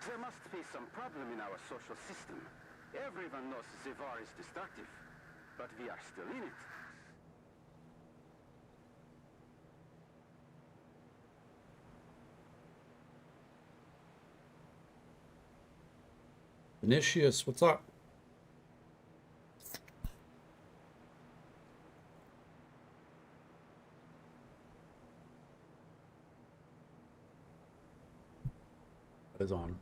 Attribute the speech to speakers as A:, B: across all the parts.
A: There must be some problem in our social system. Everyone knows the war is destructive, but we are still in it.
B: Vinicius, what's up? That is on.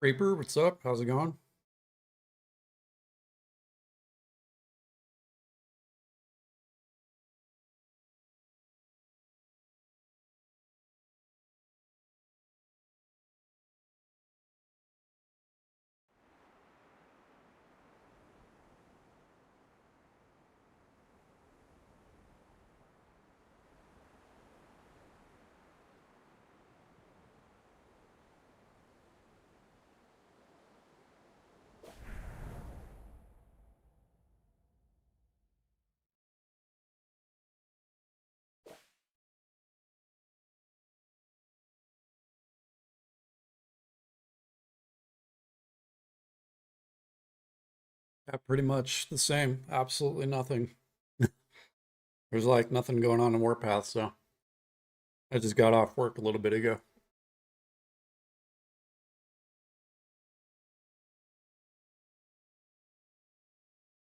B: Reaper, what's up? How's it going? Yeah, pretty much the same. Absolutely nothing. There's like nothing going on in Warpath, so I just got off work a little bit ago.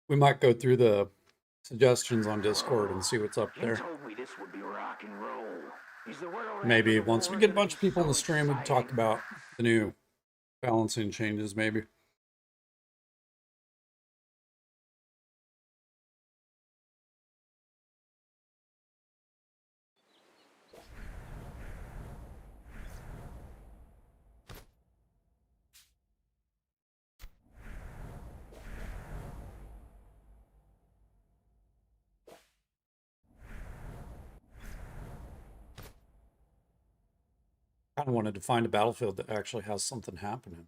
B: We might go through the suggestions on Discord and see what's up
A: You
B: there.
A: told me this would be rock and roll. Is the world
B: Maybe
A: after the
B: once we
A: war
B: get a
A: gonna
B: bunch
A: be
B: of people in
A: so
B: the stream, we can talk
A: exciting?
B: about the new balancing changes, maybe. Kind of wanted to find a battlefield that actually has something happening.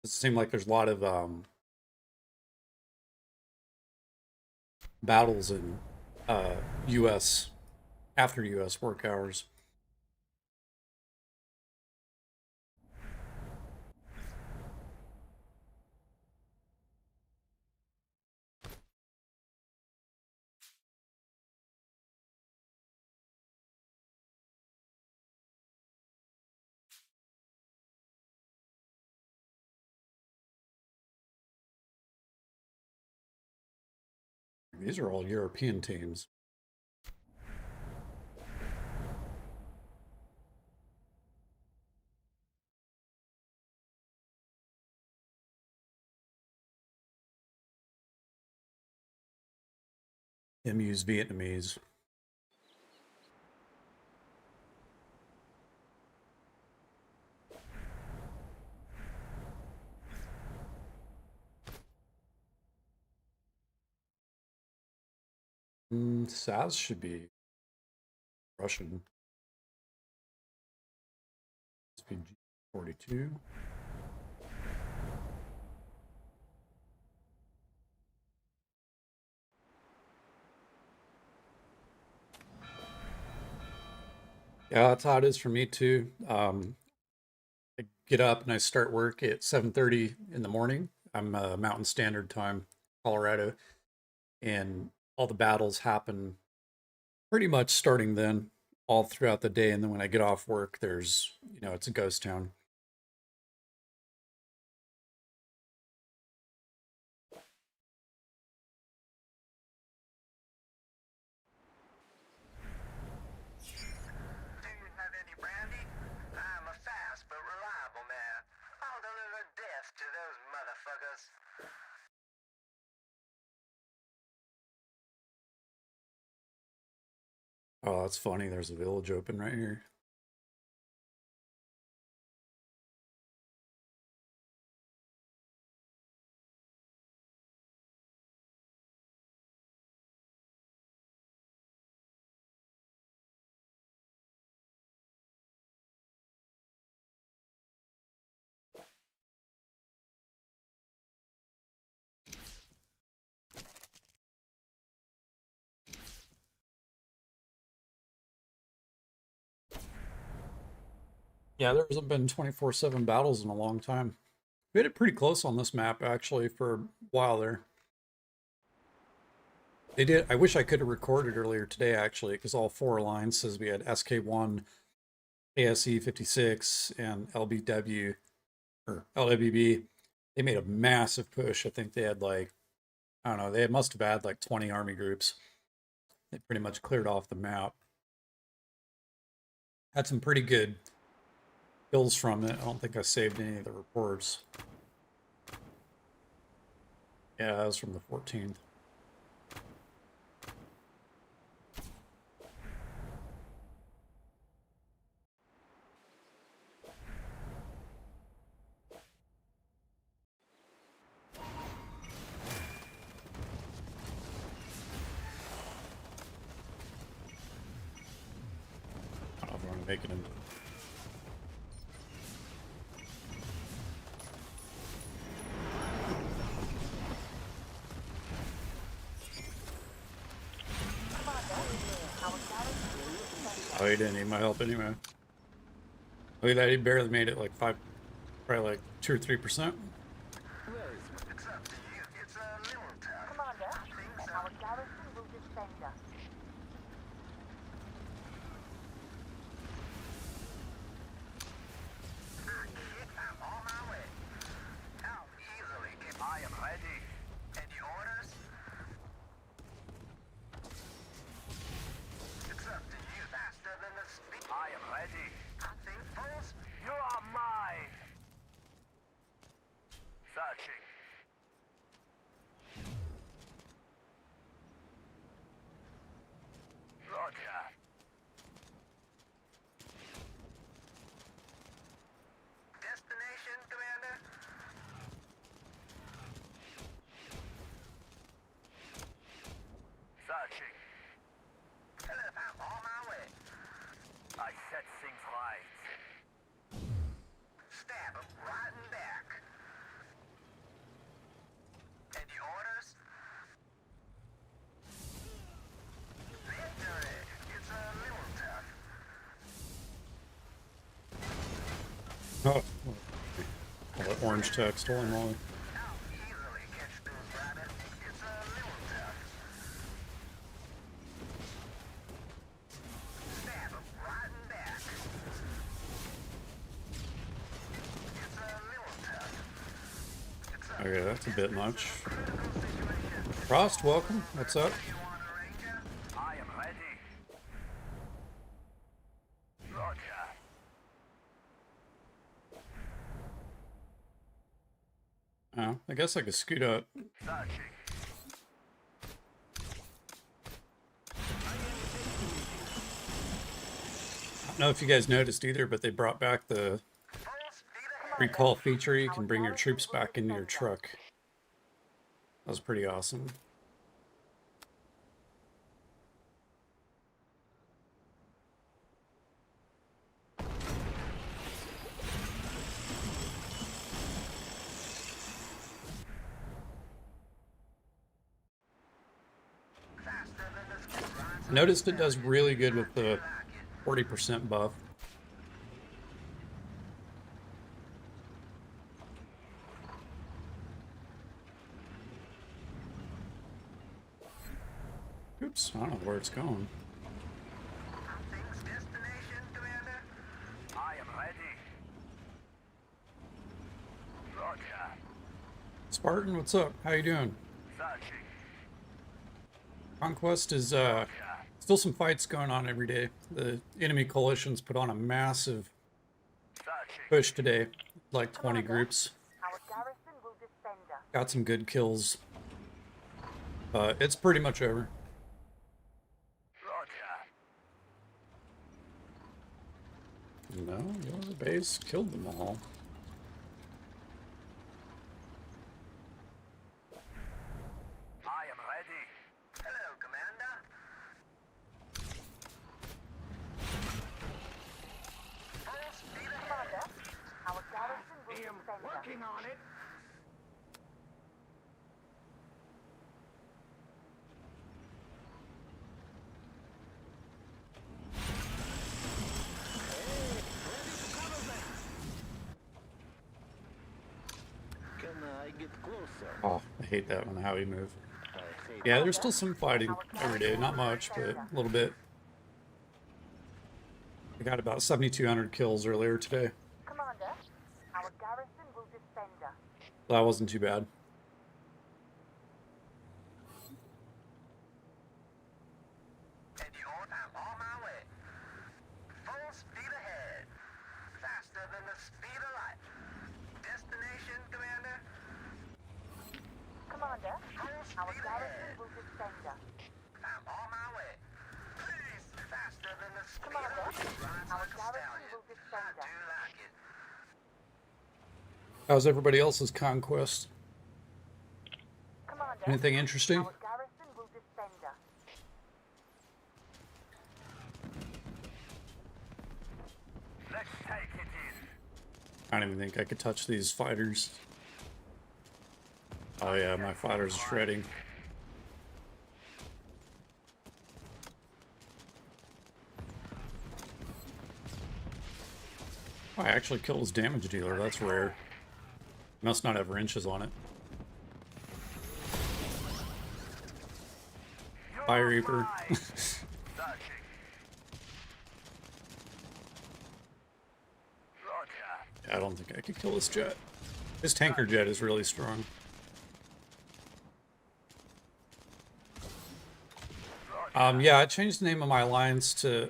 B: It seems like there's a lot of battles in U.S. after U.S. work hours. These are all European teams. MU's Vietnamese. SAS should be Russian. SPG 42. Yeah, that's how it is for me too. I get up and I start work at 7:30 in the morning. I'm Mountain Standard Time, Colorado, and all the battles happen pretty much starting then, all throughout the day. And then when I get off work, it's a ghost town.
C: Do you have any brandy? I'm a fast but reliable man. I'll deliver death to those motherfuckers.
B: Oh, that's funny. There's a village open right here. Yeah, there hasn't been 24/7 battles in a long time. We had it pretty close on this map actually for a while there. They did. I wish I could have recorded earlier today actually, because all four alliances we had SK1, ASE 56, and LBW or LWB. They made a massive push. I think they had like, I don't know, they must have had like 20 army groups. They pretty much cleared off the map. Had some pretty good kills from it. I don't think I saved any of the reports. Yeah, that was from the 14th. I don't know if I'm going to make it in. Oh, he didn't need my help anyway. Look at that, he barely made it like probably like 2 or 3%.
C: It's up to you. It's a little tough.
D: Commander,
C: Things
D: our
C: are
D: garrison will defend us.
C: I'm on my way. How easily can I am ready. Any orders? It's up to you. Faster than the speed. I am ready. I think, fools, you are mine. Searching. Roger. Destination, Commander? Searching. Hello, I'm on my way. I set things right. Stab him right in back. Any orders? Victory! It's a little tough.
B: Oh, all that orange text, holy moly.
C: How easily catch those rabbits? It's a little tough. Stab him right in back. It's a little tough. It's a
B: Okay, that's a bit much.
C: critical situation.
B: Frost, welcome. What's up?
C: You want a ranger? I am ready. Roger.
B: Oh, I guess I could scoot up.
C: Searching.
B: I don't know if you guys noticed either, but they brought back the
C: Full speed ahead.
B: recall feature. You can bring your troops back into your truck. That was pretty awesome.
C: Faster than the speed
B: I noticed it does really good with the 40% buff. Oops, I don't know where it's going.
C: Things destination, Commander? I am ready. Roger.
B: Spartan, what's up? How you doing?
C: Searching.
B: Conquest is still some fights going on every day. The enemy coalitions put on a massive
C: Searching.
B: push today, like 20 groups.
D: Our garrison will defend us.
B: Got some good kills. It's pretty much over.
C: Roger.
B: No, your base killed them all.
C: I am ready. Hello, Commander. Full speed ahead.
D: Commander, our garrison will defend us.
C: Working on it.
A: closer.
B: Oh, I hate that one, how he moved.
A: I hate
B: Yeah, there's still some fighting every day. Not much, but a little bit. I got about 7,200 kills earlier today.
D: Commander, our garrison will defend us.
B: That wasn't too bad.
C: And I'm on my way. Full speed ahead. Faster than the speed of light. Destination, Commander?
D: Commander,
C: Full
D: our
C: speed
D: garrison
C: ahead.
D: will defend us.
C: I'm on my way. Please, faster than the speed
D: Commander,
C: of light. Rides
D: our
C: like a
D: garrison
C: stallion.
D: will defend
C: I
D: us.
C: do like it.
B: How's everybody else's conquest?
D: Commander,
B: Anything interesting?
D: our garrison will defend us.
C: Let's take it in.
B: I don't even think I could touch these fighters. Oh yeah, my fighters are shredding. Oh, I actually killed his damage dealer. That's rare. Must not have wrenches on it. Fire Reaper. I don't think I could kill this jet. This tanker jet is really strong. Yeah, I changed the name of my alliance to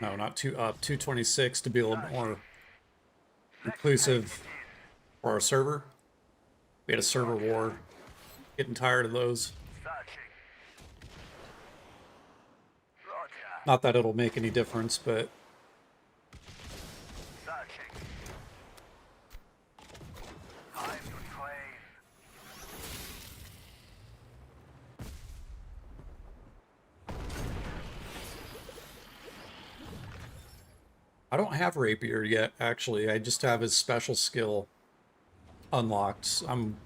B: no, not 226 to be a little bit more inclusive for our server. We had a server war. Getting tired of those. Not that it'll make any difference, but I don't have Rapier yet, actually. I just have his special skill unlocked. I'm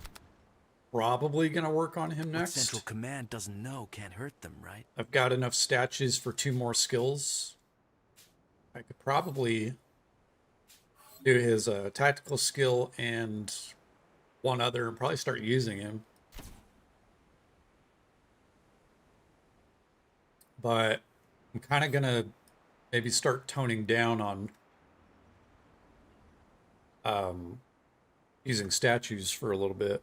B: probably going to work on him
E: What
B: next.
E: Central Command doesn't know can't hurt them, right?
B: I've got enough statues for 2 more skills. I could probably do his tactical skill and one other and probably start using him. But I'm kind of going to maybe start toning down on using statues for a little bit.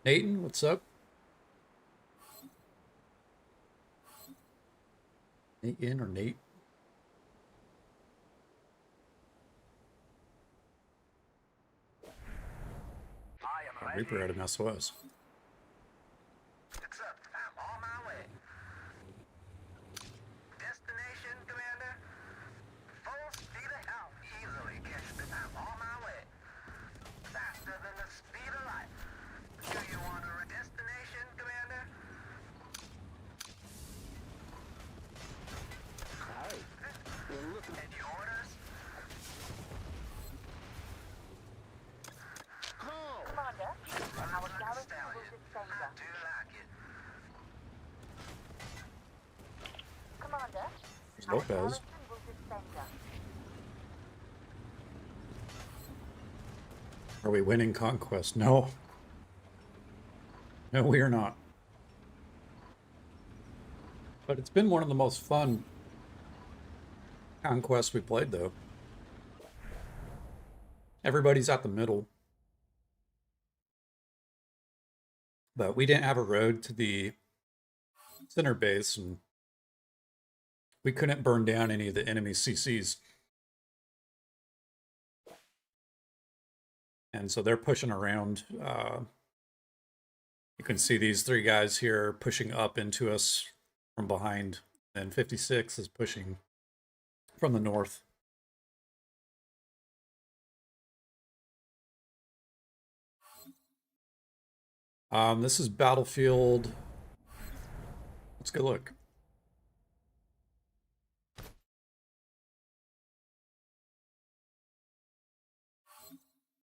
B: Nathan, what's up? Nathan or Nate? Reaper had an SOS.
C: It's up. I'm on my way. Destination, Commander? Full speed ahead. Easily catch it. I'm on my way. Faster than the speed of light. Do you want a destination, Commander?
A: Hi. Well, look.
C: Any orders?
A: Oh!
D: Commander, our
C: Like a
D: garrison will
C: stallion.
D: defend
C: I
D: us.
C: do like it.
D: Commander,
B: There's
D: our
B: Lopez.
D: garrison will defend us.
B: Are we winning Conquest? No. No, we are not. But it's been one of the most fun Conquests we played, though. Everybody's at the middle. But we didn't have a road to the center base, and we couldn't burn down any of the enemy CCs. And so they're pushing around. You can see these 3 guys here pushing up into us from behind. And 56 is pushing from the north. This is Battlefield. Let's go look.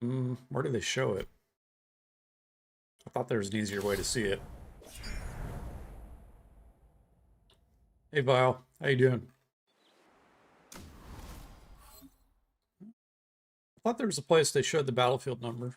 B: Where do they show it? I thought there was an easier way to see it. Hey, Vile. How you doing? I thought there was a place they showed the battlefield number.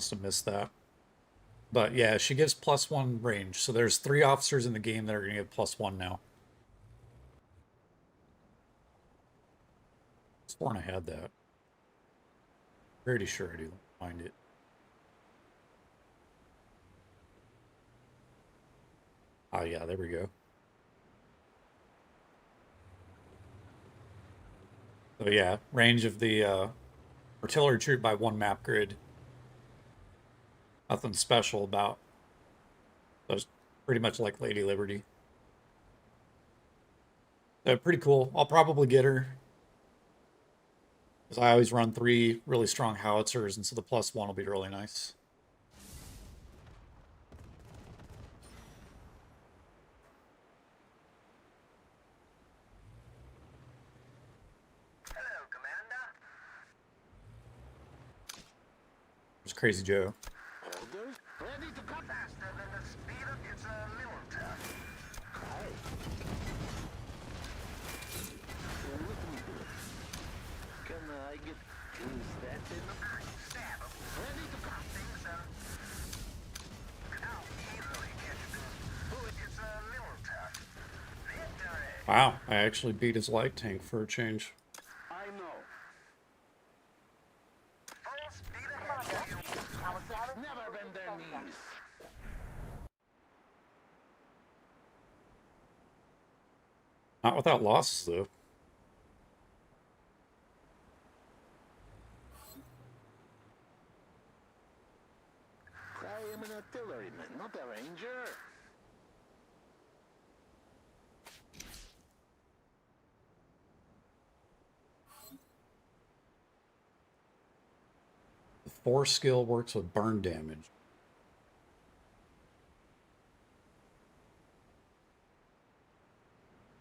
B: Must have missed that. But yeah, she gives +1 range. So there's 3 officers in the game that are going to give +1 now. Sworn I had that. Pretty sure I do. Find it. Oh yeah, there we go. So yeah, range of the artillery troop by 1 map grid. Nothing special about. Those pretty much like Lady Liberty. Pretty cool. I'll probably get her. Because I always run 3 really strong howitzers, and so the +1 will be really nice.
C: Hello, Commander.
B: There's Crazy Joe.
C: Orders? Ready to cut faster than the speed of it's a little tough. Can I get that in the stab him? Ready to cut things I'll easily catch this. Oh, it's a little tough. Victory!
B: Wow, I actually beat his light tank for a change.
A: I know.
C: Full speed ahead, you.
D: Our garrison
C: Never
D: will
C: bend their
D: defend us.
C: knees.
B: Not without losses, though.
C: I am an artilleryman, not a ranger.
B: The 4 skill works with burn damage.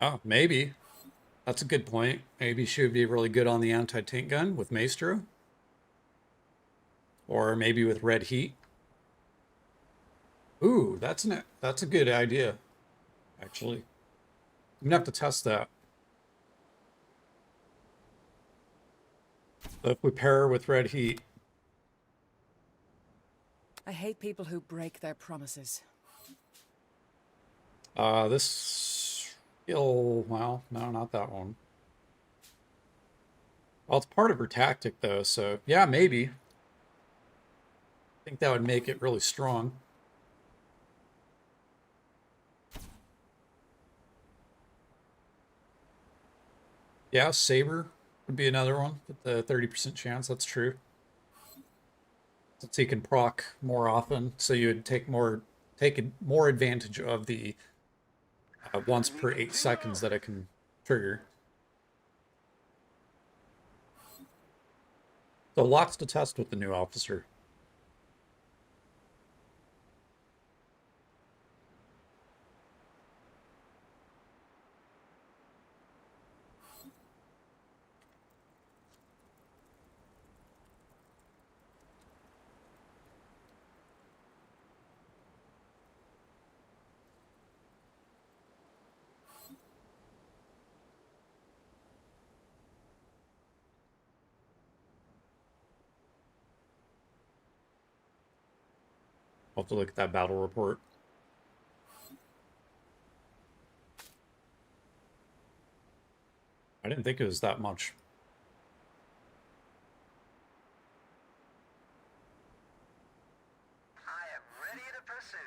B: Oh, maybe. That's a good point. Maybe she would be really good on the anti-tank gun with Maestro. Or maybe with Red Heat. Ooh, that's a good idea, actually. I'm gonna have to test that. But if we pair her with Red Heat,
F: I hate people who break their promises.
B: this skill, well, no, not that one. Well, it's part of her tactic, though, so yeah, maybe. I think that would make it really strong. Yeah, Saber would be another one with the 30% chance. That's true. Since he can proc more often, so you would take more advantage of the once per 8 seconds that it can trigger. So lots to test with the new officer. I'll have to look at that battle report. I didn't think it was that much.
C: I am ready to pursue.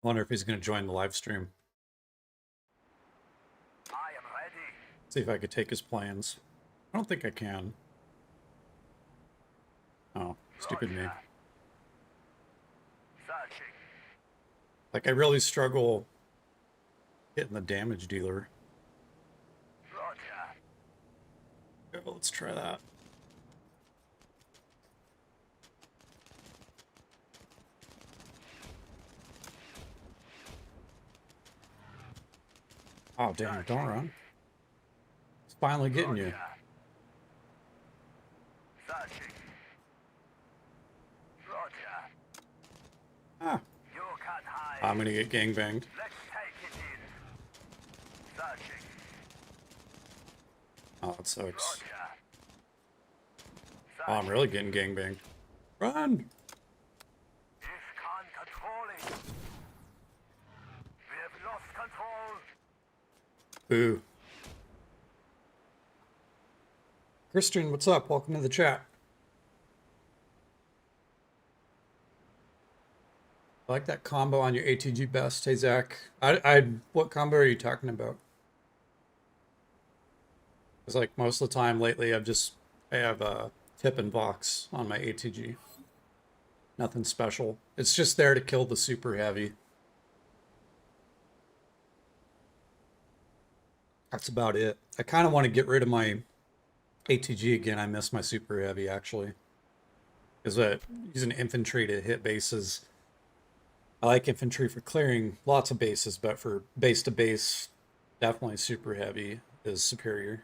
B: I wonder if he's going to join the live stream.
C: I am ready.
B: See if I could take his plans. I don't think I can. Oh, stupid me.
C: Searching.
B: Like, I really struggle hitting the damage dealer.
C: Roger.
B: Okay, well, let's try that. Oh, damn, don't run. It's finally getting you.
C: Searching. Roger.
B: Ah,
C: You can't hide.
B: I'm gonna get gangbanged.
C: Let's take it in. Searching.
B: Oh, it sucks.
C: Roger.
B: Oh, I'm really getting gangbanged. Run!
C: ISCON controlling. We have lost control.
B: Boo. Christian, what's up? Welcome to the chat. I like that combo on your ATG best. Hey, Zach. What combo are you talking about? It's like most of the time lately, I have a tip and Vox on my ATG. Nothing special. It's just there to kill the super heavy. That's about it. I kind of want to get rid of my ATG again. I miss my super heavy, actually. Because using infantry to hit bases, I like infantry for clearing lots of bases, but for base to base, definitely super heavy is superior.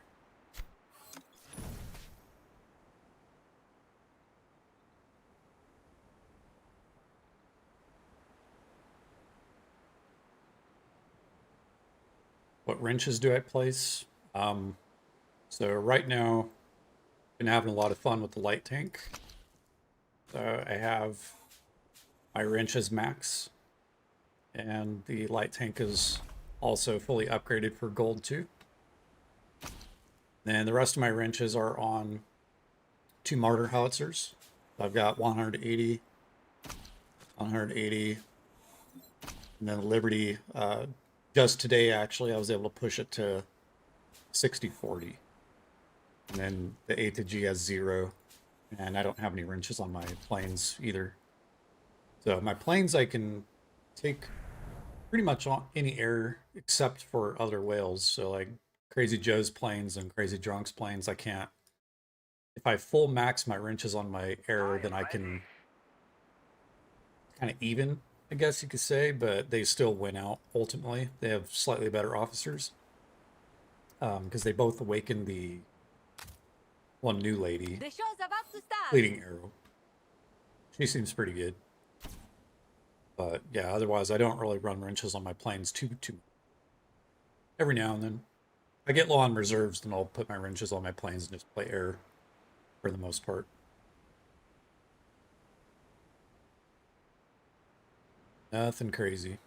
B: What wrenches do I place? So right now, been having a lot of fun with the light tank. So I have my wrenches max, and the light tank is also fully upgraded for gold too. Then the rest of my wrenches are on 2 mortar howitzers. I've got 180, 180, and then Liberty. Just today, actually, I was able to push it to 60-40. And then the A to G has 0, and I don't have any wrenches on my planes either. So my planes I can take pretty much on any air except for other whales. So like Crazy Joe's planes and Crazy Drunk's planes, I can't. If I full max my wrenches on my air, then I can kind of even, I guess you could say, but they still win out ultimately. They have slightly better officers because they both awaken the one new lady,
G: The show's about to start.
B: Bleeding Arrow. She seems pretty good. But yeah, otherwise I don't really run wrenches on my planes too. Every now and then. If I get low on reserves, then I'll put my wrenches on my planes and just play air for the most part. Nothing crazy.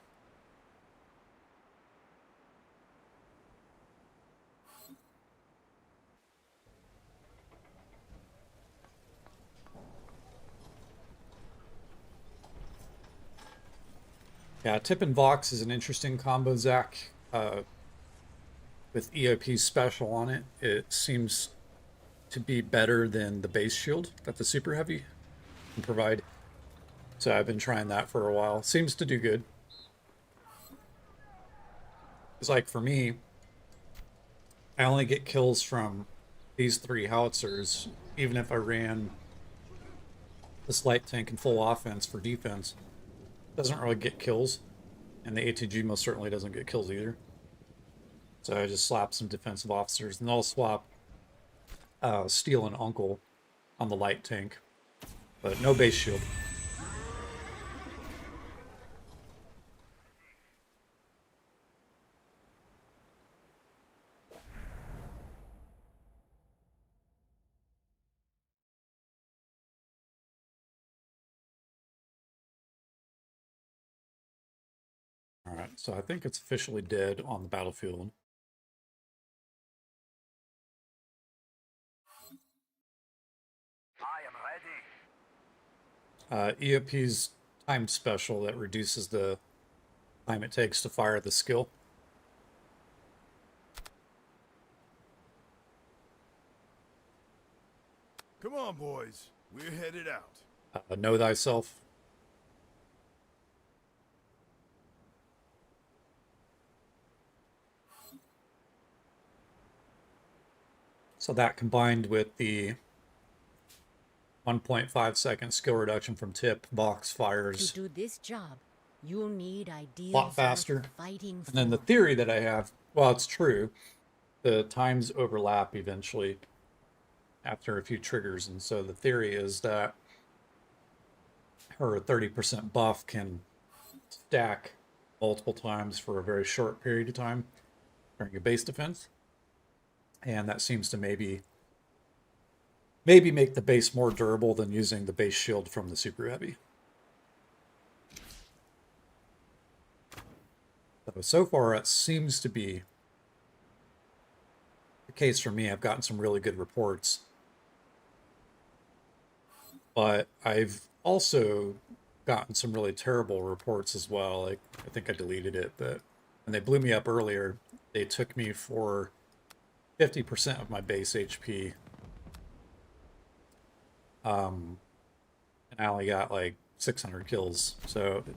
B: Yeah, Tip and Vox is an interesting combo, Zach. With EOP's special on it, it seems to be better than the base shield that the Super Heavy can provide. So I've been trying that for a while. Seems to do good. It's like for me, I only get kills from these 3 howitzers, even if I ran this light tank in full offense for defense. Doesn't really get kills, and the ATG most certainly doesn't get kills either. So I just slap some defensive officers, and I'll swap Steel and Uncle on the light tank, but no base shield. Alright, so I think it's officially dead on the battlefield.
C: I am ready.
B: EOP's timed special that reduces the time it takes to fire the skill.
H: Come on, boys. We're headed out.
B: Know thyself. So that combined with the 1.5 second skill reduction from tip, Vox fires
G: To do this job, you'll need ideas
B: a lot faster.
G: worth fighting for.
B: And then the theory that I have, well, it's true. The times overlap eventually after a few triggers. And so the theory is that her 30% buff can stack multiple times for a very short period of time. during a base defense. And that seems to maybe make the base more durable than using the base shield from the super heavy. So far, it seems to be the case for me. I've gotten some really good reports. But I've also gotten some really terrible reports as well. Like, I think I deleted it, but when they blew me up earlier, they took me for 50% of my base HP. And I only got like 600 kills, so it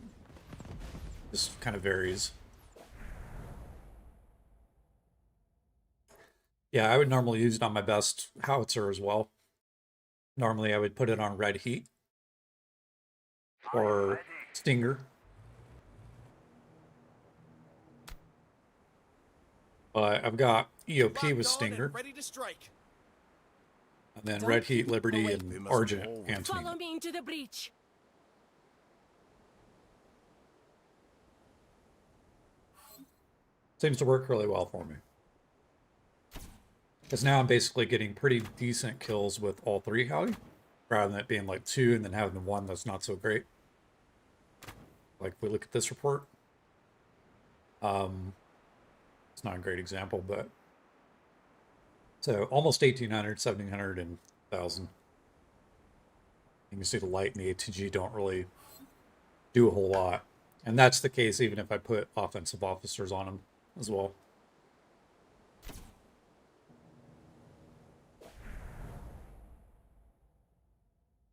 B: just kind of varies. Yeah, I would normally use it on my best howitzer as well. Normally I would put it on red heat or stinger. But I've got EOP with stinger.
H: Ready to strike.
B: And then
F: Don't
B: red heat,
F: keep
B: liberty,
F: away.
B: and argent Anthony.
F: Follow me into the breach.
B: Seems to work really well for me. Because now I'm basically getting pretty decent kills with all three Howie, rather than it being like 2 and then having one that's not so great. Like if we look at this report, it's not a great example, but so almost 1,800, 1,700, and 1,000. You can see the light and the ATG don't really do a whole lot. And that's the case even if I put offensive officers on them as well.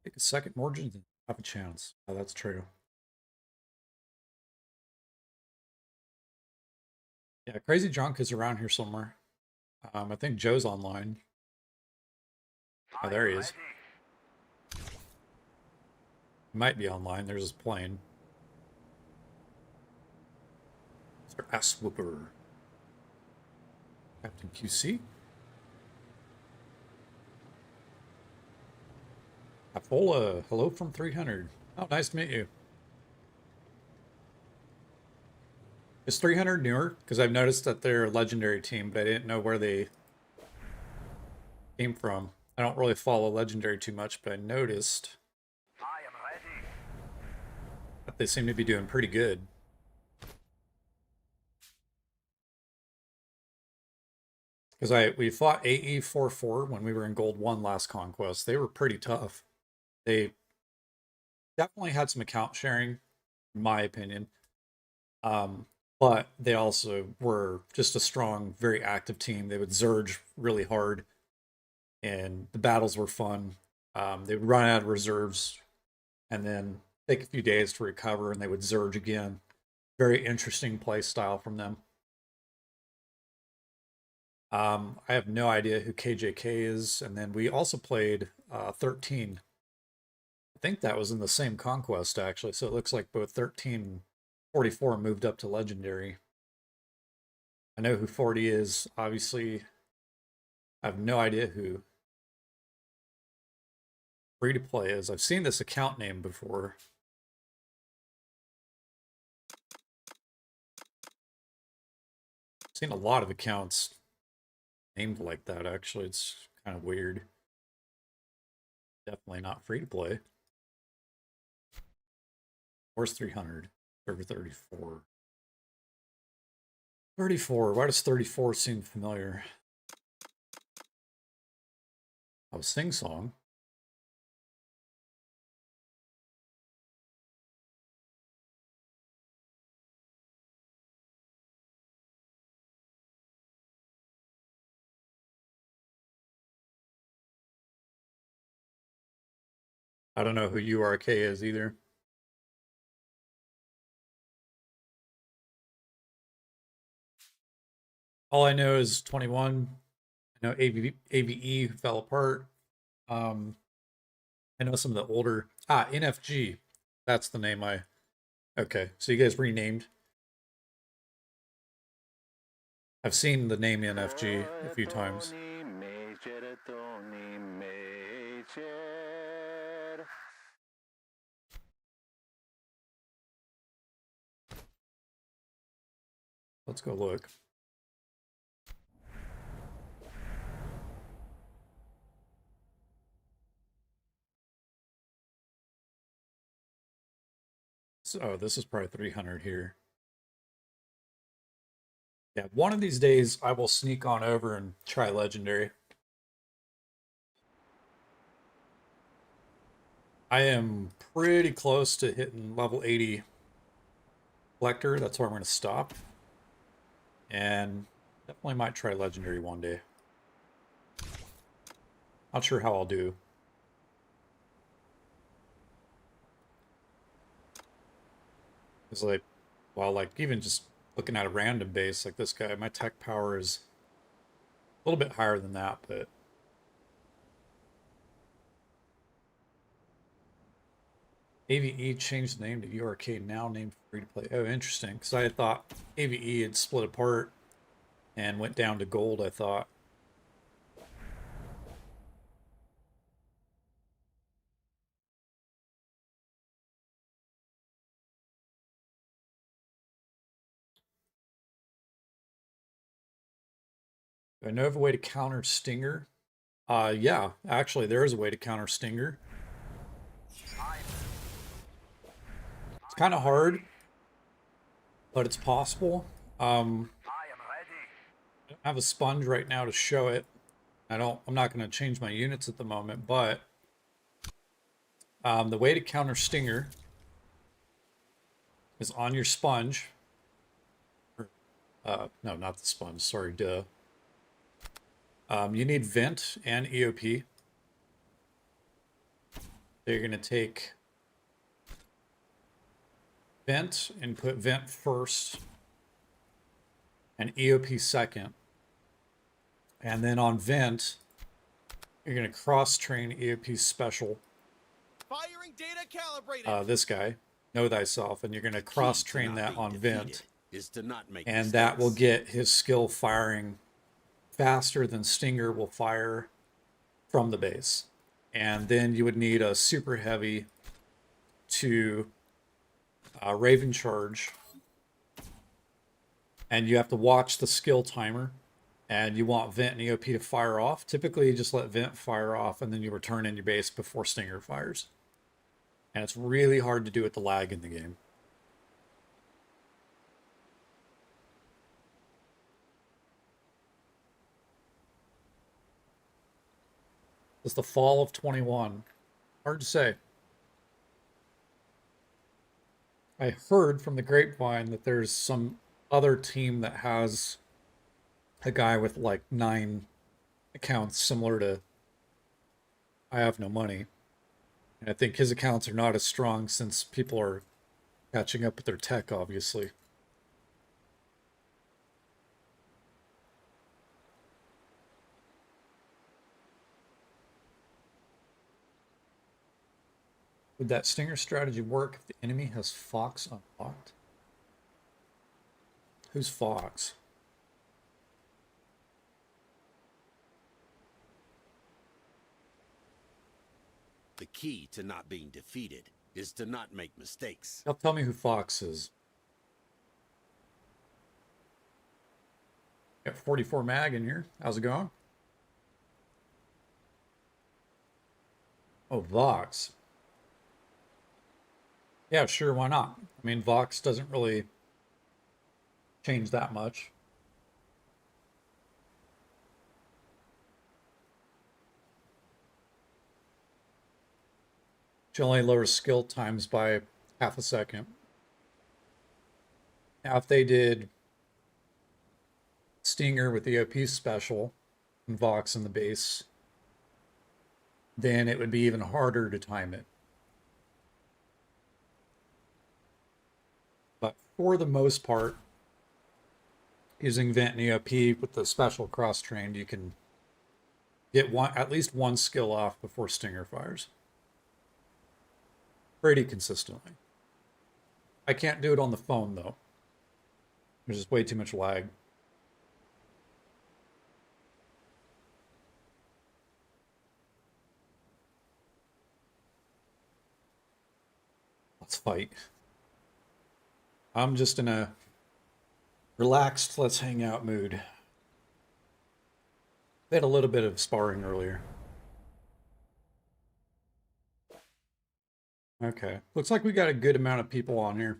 B: Take a second margin and have a chance. Oh, that's true. Yeah, Crazy Drunk is around here somewhere. I think Joe's online. Oh, there he is. He might be online. There's his plane. Mr. Ass Whooper. Captain QC. Afola, hello from 300. Oh, nice to meet you. Is 300 newer? Because I've noticed that they're a legendary team, but I didn't know where they came from. I don't really follow legendary too much, but I noticed that they seem to be doing pretty good. Because we fought AE44 when we were in Gold 1 last Conquest. They were pretty tough. They definitely had some account sharing, in my opinion. But they also were just a strong, very active team. They would Zerge really hard, and the battles were fun. They would run out of reserves, and then take a few days to recover, and they would Zerge again. Very interesting play style from them. I have no idea who KJK is, and then we also played 13. I think that was in the same Conquest, actually, so it looks like both 13 and 44 moved up to Legendary. I know who 40 is, obviously. I have no idea who free-to-play is. I've seen this account name before. I've seen a lot of accounts named like that, actually. It's kind of weird. Definitely not free-to-play. Where's 300? Server 34. 34. Why does 34 seem familiar? Oh, Sing Song. I don't know who URK is either. All I know is 21. I know AVE fell apart. I know some of the older... NFG. That's the name I... Okay, so you guys renamed. I've seen the name NFG a few times. Let's go look. So this is probably 300 here. Yeah, one of these days I will sneak on over and try legendary. I am pretty close to hitting level 80 collector. That's where I'm going to stop. And definitely might try legendary one day. Not sure how I'll do. It's like, well, like even just looking at a random base like this guy, my tech power is a little bit higher than that, but AVE changed the name to URK, now named free to play. Oh, interesting. Because I had thought AVE had split apart and went down to gold, I thought. Do I know of a way to counter Stinger? Yeah, actually, there is a way to counter Stinger. It's kind of hard, but it's possible. I don't have a sponge right now to show it. I'm not going to change my units at the moment, but the way to counter Stinger is on your sponge. No, not the sponge. Sorry, duh. You need vent and EOP. So you're going to take vent and put vent first and EOP second. And then on vent, you're going to cross-train EOP special.
H: Firing data calibrated.
B: This guy, know thyself, and you're going to cross-train that on vent.
E: Is to not make
B: And
E: mistakes.
B: that will get his skill firing faster than Stinger will fire from the base. And then you would need a super heavy to Raven charge. And you have to watch the skill timer. And you want Vent and EOP to fire off. Typically, you just let Vent fire off, and then you return in your base before Stinger fires. And it's really hard to do with the lag in the game. It's the fall of 21. Hard to say. I heard from the grapevine that there's some other team that has a guy with like 9 accounts similar to I Have No Money. And I think his accounts are not as strong since people are catching up with their tech, obviously. Would that Stinger strategy work if the enemy has Fox unlocked? Who's Fox?
E: The key to not being defeated is to not make mistakes.
B: Y'all tell me who Fox is. Got 44 mag in here. How's it going? Oh, Vox. Yeah, sure, why not? I mean, Vox doesn't really change that much. She only lowers skill times by half a second. Now, if they did Stinger with the EOP special and Vox in the base, then it would be even harder to time it. But for the most part, using Vent and EOP with the special cross-trained, you can get at least one skill off before Stinger fires. Pretty consistently. I can't do it on the phone, though. There's just way too much lag. Let's fight. I'm just in a relaxed, let's hang out mood. We had a little bit of sparring earlier. Okay. Looks like we got a good amount of people on here.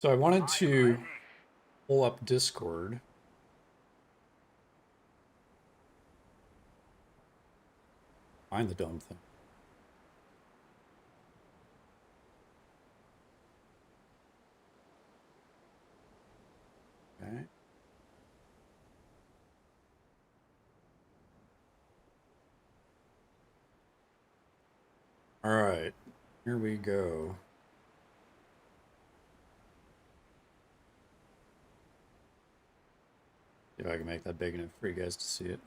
B: So I wanted to pull up Discord. Find the dumb thing. Okay. All right. Here we go. See if I can make that big enough for you guys to see it.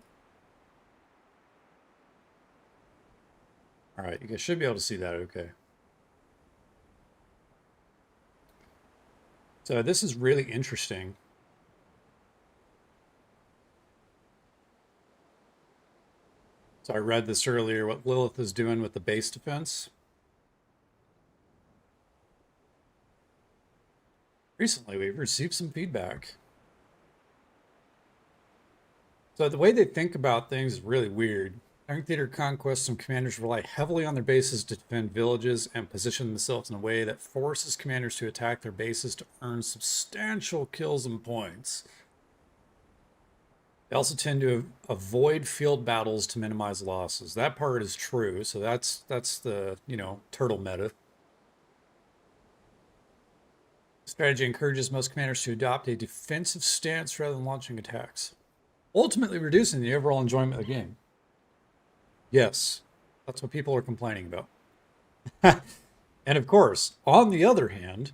B: All right, you guys should be able to see that okay. So this is really interesting. So I read this earlier, what Lilith is doing with the base defense. Recently, we've received some feedback. So the way they think about things is really weird. During Theater Conquest, some commanders rely heavily on their bases to defend villages and position themselves in a way that forces commanders to attack their bases to earn substantial kills and points. They also tend to avoid field battles to minimize losses. That part is true, so that's the, turtle meta. The strategy encourages most commanders to adopt a defensive stance rather than launching attacks, ultimately reducing the overall enjoyment of the game. Yes, that's what people are complaining about. And of course, on the other hand,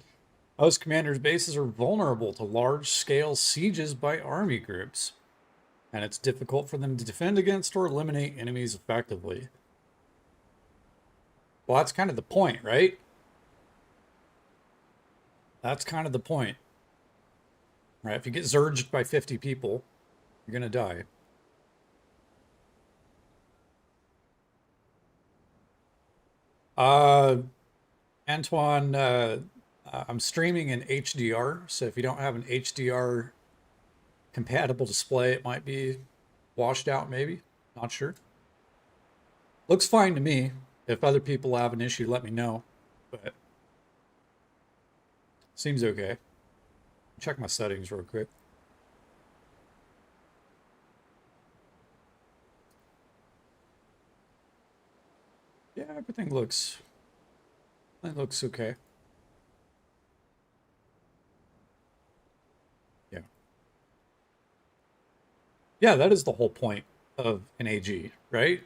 B: most commanders' bases are vulnerable to large-scale sieges by army groups, and it's difficult for them to defend against or eliminate enemies effectively. Well, that's kind of the point, right? That's kind of the point. Right? If you get zerged by 50 people, you're going to die. Antoine, I'm streaming in HDR, so if you don't have an HDR compatible display, it might be washed out, maybe. Not sure. Looks fine to me. If other people have an issue, let me know. But seems okay. Check my settings real quick. Yeah, everything looks okay. Yeah. Yeah, that is the whole point of an AG, right?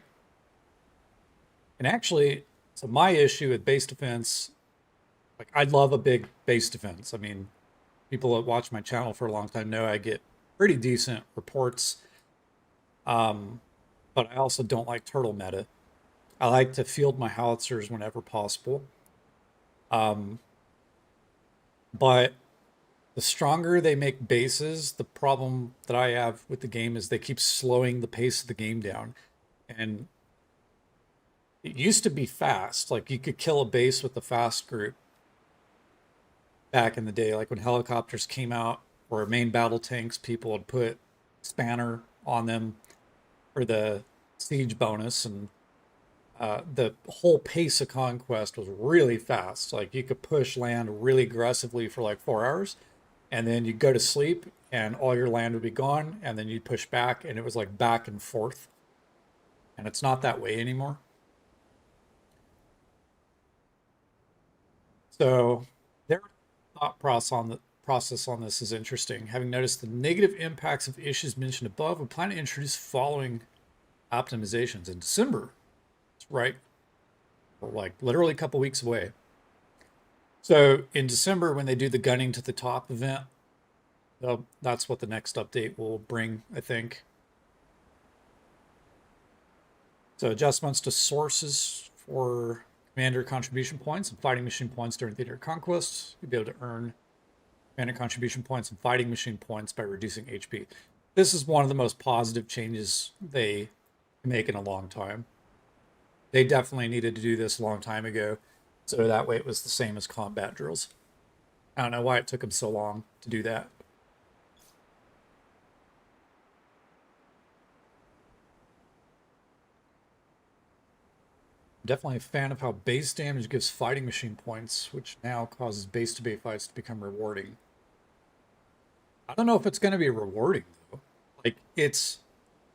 B: And actually, so my issue with base defense, like I love a big base defense. I mean, people that watch my channel for a long time know I get pretty decent reports. But I also don't like turtle meta. I like to field my howitzers whenever possible. But the stronger they make bases, the problem that I have with the game is they keep slowing the pace of the game down. And it used to be fast. Like you could kill a base with the fast group back in the day. Like when helicopters came out or main battle tanks, people would put spanner on them for the siege bonus. And the whole pace of Conquest was really fast. Like you could push land really aggressively for like 4 hours, and then you'd go to sleep and all your land would be gone, and then you'd push back, and it was like back and forth. And it's not that way anymore. So their thought process on this is interesting. Having noticed the negative impacts of issues mentioned above, we plan to introduce following optimizations in December. That's right. We're like literally a couple weeks away. So in December, when they do the gunning to the top event, that's what the next update will bring, I think. So adjustments to sources for commander contribution points and fighting machine points during Theater Conquest. You'll be able to earn commander contribution points and fighting machine points by reducing HP. This is one of the most positive changes they make in a long time. They definitely needed to do this a long time ago, so that way it was the same as combat drills. I don't know why it took them so long to do that. Definitely a fan of how base damage gives fighting machine points, which now causes base-to-base fights to become rewarding. I don't know if it's going to be rewarding, though. Like, it's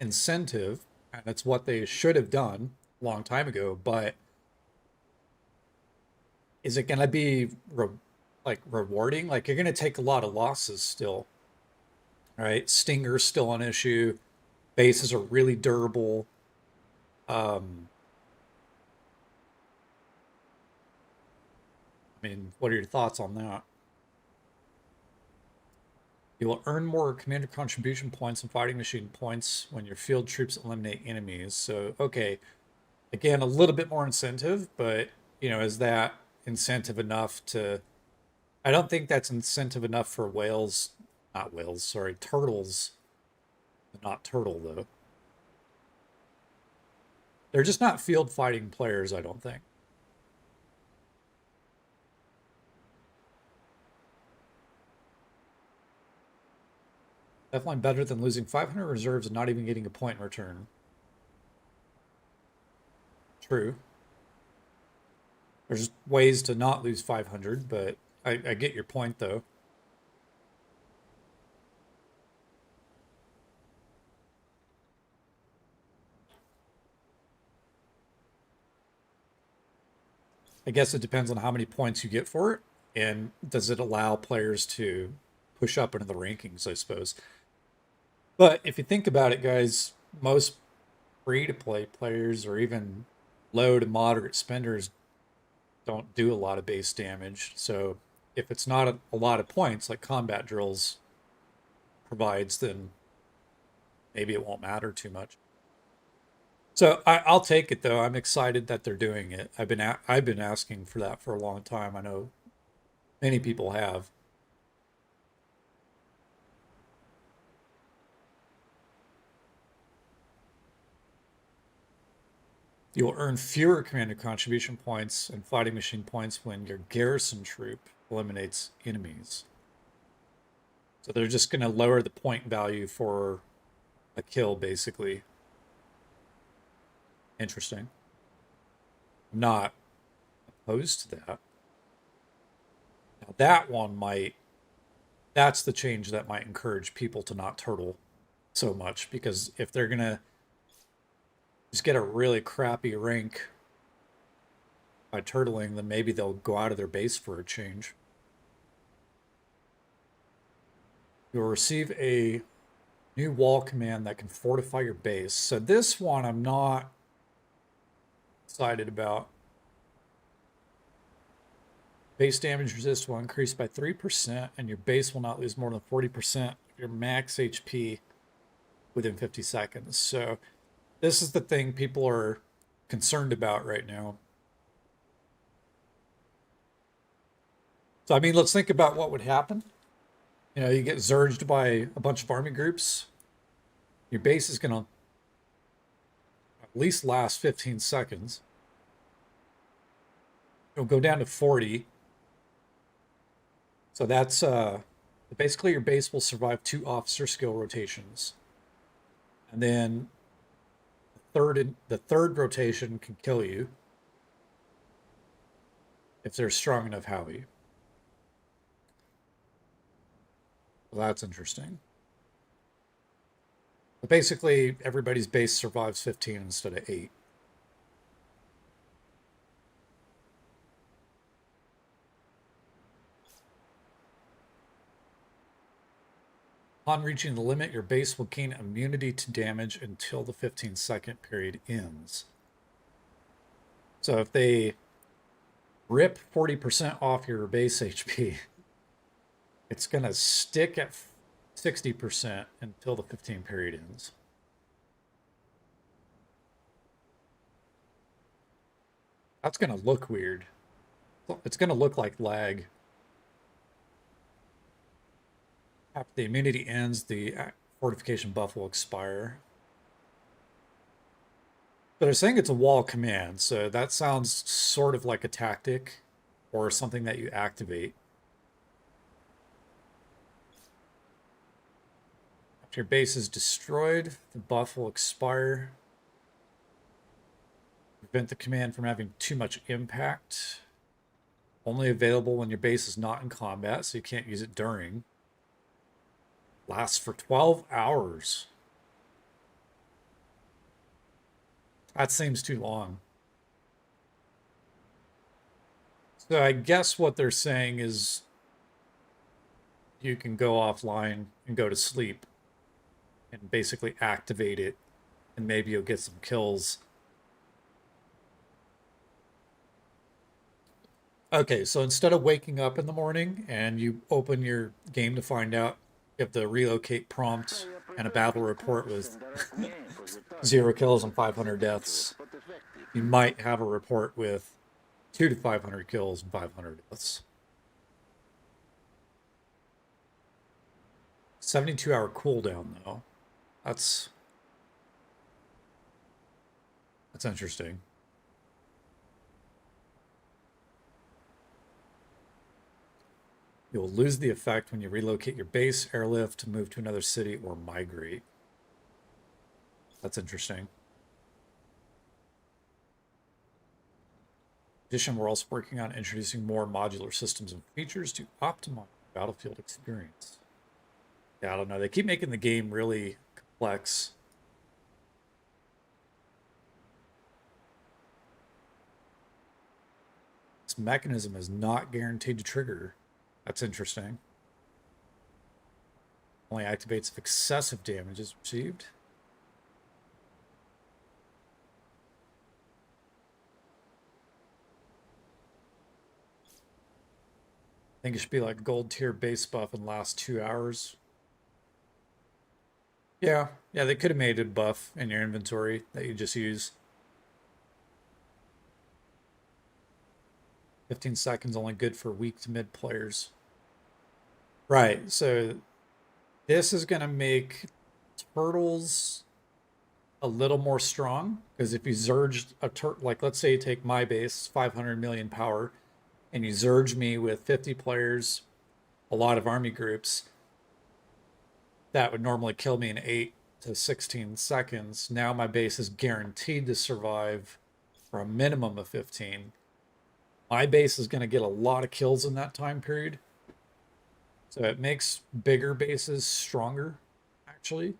B: incentive, and it's what they should have done a long time ago, but is it going to be, rewarding? Like, you're going to take a lot of losses still, right? Stinger's still an issue. Bases are really durable. I mean, what are your thoughts on that? You will earn more commander contribution points and fighting machine points when your field troops eliminate enemies. So, okay, again, a little bit more incentive, but, you know, is that incentive enough to... I don't think that's incentive enough for turtles. Not turtle, though. They're just not field fighting players, I don't think. Definitely better than losing 500 reserves and not even getting a point in return. True. There's ways to not lose 500, but I get your point, though. I guess it depends on how many points you get for it, and does it allow players to push up into the rankings, I suppose. But if you think about it, guys, most free-to-play players or even low to moderate spenders don't do a lot of base damage. So if it's not a lot of points like combat drills provides, then maybe it won't matter too much. So I'll take it, though. I'm excited that they're doing it. I've been asking for that for a long time. I know many people have. You'll earn fewer commander contribution points and fighting machine points when your garrison troop eliminates enemies. So they're just going to lower the point value for a kill, basically. Interesting. I'm not opposed to that. Now that one might... That's the change that might encourage people to not turtle so much, because if they're going to just get a really crappy rank by turtling, then maybe they'll go out of their base for a change. You'll receive a new wall command that can fortify your base. So this one I'm not excited about. Base damage resist will increase by 3%, and your base will not lose more than 40% of your max HP within 50 seconds. So this is the thing people are concerned about right now. So, I mean, let's think about what would happen. You know, you get zerged by a bunch of army groups. Your base is going to at least last 15 seconds. It'll go down to 40. So that's basically your base will survive 2 officer skill rotations. And then the third rotation can kill you if they're strong enough Howie. Well, that's interesting. But basically, everybody's base survives 15 instead of 8. Upon reaching the limit, your base will gain immunity to damage until the 15-second period ends. So if they rip 40% off your base HP, it's going to stick at 60% until the 15 period ends. That's going to look weird. It's going to look like lag. After the immunity ends, the fortification buff will expire. But they're saying it's a wall command, so that sounds sort of like a tactic or something that you activate. After your base is destroyed, the buff will expire. Prevent the command from having too much impact. Only available when your base is not in combat, so you can't use it during. Lasts for 12 hours. That seems too long. So I guess what they're saying is you can go offline and go to sleep and basically activate it, and maybe you'll get some kills. Okay, so instead of waking up in the morning and you open your game to find out if the relocate prompt and a battle report with 0 kills and 500 deaths, you might have a report with 2 to 500 kills and 500 deaths. 72-hour cooldown, though. That's interesting. You'll lose the effect when you relocate your base, airlift, move to another city, or migrate. That's interesting. In addition, we're also working on introducing more modular systems and features to optimize the battlefield experience. Yeah, I don't know. They keep making the game really complex. This mechanism is not guaranteed to trigger. That's interesting. Only activates if excessive damage is received. I think it should be like gold tier base buff and last 2 hours. Yeah, they could have made a buff in your inventory that you just use. 15 seconds only good for weak to mid players. Right, so this is going to make turtles a little more strong, because if you zurged a like let's say you take my base, 500 million power, and you zurge me with 50 players, a lot of army groups, that would normally kill me in 8 to 16 seconds. Now my base is guaranteed to survive for a minimum of 15. My base is going to get a lot of kills in that time period. So it makes bigger bases stronger, actually.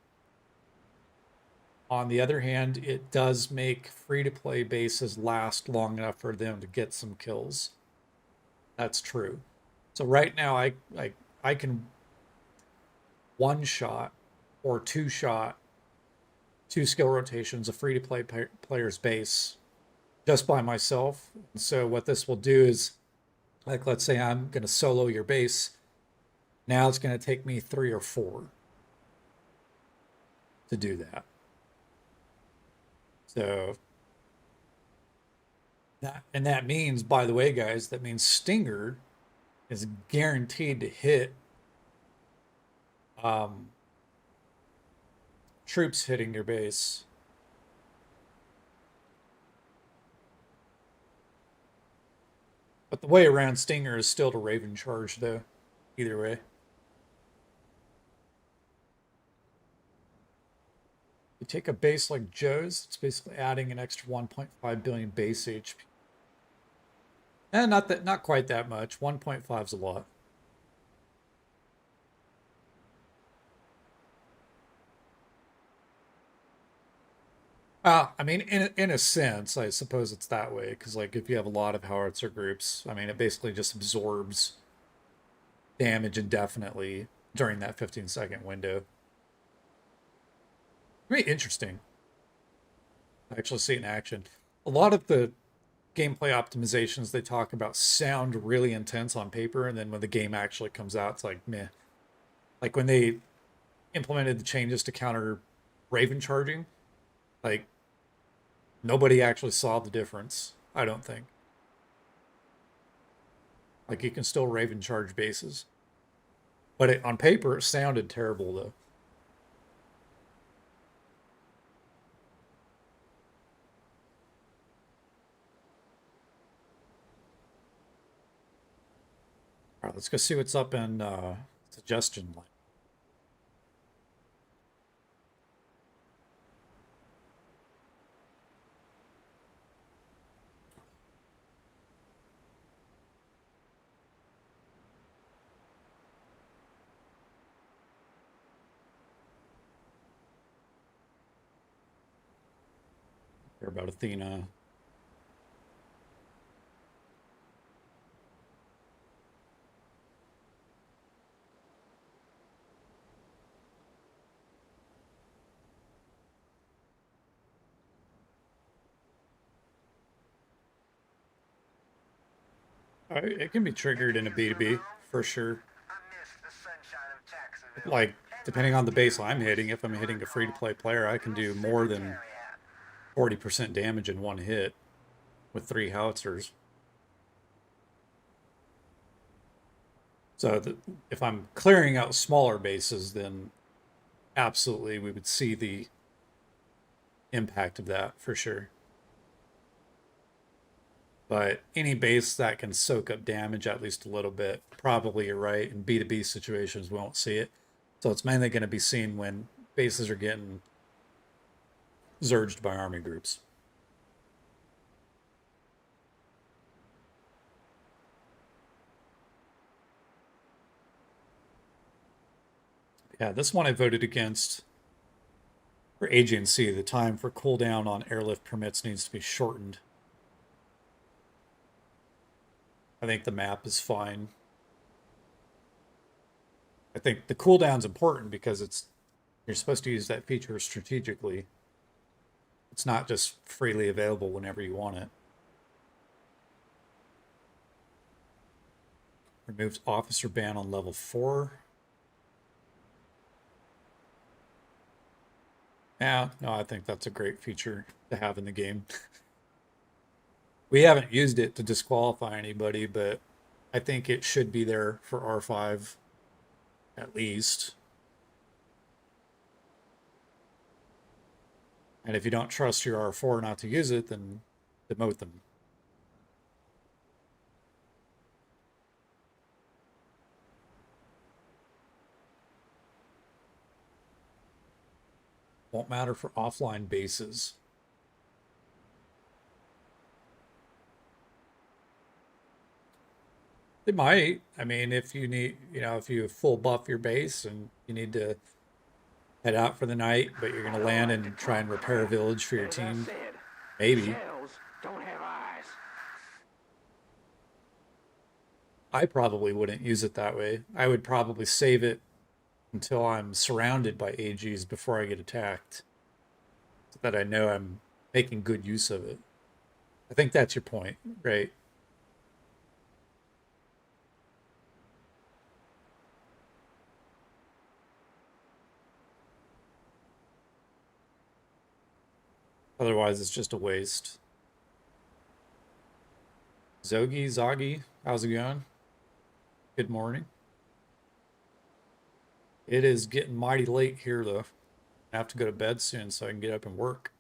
B: On the other hand, it does make free-to-play bases last long enough for them to get some kills. That's true. So right now, I can one-shot or two-shot 2 skill rotations a free-to-play player's base just by myself. So what this will do is, like, let's say I'm going to solo your base. Now it's going to take me 3 or 4 to do that. So that means, by the way, guys, that means Stinger is guaranteed to hit troops hitting your base. But the way around Stinger is still to Raven charge, though. Either way. You take a base like Joe's, it's basically adding an extra 1.5 billion base HP. And not quite that much. 1.5 is a lot. I mean, in a sense, I suppose it's that way, because like if you have a lot of howitzer groups, I mean, it basically just absorbs damage indefinitely during that 15-second window. Very interesting. I actually see it in action. A lot of the gameplay optimizations they talk about sound really intense on paper, and then when the game actually comes out, it's like meh. Like when they implemented the changes to counter Raven charging, like nobody actually saw the difference, I don't think. Like you can still Raven charge bases. But on paper, it sounded terrible, though. All right, let's go see what's up in suggestion line. about Athena. It can be triggered in a B2B, for sure.
C: I miss the sunshine of Jacksonville.
B: Like, depending on the base I'm hitting, if I'm hitting a free-to-play player, I can do more than 40% damage in one hit with 3 howitzers. So if I'm clearing out smaller bases, then absolutely we would see the impact of that for sure. But any base that can soak up damage at least a little bit, probably you're right. In B2B situations, we won't see it. So it's mainly going to be seen when bases are getting zerged by army groups. Yeah, this one I voted against. For agency, the time for cooldown on airlift permits needs to be shortened. I think the map is fine. I think the cooldown's important because you're supposed to use that feature strategically. It's not just freely available whenever you want it. Removes officer ban on level 4. Yeah, no, I think that's a great feature to have in the game. We haven't used it to disqualify anybody, but I think it should be there for R5 at least. And if you don't trust your R4 not to use it, then demote them. Won't matter for offline bases. They might. I mean, if you need, if you full buff your base and you need to head out for the night, but you're going to land and try and repair a village for your team, maybe.
A: Shells don't have eyes.
B: I probably wouldn't use it that way. I would probably save it until I'm surrounded by AGs before I get attacked, so that I know I'm making good use of it. I think that's your point, right? Otherwise, it's just a waste. Zoggy, how's it going? Good morning. It is getting mighty late here, though. I have to go to bed soon so I can get up and work.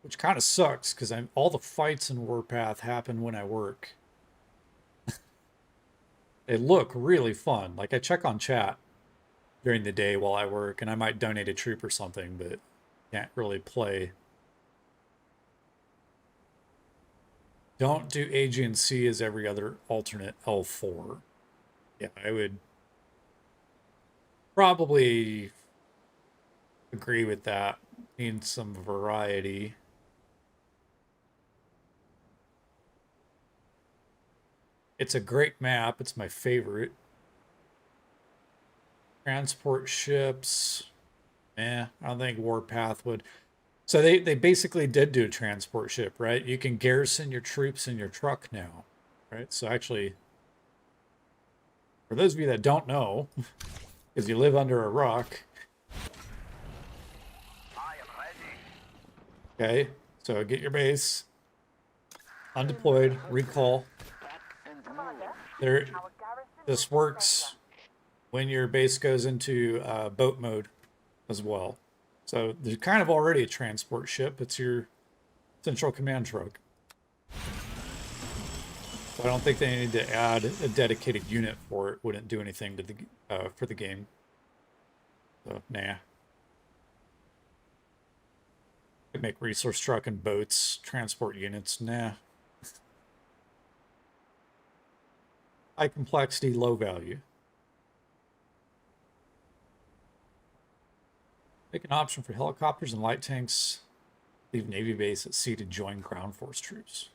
B: Which kind of sucks, because all the fights in Warpath happen when I work. They look really fun. Like, I check on chat during the day while I work, and I might donate a troop or something, but can't really play. Don't do agency as every other alternate L4. Yeah, I would probably agree with that. Need some variety. It's a great map. It's my favorite. Transport ships. I don't think Warpath would. So they basically did do a transport ship, right? You can garrison your troops in your truck now, right? So actually, for those of you that don't know, because you live under a rock.
C: I am ready.
B: Okay, so get your base. Undeployed, recall. This works when your base goes into boat mode as well. So there's kind of already a transport ship. It's your central command truck. So I don't think they need to add a dedicated unit for it. Wouldn't do anything to the for the game. So nah. Could make resource truck and boats transport units. Nah. High complexity, low value. Make an option for helicopters and light tanks. Leave Navy base at sea to join ground force troops.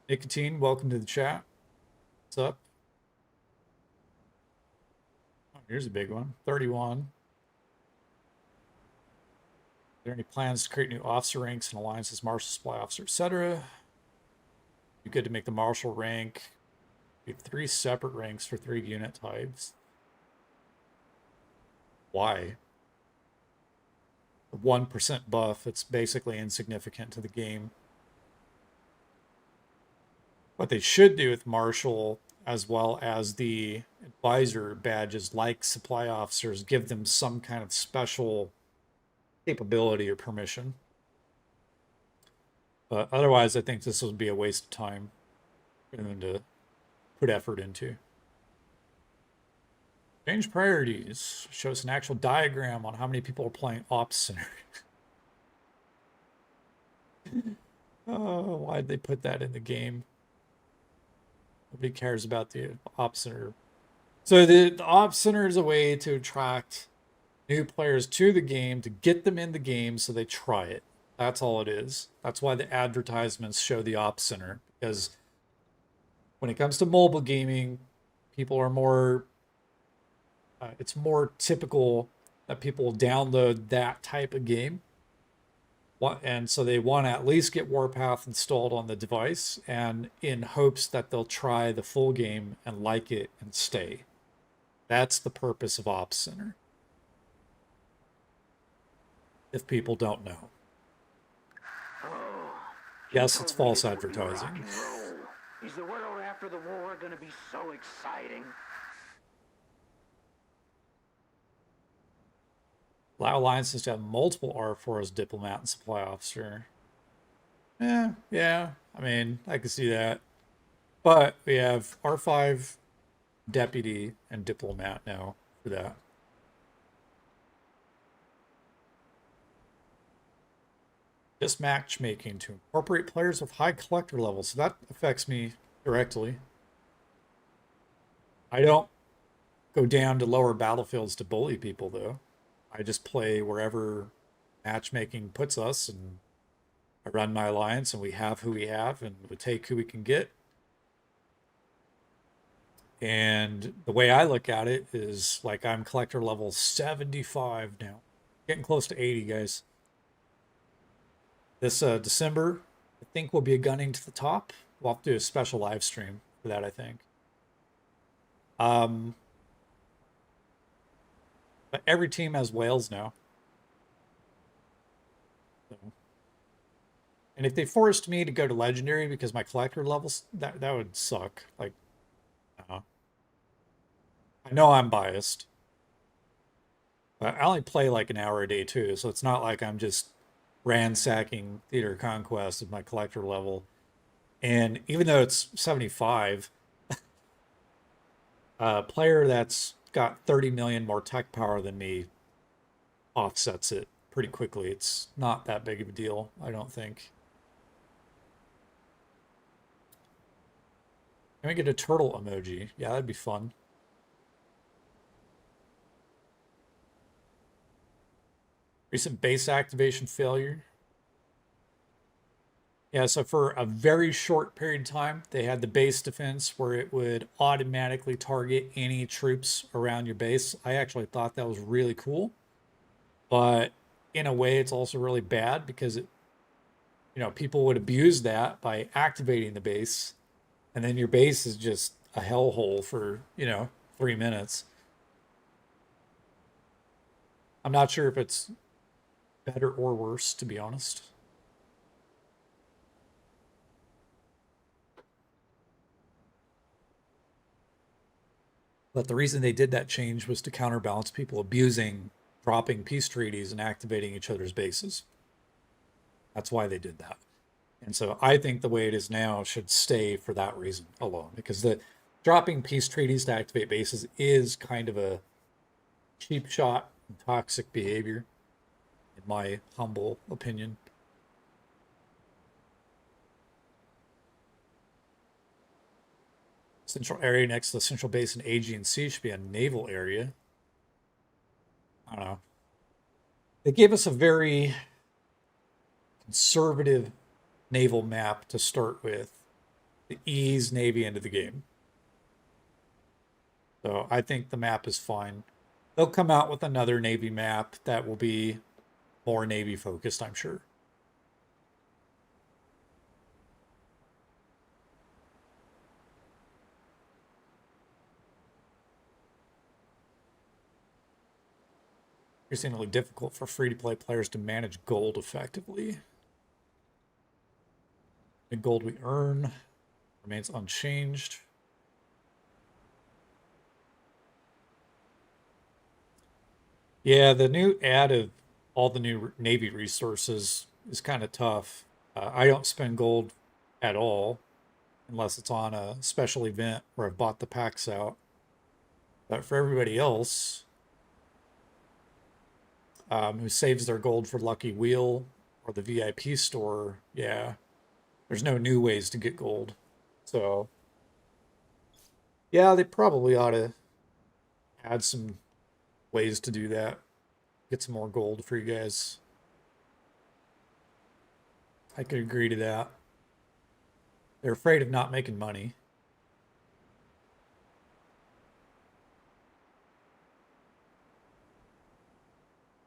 B: Nicotine, welcome to the chat. What's up? Oh, here's a big one. 31. Are there any plans to create new officer ranks and alliances, marshal, supply officer, etc.? Be good to make the marshal rank. We have 3 separate ranks for 3 unit types. Why? The 1% buff, it's basically insignificant to the game. What they should do with marshal, as well as the advisor badges like supply officers, give them some kind of special capability or permission. But otherwise, I think this would be a waste of time for them to put effort into. Change priorities. Show us an actual diagram on how many people are playing Ops Center. Oh, why'd they put that in the game? Nobody cares about the Ops Center. So the Ops Center is a way to attract new players to the game, to get them in the game so they try it. That's all it is. That's why the advertisements show the Ops Center. Because when it comes to mobile gaming, people are more... it's more typical that people download that type of game. And so they want to at least get Warpath installed on the device, and in hopes that they'll try the full game and like it and stay. That's the purpose of Ops Center. If people don't know. Yes, it's false advertising.
A: Is the world after the war going to be so exciting?
B: Allow alliances to have multiple R4 as diplomat and supply officer. Yeah. I mean, I can see that. But we have R5, deputy, and diplomat now for that. Just matchmaking to incorporate players with high collector levels. So that affects me directly. I don't go down to lower battlefields to bully people, though. I just play wherever matchmaking puts us, and I run my alliance, and we have who we have, and we take who we can get. And the way I look at it is like I'm collector level 75 now. Getting close to 80, guys. This December, I think we'll be gunning to the top. We'll have to do a special live stream for that, I think. But every team has whales now. So. And if they forced me to go to legendary because my collector levels, that would suck. Like, I know I'm biased. But I only play like an hour a day too, so it's not like I'm just ransacking Theater of Conquest at my collector level. And even though it's 75, a player that's got 30 million more tech power than me offsets it pretty quickly. It's not that big of a deal, I don't think. Can we get a turtle emoji? Yeah, that'd be fun. Recent base activation failure. Yeah, so for a very short period of time, they had the base defense where it would automatically target any troops around your base. I actually thought that was really cool. But in a way, it's also really bad because it, people would abuse that by activating the base. And then your base is just a hellhole for, 3 minutes. I'm not sure if it's better or worse, to be honest. But the reason they did that change was to counterbalance people abusing, dropping peace treaties, and activating each other's bases. That's why they did that. And so I think the way it is now should stay for that reason alone, because the dropping peace treaties to activate bases is kind of a cheap shot and toxic behavior, in my humble opinion. Central area next to the central base in Aegean Sea should be a naval area. I don't know. They gave us a very conservative naval map to start with to ease Navy into the game. So I think the map is fine. They'll come out with another Navy map that will be more Navy focused, I'm sure. Increasingly difficult for free-to-play players to manage gold effectively. The gold we earn remains unchanged. Yeah, the new add of all the new Navy resources is kind of tough. I don't spend gold at all unless it's on a special event where I've bought the packs out. But for everybody else who saves their gold for Lucky Wheel or the VIP store, yeah, there's no new ways to get gold. So, yeah, they probably ought to add some ways to do that. Get some more gold for you guys. I could agree to that. They're afraid of not making money.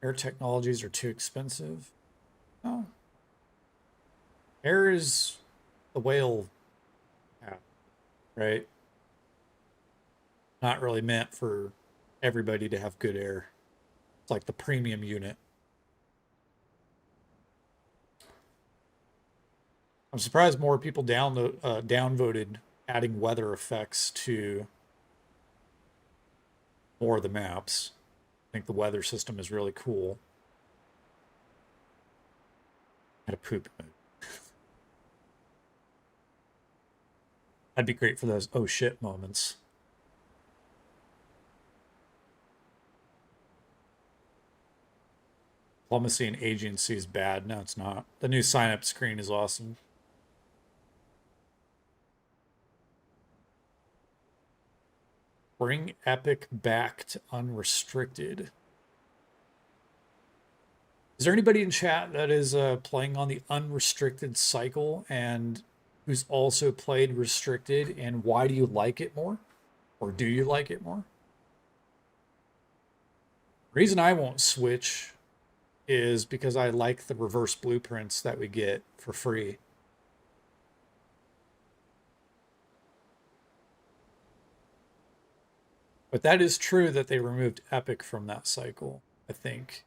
B: Air technologies are too expensive. Oh. Air is the whale app, right? Not really meant for everybody to have good air. It's like the premium unit. I'm surprised more people downvoted adding weather effects to more of the maps. I think the weather system is really cool. Had a poop mode. That'd be great for those oh shit moments. Diplomacy and agency is bad. No, it's not. The new sign-up screen is awesome. Bring Epic back to unrestricted. Is there anybody in chat that is playing on the unrestricted cycle and who's also played restricted, and why do you like it more? Or do you like it more? The reason I won't switch is because I like the reverse blueprints that we get for free. But that is true that they removed Epic from that cycle, I think.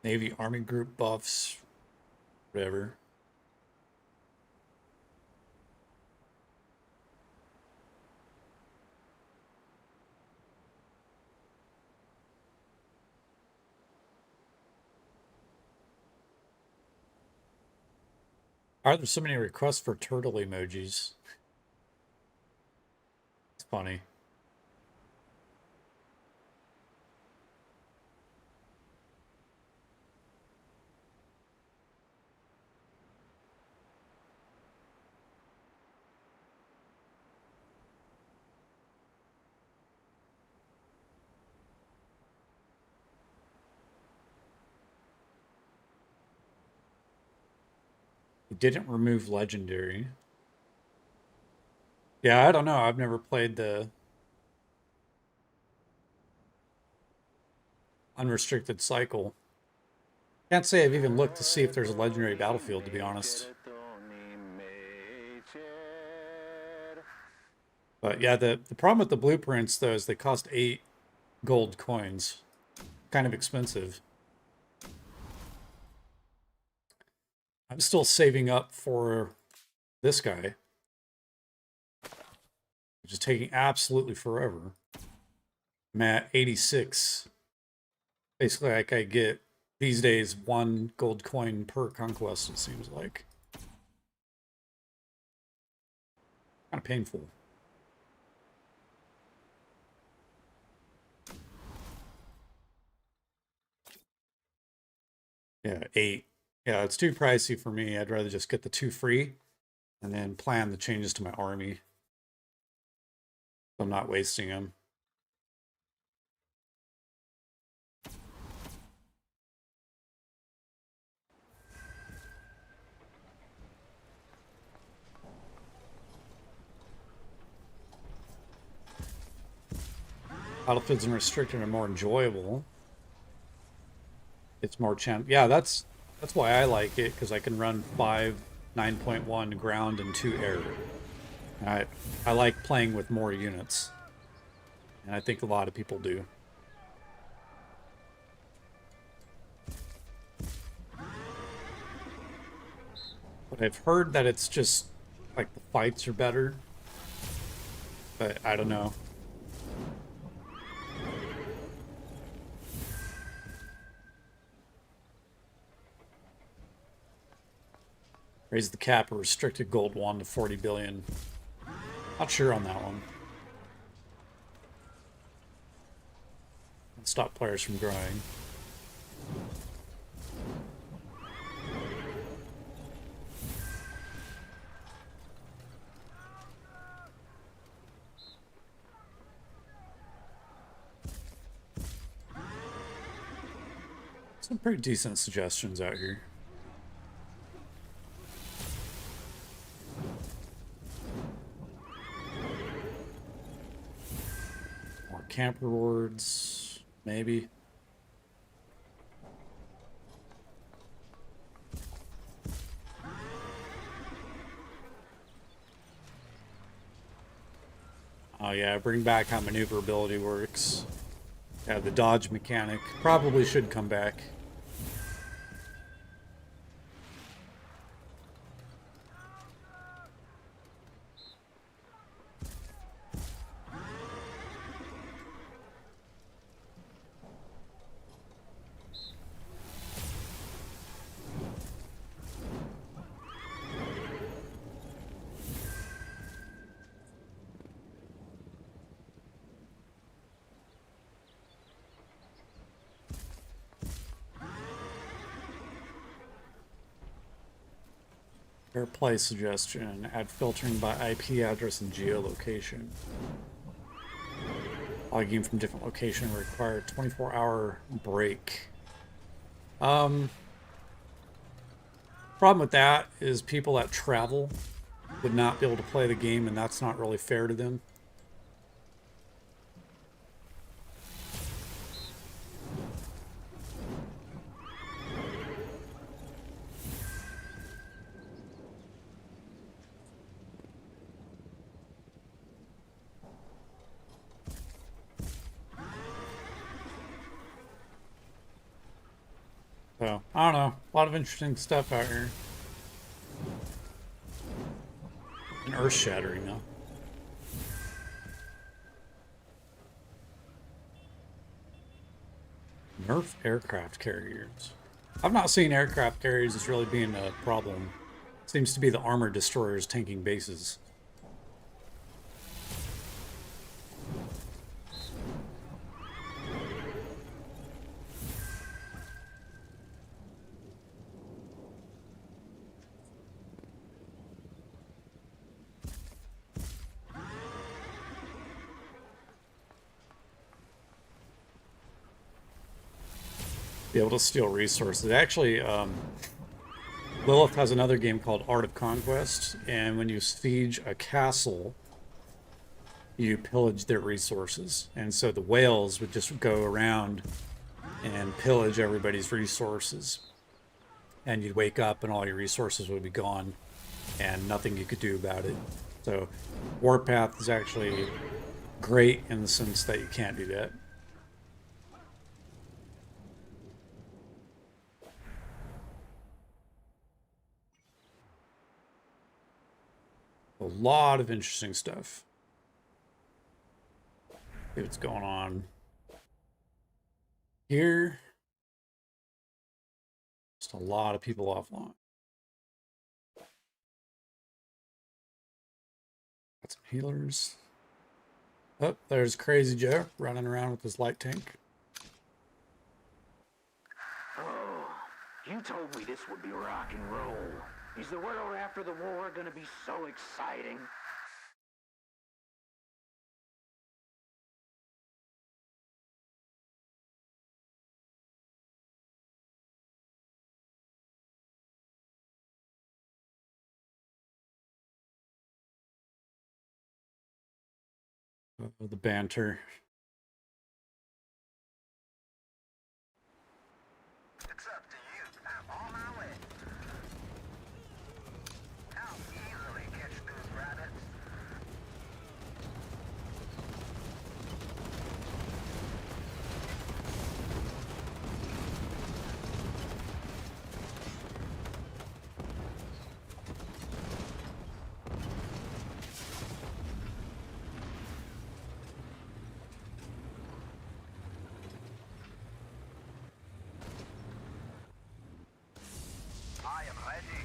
B: Navy Army group buffs, whatever. Why are there so many requests for turtle emojis? It's funny. It didn't remove legendary. Yeah, I don't know. I've never played the unrestricted cycle. Can't say I've even looked to see if there's a legendary battlefield, to be honest. But yeah, the problem with the blueprints, though, is they cost 8 gold coins. Kind of expensive. I'm still saving up for this guy, which is taking absolutely forever. I'm at 86. Basically, like I get these days 1 gold coin per conquest, it seems like. Kind of painful. Yeah, 8. Yeah, it's too pricey for me. I'd rather just get the 2 free and then plan the changes to my army. So I'm not wasting them. Battlefields and restricted are more enjoyable. It's more yeah, that's why I like it, because I can run 5 9.1 ground and 2 air. I like playing with more units, and I think a lot of people do. But I've heard that it's just like the fights are better, but I don't know. Raise the cap or restricted gold 1 to 40 billion. Not sure on that one. Stop players from growing. Some pretty decent suggestions out here. More camp rewards, maybe. Oh yeah, bring back how maneuverability works. Yeah, the dodge mechanic probably should come back. Fair play suggestion. Add filtering by IP address and geolocation. Logging from different location require 24-hour break. Problem with that is people that travel would not be able to play the game, and that's not really fair to them. So, I don't know. A lot of interesting stuff out here. And earth-shattering, though. Nerf aircraft carriers. I've not seen aircraft carriers as really being a problem. Seems to be the armored destroyers tanking bases. Be able to steal resources. Actually, Lilith has another game called Art of Conquest, and when you siege a castle, you pillage their resources. And so the whales would just go around and pillage everybody's resources. And you'd wake up and all your resources would be gone, and nothing you could do about it. So Warpath is actually great in the sense that you can't do that. A lot of interesting stuff. See what's going on here. Just a lot of people offline. Got some healers. Oh, there's Crazy Joe running around with his light tank.
A: Oh, you You told me this would be rock and roll. Is the world after the war gonna be so exciting?
B: The banter.
C: It's up to you. I'm on my way. I'll easily catch those rabbits. I am ready.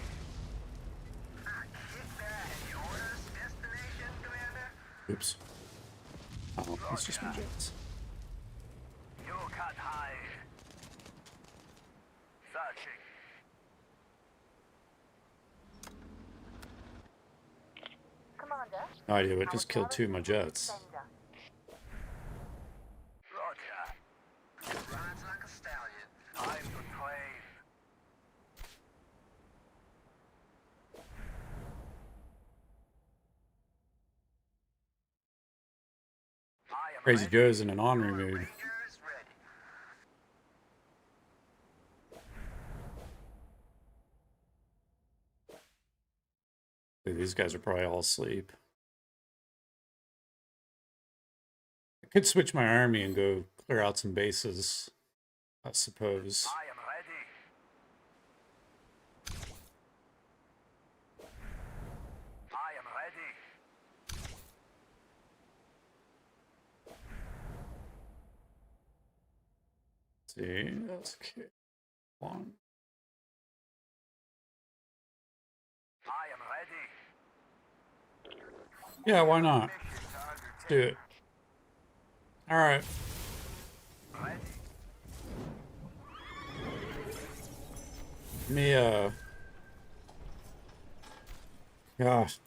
C: Kick that. Any orders? Destination, Commander?
B: Oops. Oh, it's just my jets.
C: You cut high. Searching.
D: Commander,
B: No idea what just killed 2 of my jets.
D: defender.
C: Roger. Rides like a stallion. Time to train. I am
B: Crazy
C: ready.
B: Joe's in an ornery mood.
C: Rangers ready.
B: Dude, these guys are probably all asleep. I could switch my army and go clear out some bases, I suppose.
C: I am ready. I am ready.
B: See, that's okay. One.
C: I am ready.
B: Yeah, why not?
C: Mission to undertake.
B: Do it. All right.
C: Ready.
B: Gosh.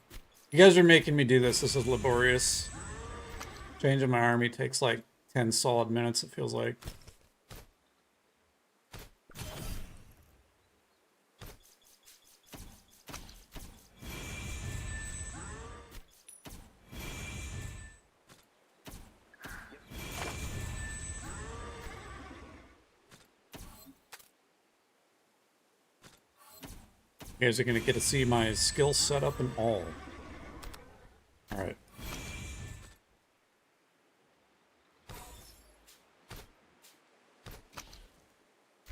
B: You guys are making me do this. This is laborious. Changing my army takes like 10 solid minutes, it feels like. You guys are going to get to see my skill setup and all. Alright.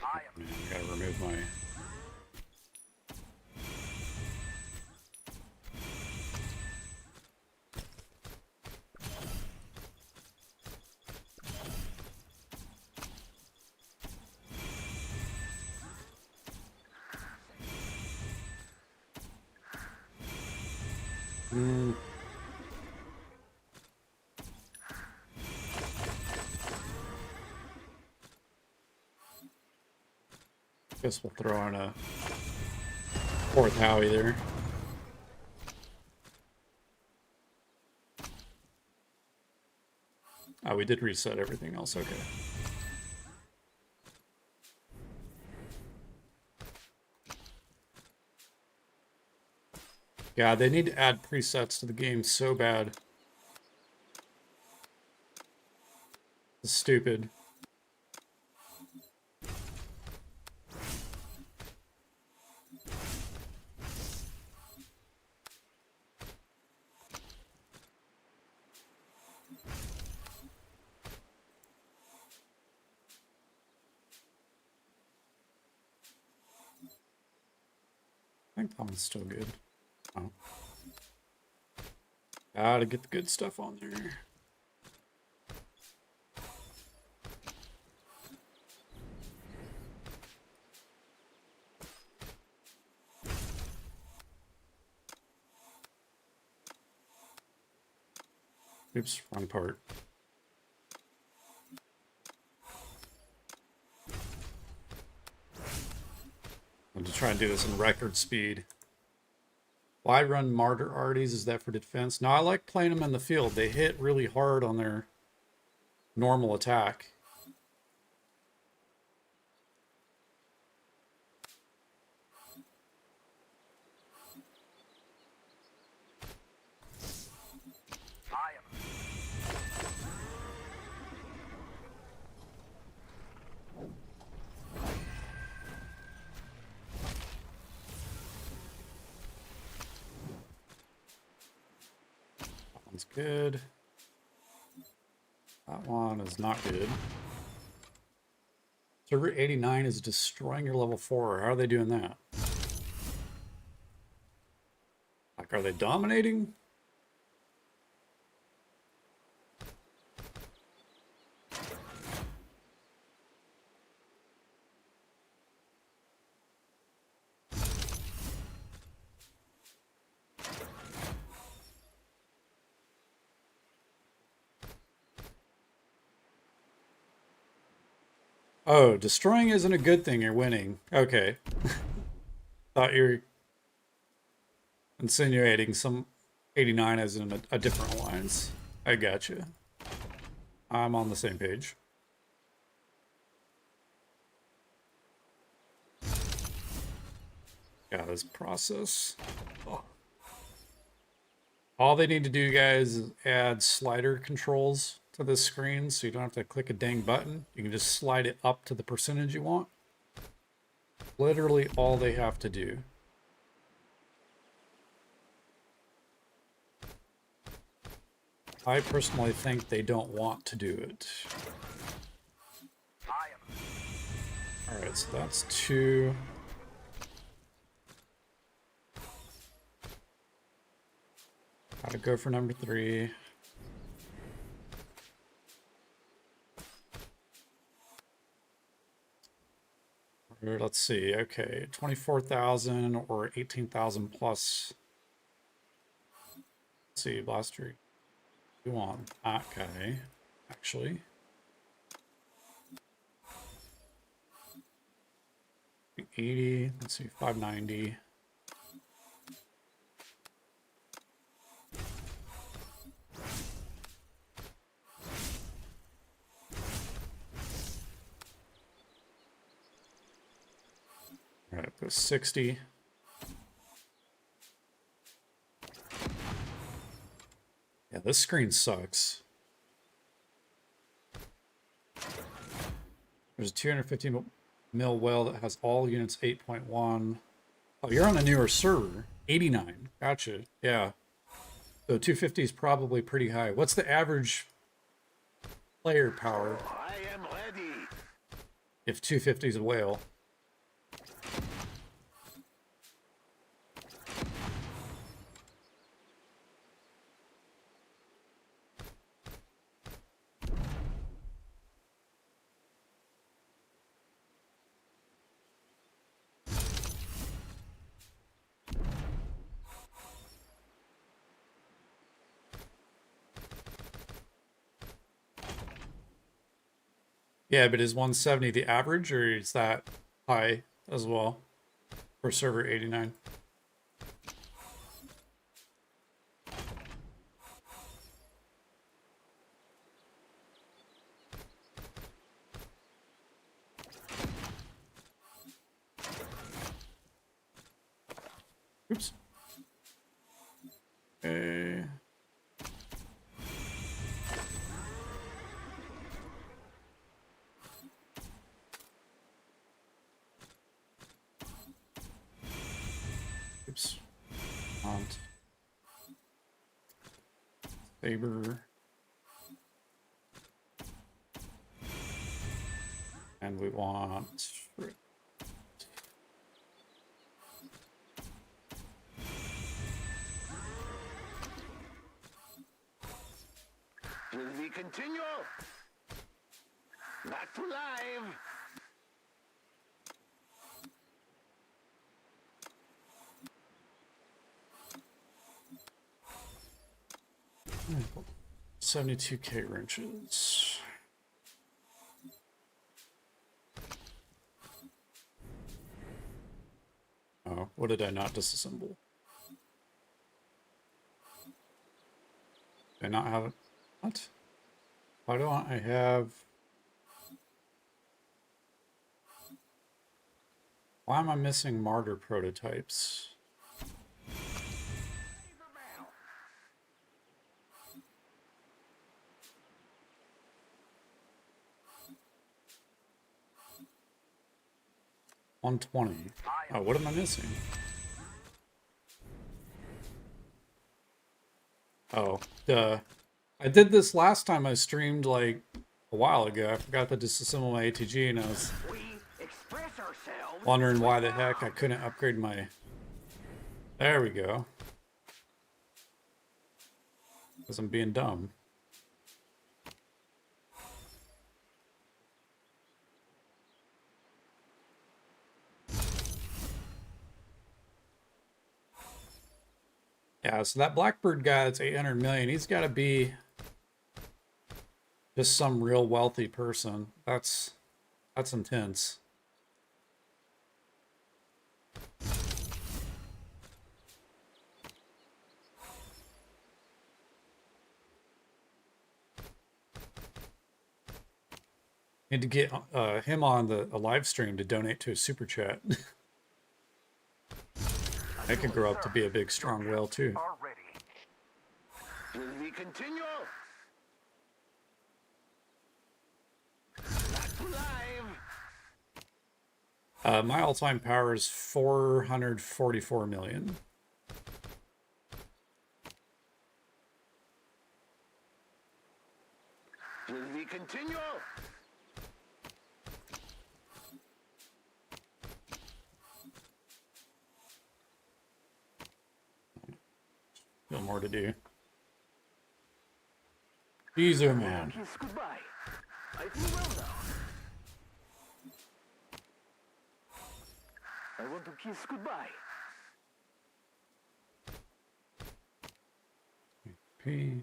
C: I am
B: Man, I gotta remove my... Guess we'll throw in a 4th Howie there. Oh, we did reset everything else, okay. Yeah, they need to add presets to the game so bad. It's stupid. I think that one's still good. Oh. Gotta get the good stuff on there. Oops, wrong part. I'm to try and do this in record speed. Why run Martyr Arties? Is that for defense? No, I like playing them in the field. They hit really hard on their normal attack. That one's good. That one is not good. Server 89 is destroying your level 4. How are they doing that? Like, are they dominating? Oh, destroying isn't a good thing. You're winning. Okay. Thought you were insinuating some 89 as in a different alliance. I gotcha. I'm on the same page. Got this process. Oh. All they need to do, guys, is add slider controls to this screen so you don't have to click a dang button. You can just slide it up to the percentage you want. Literally all they have to do. I personally think they don't want to do it. Alright, so that's 2. Gotta go for number 3. Let's see, okay, 24,000 or 18,000 plus. Let's see, blaster. You want that guy, actually. $80, let's see, 590. All right, go 60. Yeah, this screen sucks. There's a 250 mil well that has all units 8.1. Oh, you're on a newer server. 89. Gotcha. Yeah. So 250 is probably pretty high. What's the average player power
E: I am ready.
B: if 250 is a whale? Yeah, but is 170 the average, or is that high as well for server 89? Oops. Okay. Oops. Want saber. And we want
E: Will we continue? Back to live.
B: hmm, 72k wrenches. Oh, what did I not disassemble? Did I not have it? What? Why don't I have... Why am I missing martyr prototypes? $120. Oh, what am I missing? Oh, duh. I did this last time I streamed like a while ago. I forgot to disassemble my ATG and I was
C: We express ourselves.
B: wondering why the heck I couldn't upgrade my... There we go. Because I'm being dumb. Yeah, so that Blackbird guy that's 800 million, he's got to be just some real wealthy person. That's intense. Need to get him on a live stream to donate to a super chat. I could grow up to be a big, strong whale too.
C: Are ready.
A: Will we continue?
C: Live.
B: My all-time power is 444 million.
A: Will we continue?
B: Still more to do. Easier, man.
C: Kiss goodbye. I feel well now. I want to kiss goodbye.
B: P.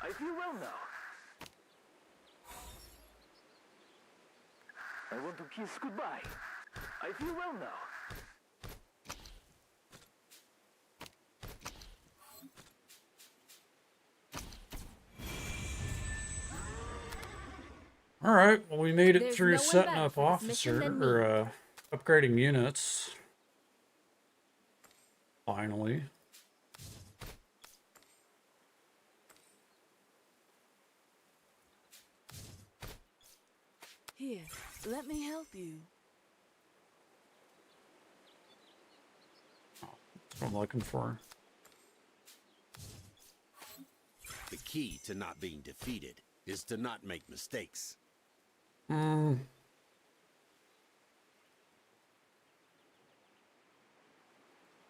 C: I feel well now. I want to kiss goodbye. I feel well now.
B: All right, well, we made it
G: There's
B: through
G: no one
B: setting
G: better
B: up
G: for this mission
B: officer,
G: than me.
B: or upgrading units. Finally.
F: Here, let me help you.
B: That's what I'm looking for.
E: The key to not being defeated is to not make mistakes.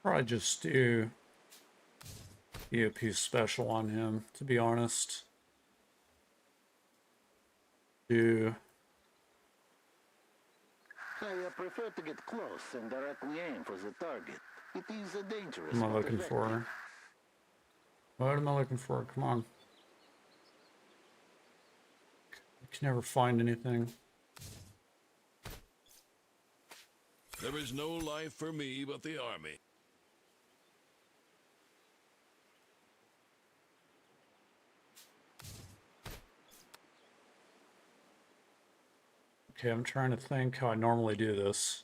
B: Probably just do EOP special on him, to be honest. Do
A: I prefer to get close and directly aim for the target. It is a dangerous.
B: what am I
A: but
B: looking
A: effective.
B: for? What am I looking for? Come on. I can never find anything.
H: There is no life for me but the army.
B: Okay, I'm trying to think how I normally do this.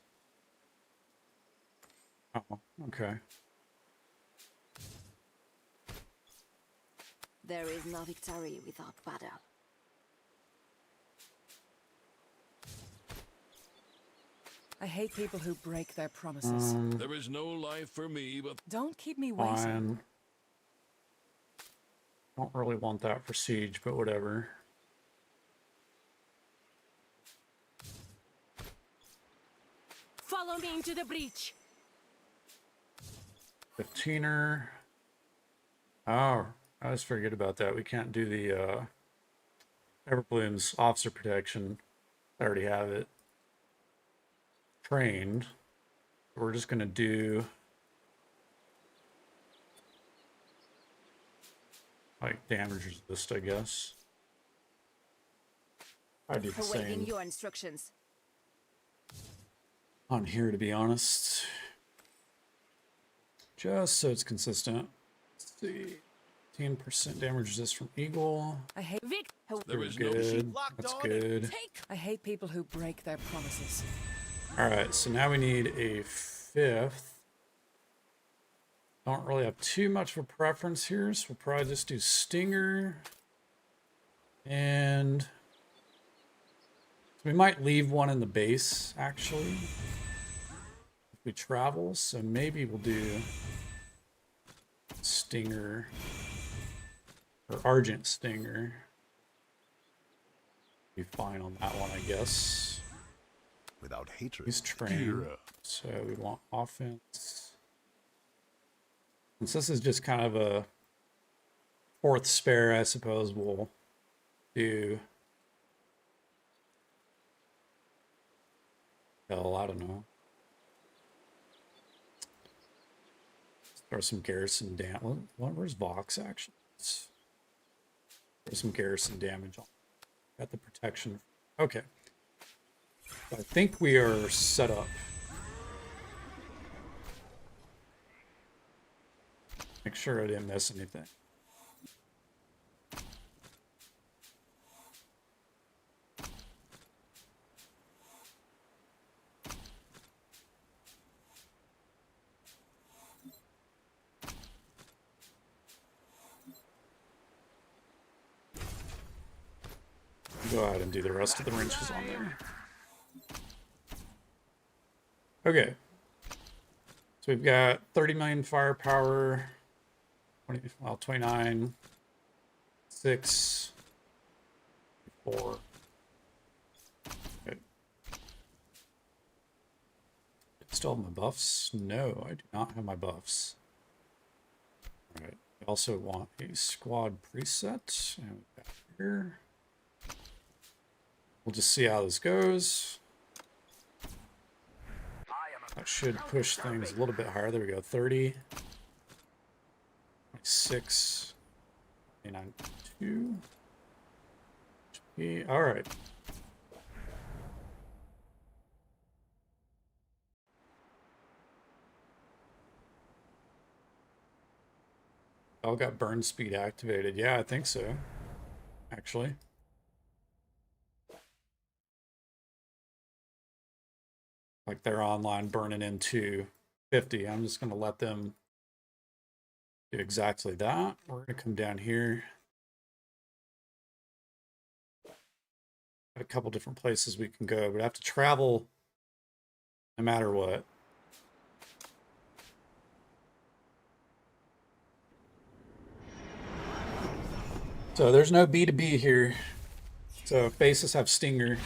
B: Oh, okay.
G: There is no victory without battle.
F: I hate people who break their promises.
H: There is no life for me but...
F: Don't keep me waiting.
B: Fine. Don't really want that for siege, but whatever.
G: Follow me into the breach.
B: 15er. Oh, I always forget about that. We can't do the Everbloom's officer protection. I already have it trained. We're just gonna do like damage resist, I guess. I do the
G: Awaiting
B: same
G: your instructions.
B: on here, to be honest. Just so it's consistent. Let's see. 10% damage resist from Eagle.
F: I hate
H: There is no
B: Good.
H: sheet locked
B: That's
H: on
B: good.
F: I hate people who break their promises.
B: Alright, so now we need a 5th. Don't really have too much of a preference here, so we'll probably just do Stinger. And we might leave one in the base, actually, if we travel. So maybe we'll do Stinger or Argent Stinger. Be fine on that one, I guess.
H: Without hatred.
B: He's trained, so we want offense. Since this is just kind of a 4th spare, I suppose we'll do. Hell, I don't know. Throw some garrison damage. Where's Vox actions? There's some garrison damage on. Got the protection. Okay. I think we are set up. Make sure I didn't miss anything. Go ahead and do the rest of the wrenches on there. Okay. So we've got 30 million firepower. 29. 6. 4. Okay. Still have my buffs? No, I do not have my buffs. Alright. We also want a squad preset. And we've got here. We'll just see how this goes. That should push things a little bit higher. There we go. 30. 6. 2. HP. All right. All got burn speed activated. Yeah, I think so. Actually. Like they're online burning into 50. I'm just going to let them do exactly that. We're going to come down here. Got a couple different places we can go, but I have to travel no matter what. So there's no B2B here. So if bases have Stinger,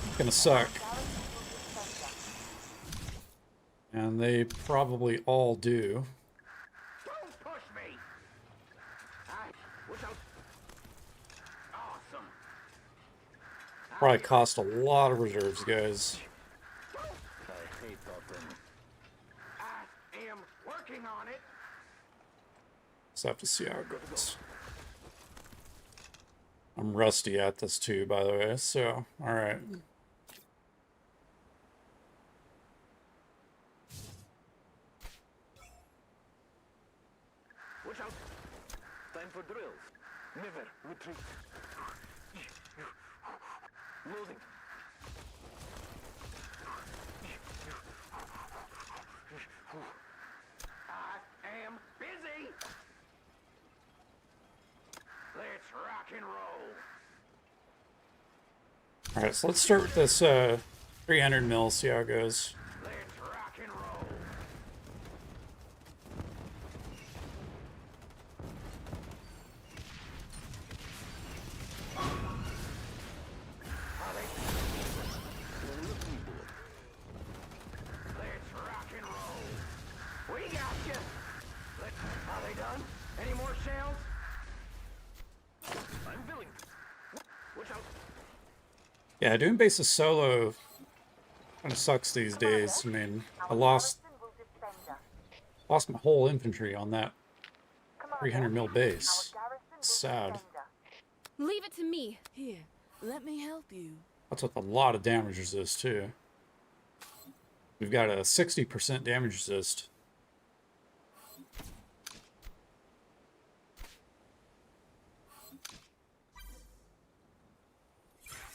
B: it's going to suck. And they probably all do.
A: Don't push me! Watch out. Awesome.
B: Probably cost a lot of reserves, guys.
A: I hate that thing. I am working on it.
B: So I have to see how it goes. I'm rusty at this too, by the way, so, alright.
A: Watch out. Time for drills. Never retreat. Loading. I am busy. Let's rock and roll.
B: Alright, so let's start with this 300 mil, see how it goes.
A: Let's rock and roll. Let's rock and roll. We got you. Are they done? Any more shells? I'm filling. Watch out.
B: Yeah, doing bases solo kind of sucks these days. I mean, I lost my whole infantry on that 300 mil base. It's sad.
G: Leave it to me.
F: Here, Let me help you.
B: That's with a lot of damage resist too. We've got a 60% damage resist.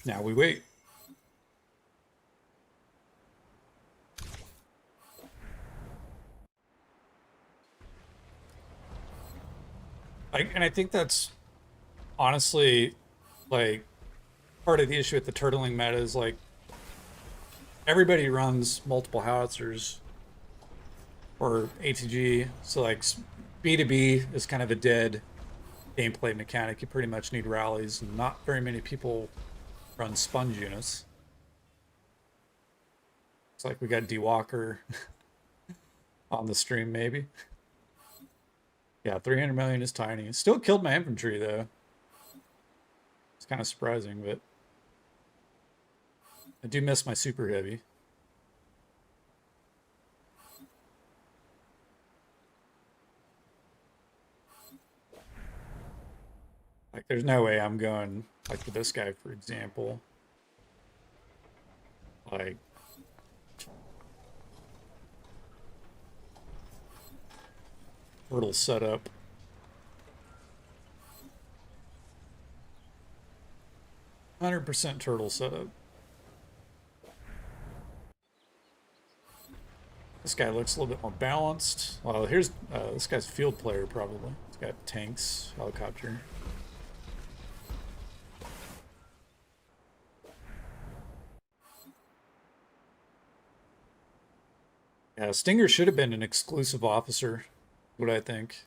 B: Now we wait. And I think that's honestly like part of the issue with the turtling meta is like everybody runs multiple howitzers or ATG, so like B2B is kind of a dead gameplay mechanic. You pretty much need rallies, and not very many people run sponge units. It's like we got D-Walker on the stream, maybe. Yeah, 300 million is tiny. Still killed my infantry, though. It's kind of surprising, but I do miss my super heavy. Like, there's no way I'm going, like, for this guy, for example. Like, turtle setup. %100% turtle setup. This guy looks a little bit more balanced. Well, here's this guy's a field player, probably. He's got tanks, helicopter. Yeah, Stinger should have been an exclusive officer, what I think.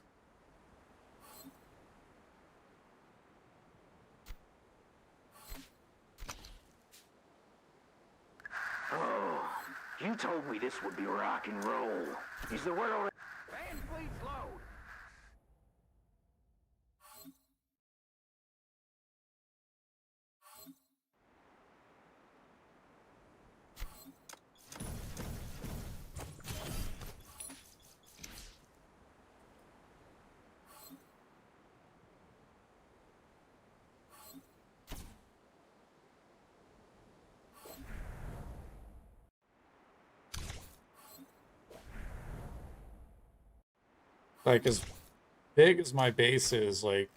A: Oh, you told me this would be rock and roll. Is the word already? Land fleet's low.
B: Like, as big as my base is, like,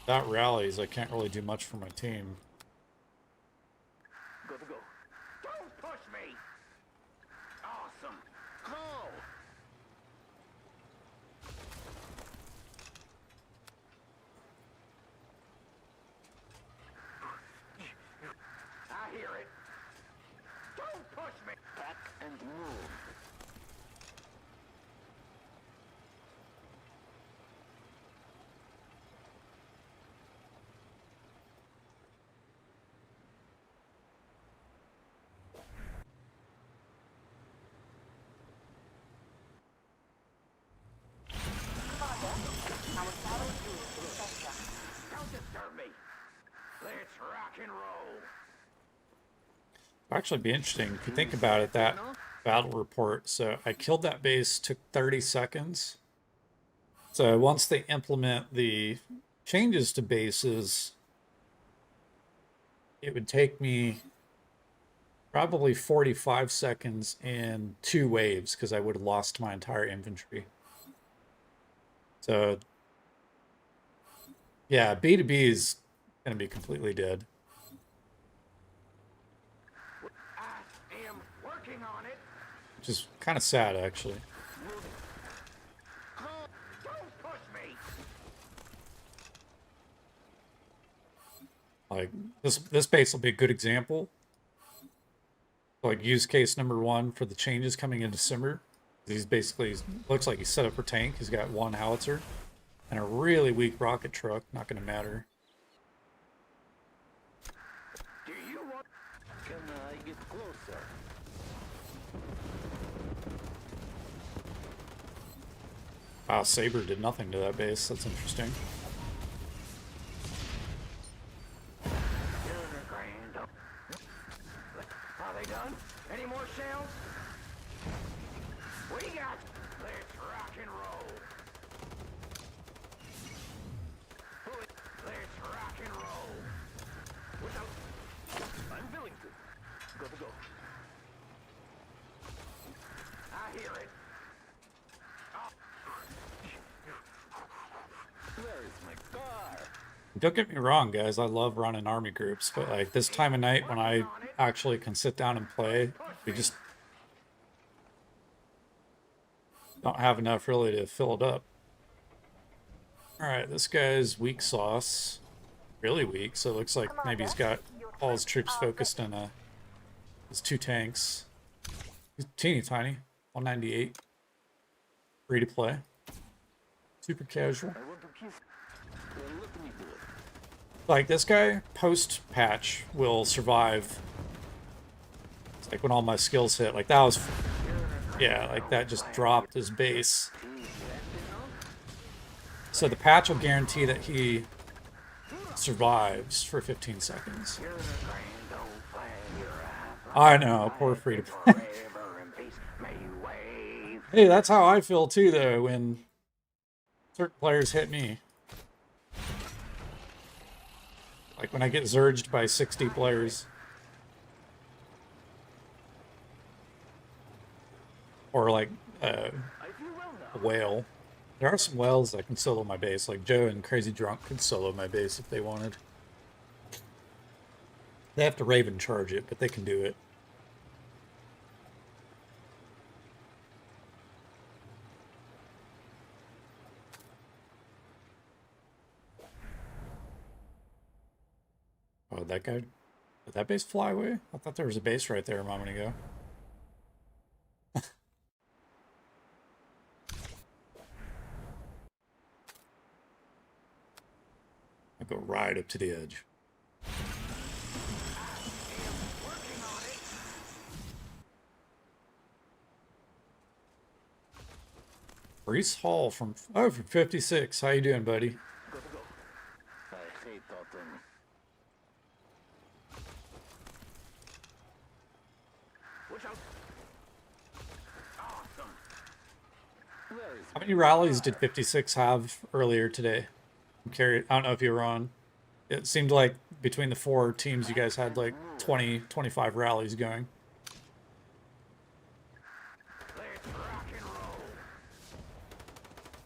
B: without rallies, I can't really do much for my team.
A: Go. Don't push me. Awesome. Go. I hear it. Don't push me. Back and move. Don't disturb me. Let's rock and roll.
B: It'll actually be interesting if you think about it, that battle report. So I killed that base, took 30 seconds. So once they implement the changes to bases, it would take me probably 45 seconds in 2 waves because I would have lost my entire infantry. So yeah, B2B is going to be completely dead.
A: I am working on it.
B: Which is kind of sad, actually.
A: Don't push me.
B: Like, this base will be a good example. Like, use case number 1 for the changes coming into Simmer. He's basically, looks like he's set up for tank. He's got 1 howitzer and a really weak rocket truck. Not going to matter.
A: Do you want? Can I get closer?
B: Wow, Saber did nothing to that base. That's interesting.
A: Are they done? Any more shells? We got. Let's rock and roll. Let's rock and roll.
B: Don't get me wrong, guys. I love running army groups, but like this time of night when I actually can sit down and play, we just don't have enough really to fill it up. Alright, this guy's weak sauce. Really weak, so it looks like maybe he's got all his troops focused on his 2 tanks. He's teeny tiny. 198. Free to play. Super casual. Like, this guy, post-patch, will survive. It's like when all my skills hit. Like, that was... Yeah, like, that just dropped his base. So the patch will guarantee that he survives for 15 seconds. I know, poor free-to-play. Hey, that's how I feel too, though, when certain players hit me. Like when I get zerged by 60 players. Or like a whale. There are some whales that can solo my base, like Joe and Crazy Drunk could solo my base if they wanted. They have to Raven charge it, but they can do it. Oh, that guy... Did that base fly away? I thought there was a base right there a moment ago. I go right up to the edge. Reese Hall from 56. How you doing, buddy? How many rallies did 56 have earlier today? I don't know if you were on. It seemed like between the 4 teams you guys had like 20, 25 rallies going.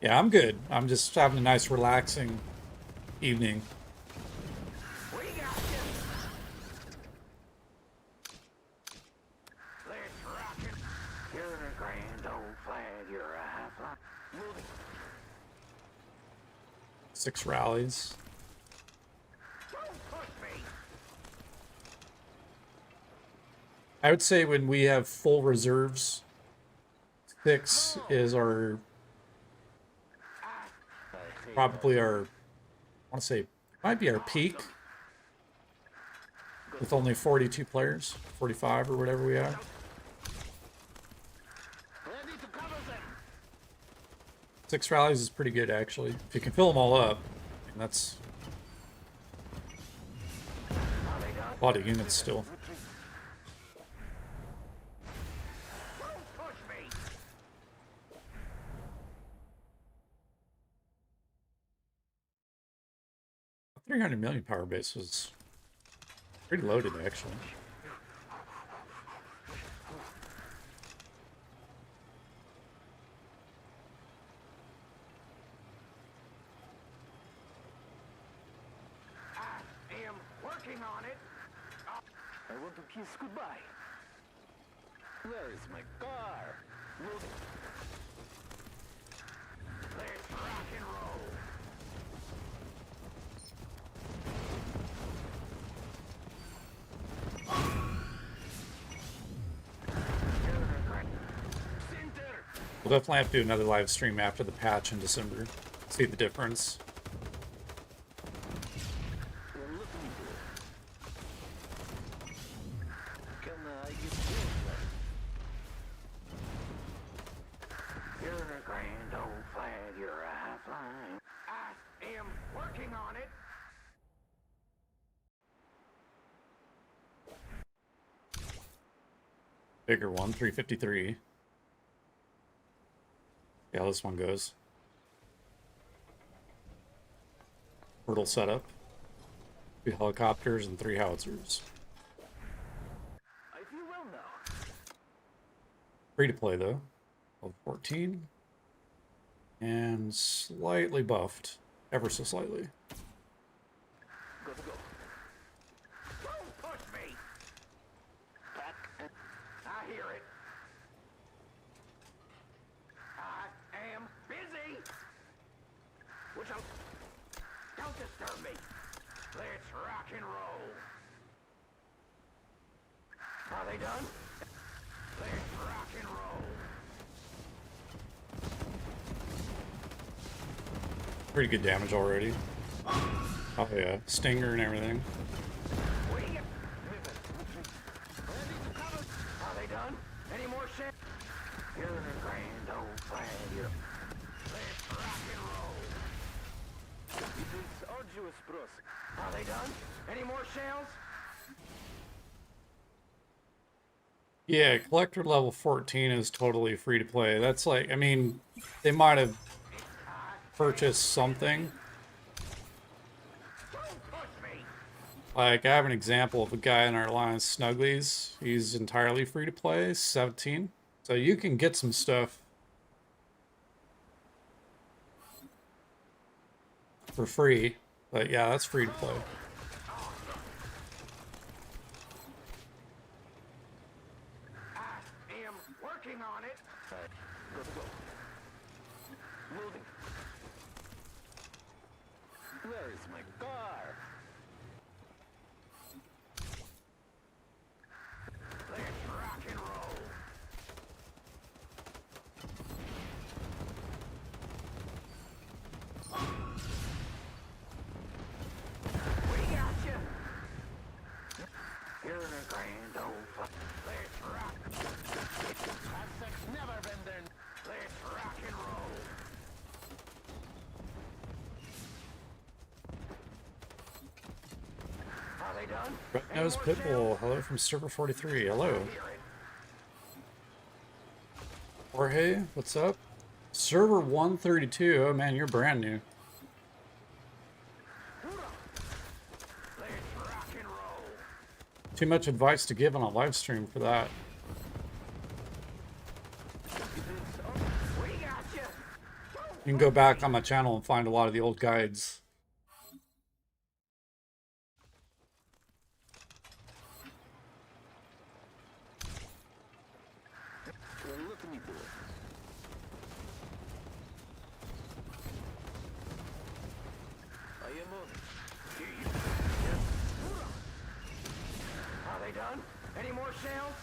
B: Yeah, I'm good. I'm just having a nice relaxing evening. Six rallies. I would say when we have full reserves, 6 is our... Probably our... I want to say, might be our peak. With only 42 players. 45 or whatever we have. Six rallies is pretty good, actually. If you can fill them all up, that's a lot of units still. A 300 million power base was pretty loaded, actually.
A: I want to kiss goodbye. Where is my car? Let's rock and roll.
B: We'll definitely have to do another live stream after the patch in December. See the difference. Bigger one, 353. Yeah, this one goes. Portal setup. 2 helicopters and 3 howitzers.
A: I feel well now.
B: Free to play though. Level 14. And slightly buffed. ever so slightly.
A: Go to go.
C: Don't push me! I hear it. I am busy! Which I'll... Don't disturb me. Let's rock and roll. Are they done? Let's rock and roll.
B: Pretty good damage already. Oh yeah, stinger and everything.
C: We get... Ready to cover. Are they done? Any more shit? You're a grand old flag. Let's rock and roll.
A: It is arduous process.
C: Are they done? Any more shells?
B: Yeah, collector level 14 is totally free to play. That's like, I mean, they might have purchased something.
C: Don't push me.
B: Like, I have an example of a guy in our Alliance Snugglies. He's entirely free to play, 17. So you can get some stuff for free. But yeah, that's free to play.
C: I am working on it.
A: Go to go. Moving. Where is my car?
C: Let's rock and roll. We got you. You're in a grand old fuck. Let's rock. Aztec's never been there. Let's rock and roll. Are they done?
B: Red
C: Any
B: Nose
C: more
B: Pitbull,
C: shells?
B: hello from Server 43. Hello.
C: Hear it.
B: Jorge, what's up? Server 132. Oh man, you're brand new.
C: Let's rock and roll.
B: Too much advice to give on a live stream for that.
C: We got you.
B: You can go back on my channel and find a lot of the old guides.
A: Well, let me do it. I am on it.
C: Are they done? Any more shells?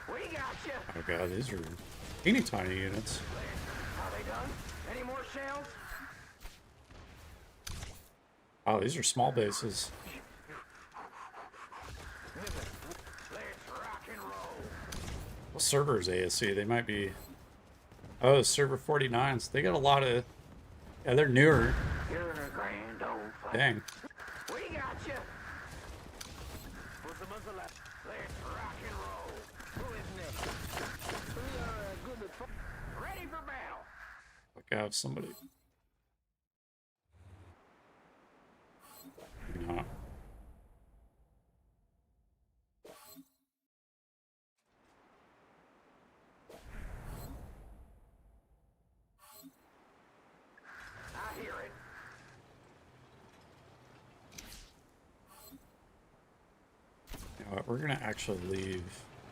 C: We got you.
B: Oh god, these are teeny tiny units.
C: Are they done? Any more shells?
B: Oh, these are small bases.
C: Let's rock and roll.
B: What server is ASC? They might be... Oh, server 49s. They got a lot of... Yeah, they're newer.
C: You're in a grand old fight.
B: Dang.
C: We got you.
A: For the muzzle lap.
C: Let's rock and roll.
A: Who is next? We are good at
C: Ready for battle.
B: Look out, somebody. Maybe not.
C: I hear it.
B: You know what, we're gonna actually leave.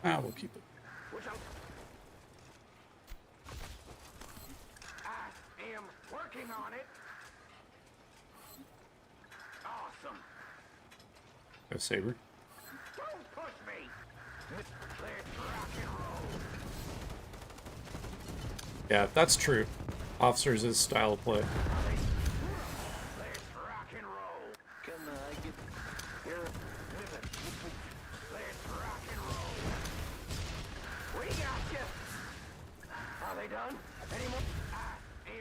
B: Ah, we'll keep it.
C: Which I'm... I am working on it. Awesome.
B: Go Saber.
C: Don't push me. Let's rock and roll.
B: Yeah, that's true. Officers is style of play.
C: Let's rock and roll.
A: Can I get
C: Here, listen. Let's rock and roll. We got you. Are they done? Any more? I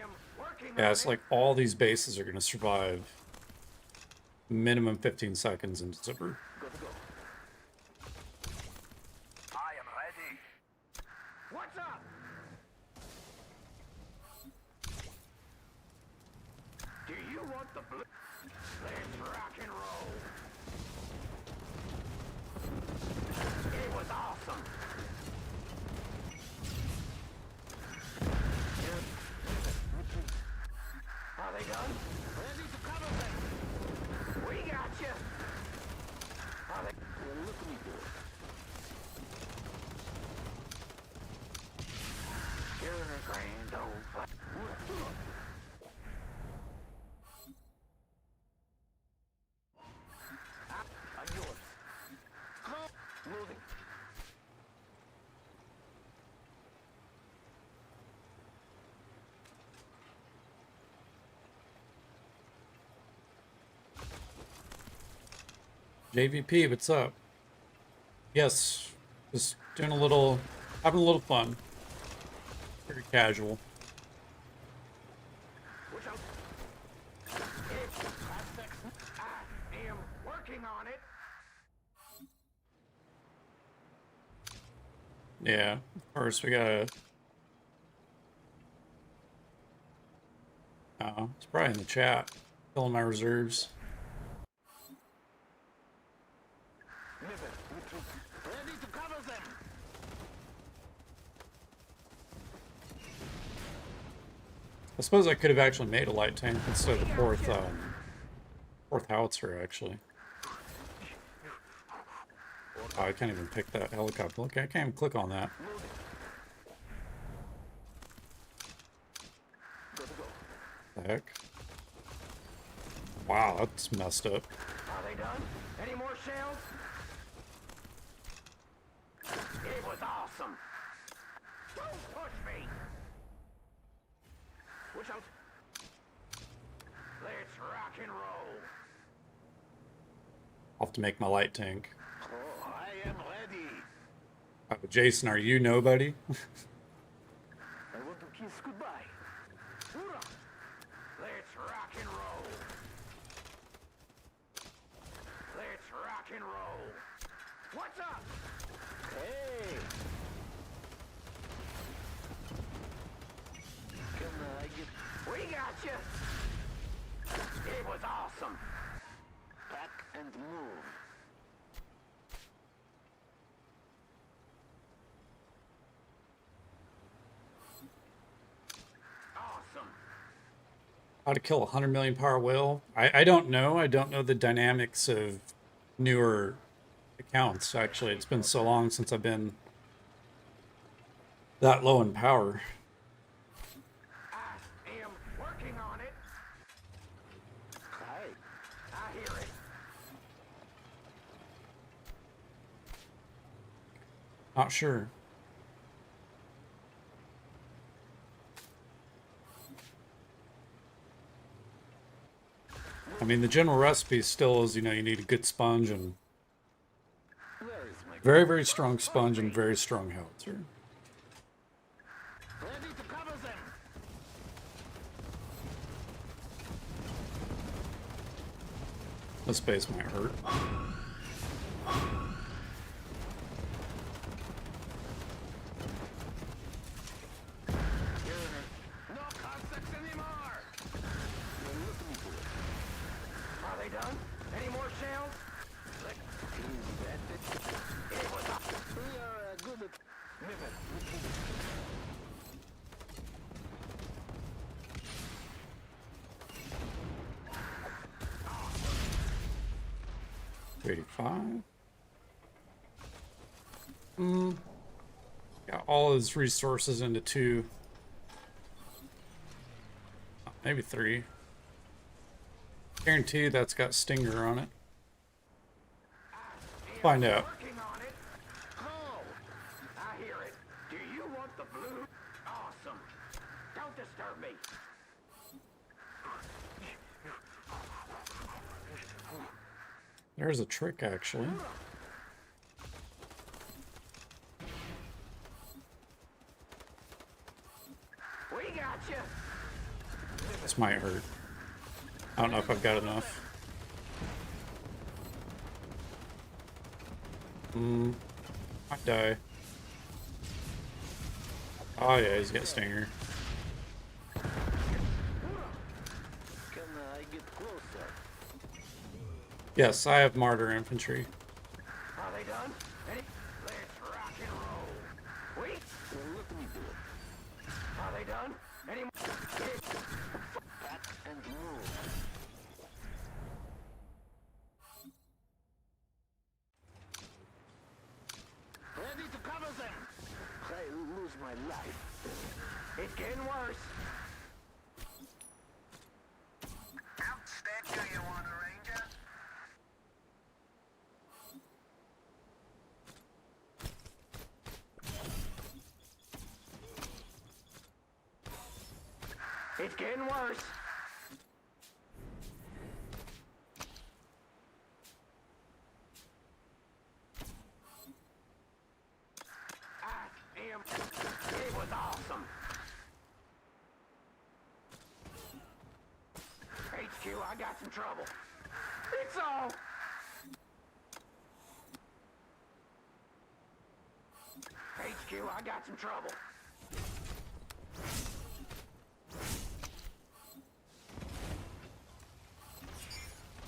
C: am working
B: Yeah,
C: on
B: it's
C: it.
B: like all these bases are gonna survive minimum 15 seconds into Zipper.
A: go to go?
C: I am ready. What's up? Do you want the blue? Let's rock and roll. It was awesome. done? Ready to cover them. We got you. Are they? Well, look at me do it. You're in a grand old fight. I'm yours. Moving.
B: JVP, what's up? Yes, just doing a little, having a little fun. Very casual.
C: Watch out. I am working on it.
B: Yeah, of course we gotta. Oh, it's probably in the chat. Filling my reserves.
C: Ready to cover them.
B: I suppose I could have actually made a light tank instead of the fourth howitzer, actually. Oh, I can't even pick that helicopter. Look, I can't even click on that. The heck? Wow, that's messed up.
C: Are they done? Any more shells? It was awesome. Don't push me. Watch out. Let's rock and roll.
B: I'll have to make my light tank.
C: Oh, I am ready.
B: Jason, are you nobody?
C: I want to kiss goodbye. Hoorah! Let's rock and roll. Let's rock and roll. What's up? Hey! Can I get... We got you! It was awesome. Pack and move. Awesome.
B: How to kill a 100 million power whale? I don't know. I don't know the dynamics of newer accounts, actually. It's been so long since I've been that low in power.
C: I am working on it. Hey, I hear it.
B: Not sure. I mean, the general recipe still is, you know, you need a good sponge and
C: Where is my...
B: very, very strong sponge and very strong howitzer.
C: Ready to cover them.
B: This base might hurt.
C: No concepts anymore. Are they done? Any more shells? It was up. We are good at... Rivet.
B: 85. Got all his resources into 2. Maybe 3. Guarantee that's got Stinger on it. Find out.
C: Working on it. Oh, I hear it. Do you want the blue? Awesome. Don't disturb me.
B: There's a trick, actually.
C: We got you.
B: This might hurt. I don't know if I've got enough. Might die. Oh yeah, he's got Stinger.
C: Can I get closer?
B: Yes, I have Martyr Infantry.
C: Are they done? Let's rock and roll. Wait. Well, let me do it. Are they done? Any more? Back and move.
A: getting worse.
C: Outstep, do you want a ranger?
A: It's getting worse. It was awesome. HQ, I got some trouble. It's all. HQ, I got some trouble.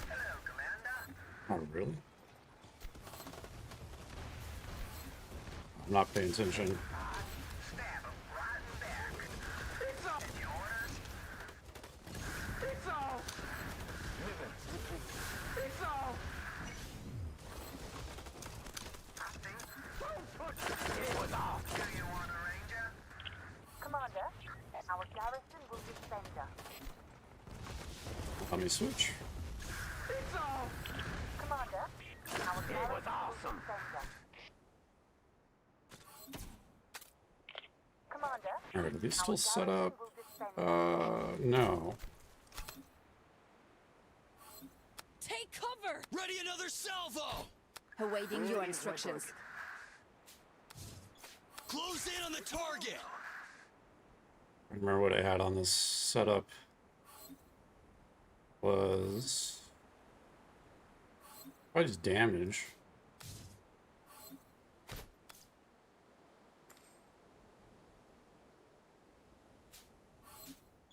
C: Hello, Commander.
B: Oh, really? I'm not paying attention.
C: Stab him right in back.
A: It's all.
C: Any orders?
A: It's all. It's all.
C: I think.
A: Don't put. It was all.
C: Do you want a ranger?
D: Commander, our garrison will defend us.
B: Let me switch.
A: It's all.
D: Commander, our
A: It
D: garrison
A: was awesome.
D: will defend us. Commander,
B: Alright, are these still
D: our
B: set
D: garrison
B: up?
D: will defend us.
B: No.
F: Take cover!
E: Ready another salvo!
F: Awaiting your instructions.
E: Close in on the target!
B: I remember what I had on this setup was probably just damage.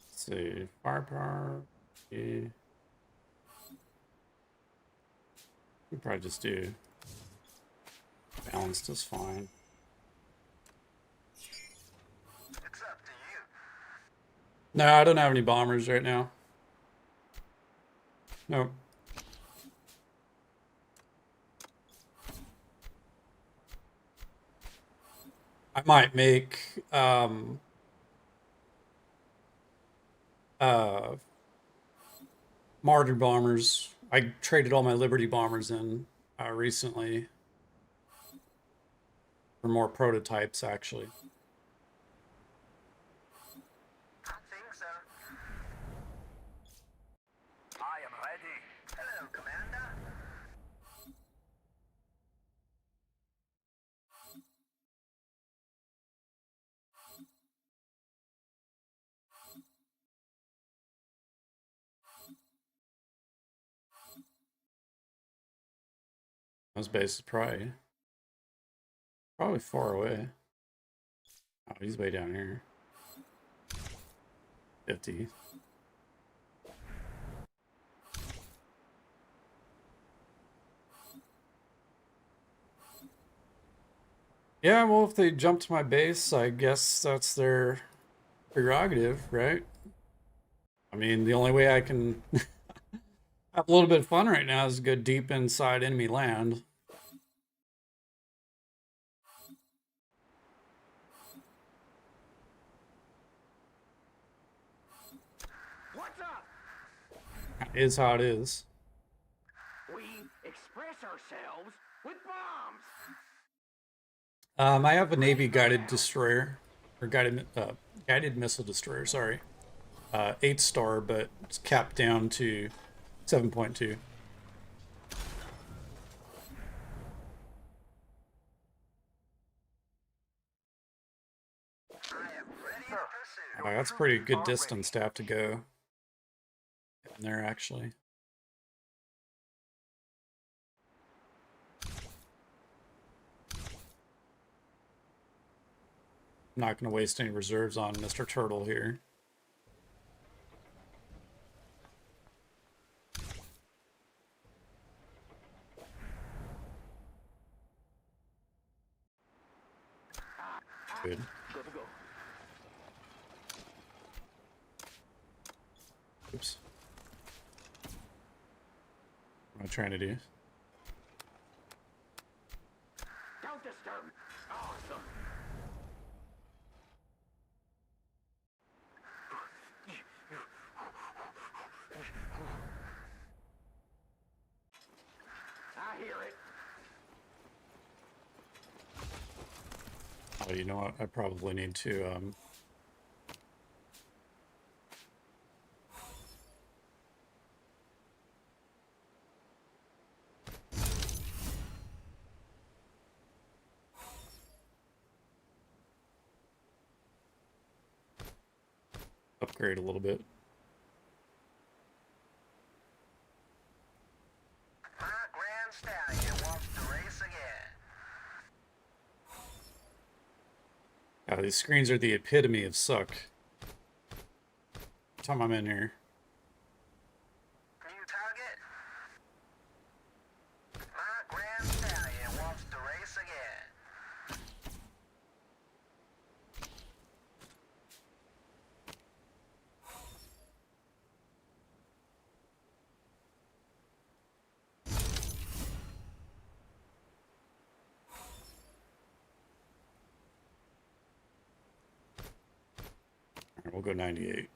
B: Let's see, firepower. We probably just do balanced is fine.
C: It's up to you.
B: No, I don't have any bombers right now. Nope. I might make Martyr bombers. I traded all my Liberty bombers in recently for more prototypes, actually.
C: I think so. I am ready. Hello, Commander.
B: Those bases probably far away. Oh, he's way down here. 50. Yeah, well, if they jump to my base, I guess that's their prerogative, right? I mean, the only way I can have a little bit of fun right now is go deep inside enemy land.
A: What's up?
B: That is how it is.
A: We express ourselves with bombs.
B: I have a Navy guided destroyer, or guided missile destroyer, sorry. 8-star, but it's capped down to 7.2.
C: I am ready to pursue.
B: That's a pretty good distance to have to go in there, actually. I'm not going to waste any reserves on Mr. Turtle here. Good.
A: Go to go.
B: Oops. What am I trying to do?
A: Don't disturb me. Awesome.
B: you know what? I probably need to upgrade a little bit.
C: My grand stallion wants to race again.
B: These screens are the epitome of suck. Every time I'm in here.
C: New target. My grand stallion wants to race again.
B: Alright, we'll go 98.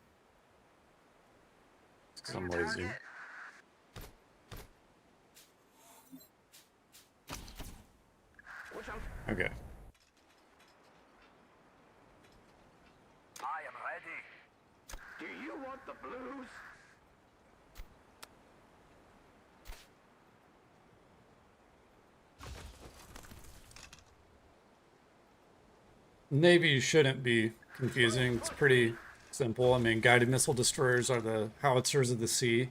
B: Because I'm
C: New
B: lazy.
C: target.
B: Okay.
C: I am ready.
A: Do you want the blues?
B: Navy shouldn't be confusing. It's pretty simple. I mean, guided missile destroyers are the howitzers of the sea.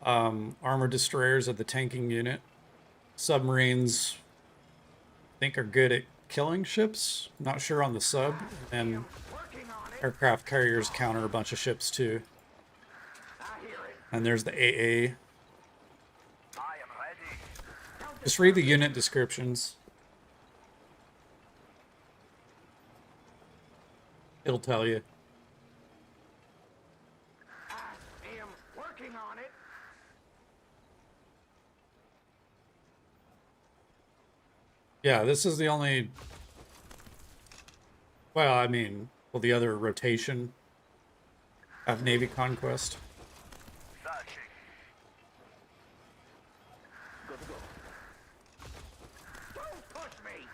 B: Armor destroyers are the tanking unit. Submarines, I think, are good at killing ships. Not sure on the sub. And aircraft carriers counter a bunch of ships too. And there's the AA.
C: I am ready.
B: Just read the unit descriptions. It'll tell you.
A: I am working on it.
B: Yeah, this is the only... Well, I mean, well, the other rotation of Navy Conquest.
C: Searching.
A: Go to go. Don't push me.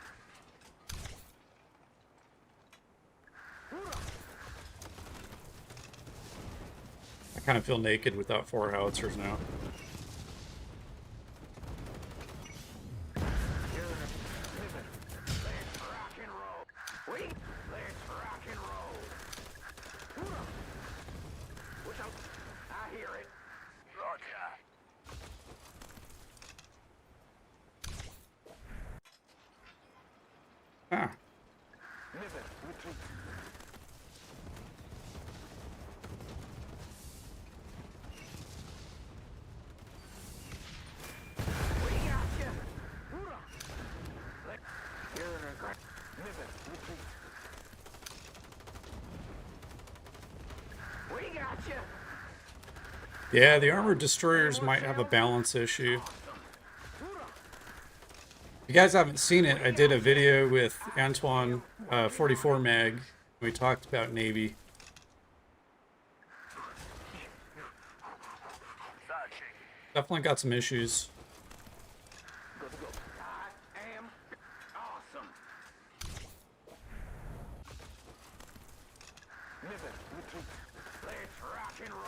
B: I kind of feel naked without 4 howitzers now.
A: Let's rock and roll. Wait. Let's rock and roll. Push out. I hear it.
C: Roger.
B: Ah,
A: Pivot. Retreat. We got you. Hoorah. You're in a great. Pivot. Retreat. We got you.
B: yeah, the armored destroyers might have a balance issue. If you guys haven't seen it, I did a video with Antoine 44 Mag. We talked about Navy.
C: Searching.
B: Definitely got some issues.
A: Go to go. I am awesome. Pivot. Retreat. Let's rock and roll.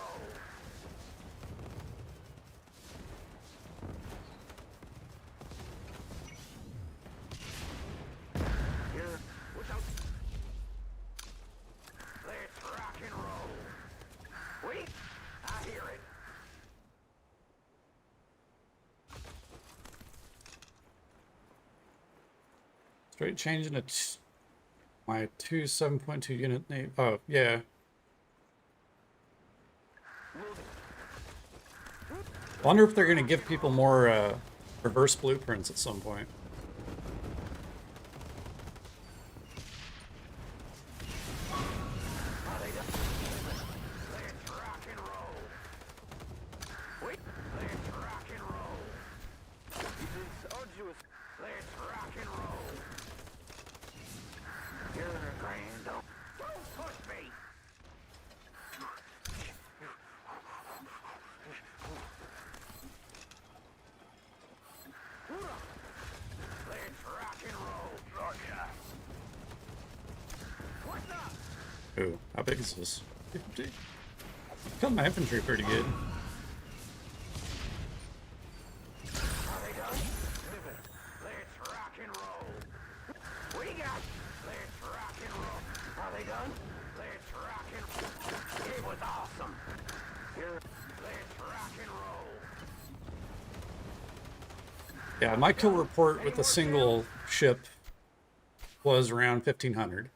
A: Here. Push out. Let's rock and roll. Wait. I hear it.
B: Straight changing to my 2 7.2 unit name. Oh, yeah. Wonder if they're going to give people more reverse blueprints at some point.
A: Let's rock and roll. Wait. Let's rock and roll. It is arduous. Let's rock and roll. You're a grand. Don't push me.
B: How big is this? 50. Killed my infantry pretty good.
A: Are they done? Let's rock and roll. We got. Let's rock and roll. Are they done? Let's rock and. It was awesome. Here. Let's rock and roll.
B: Yeah, my kill report with a single ship was around 1,500.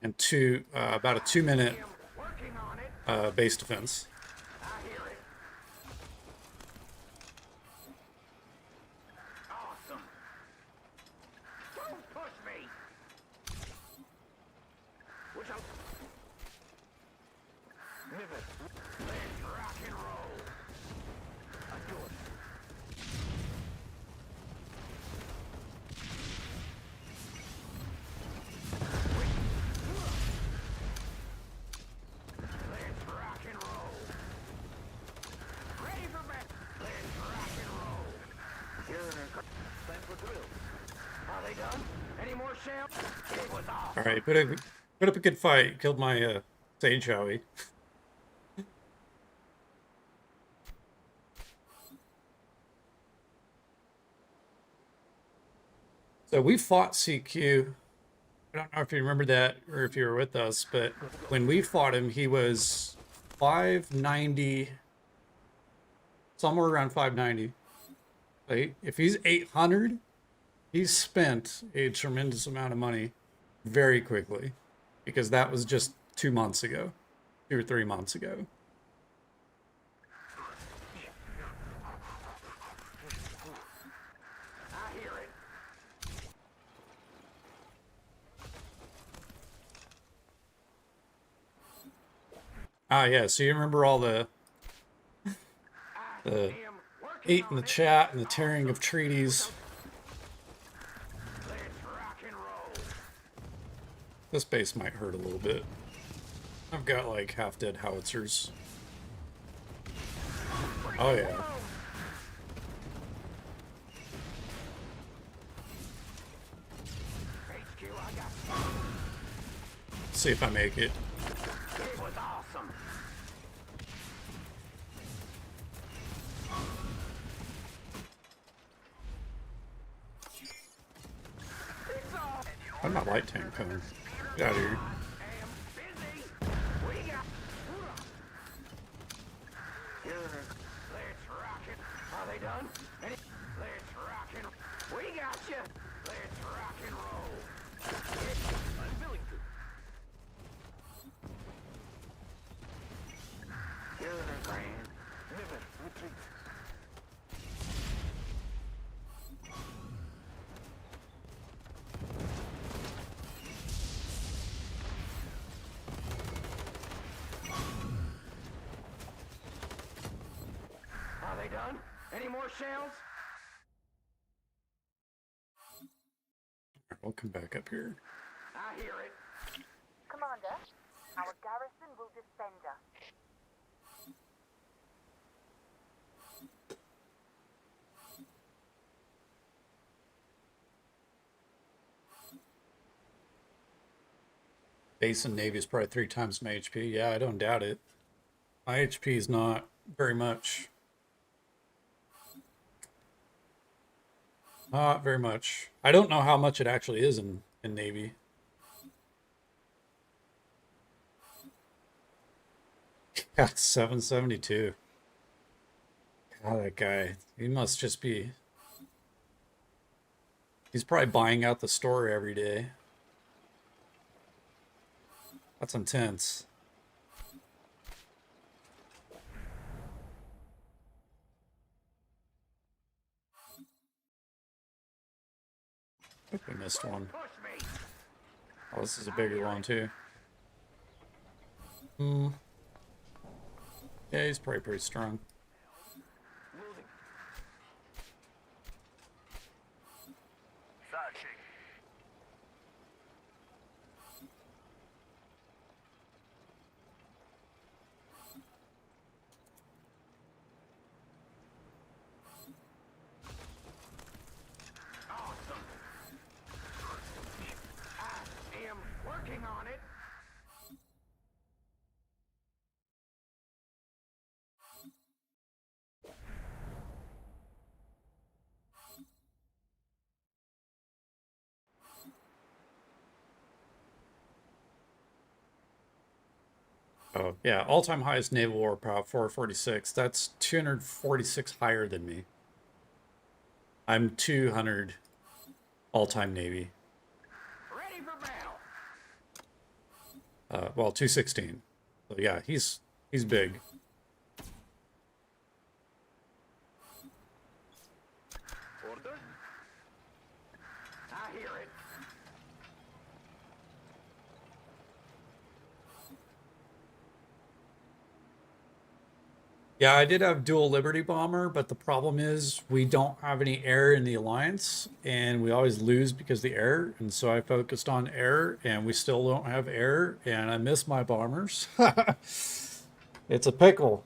B: And about a 2-minute
A: Working on it.
B: base defense.
A: I hear it. Awesome. Don't push me. Which I'm. Nivet. Let's rock and roll. I do it. Let's rock and roll. Ready for back. Let's rock and roll. Plan for drills. Are they done? Any more shells? It was awesome.
B: All right, put up a good fight. Killed my Sage Howie. So we fought CQ. I don't know if you remember that or if you were with us, but when we fought him, he was 590, somewhere around 590. Right? If he's 800, he's spent a tremendous amount of money very quickly, because that was just 2 months ago, 2 or 3 months ago.
A: I hear it.
B: Ah, yeah. So you remember all the
A: Am working
B: hate in
A: on
B: the
A: it.
B: chat and the tearing of treaties.
A: Let's rock and roll.
B: This base might hurt a little bit. I've got like half dead howitzers. Oh yeah.
A: HQ, I got.
B: See if I make it.
A: It was awesome. It's all.
B: I'm not light tank coming. Get out of here.
A: Am busy. We got. Let's rock it. Are they done? Let's rock and. We got you. Let's rock and roll. Unwilling to. Grand. Niven, retreat. Are they done? Any more shells?
B: We'll come back up here.
A: I hear it.
D: Commander, our garrison will defend us.
B: Base and Navy is probably 3 times my HP. Yeah, I don't doubt it. My HP is not very much. Not very much. I don't know how much it actually is in Navy. Got 772. God, that guy. He must just be... He's probably buying out the store every day. That's intense. I think we missed one.
A: Push me.
B: Oh, this is a bigger one too. Hmm. Yeah, he's probably pretty strong.
A: Moving.
C: Searching.
A: Awesome. I am working on it.
B: Oh, yeah, all-time highest naval warpath 446. That's 246 higher than me. I'm 200 all-time Navy.
A: Ready for battle.
B: Well, 216. So yeah, he's big.
A: Order? I hear it.
B: Yeah, I did have dual Liberty bomber, but the problem is we don't have any air in the Alliance, and we always lose because of the air. And so I focused on air, and we still don't have air, and I miss my bombers. It's a pickle.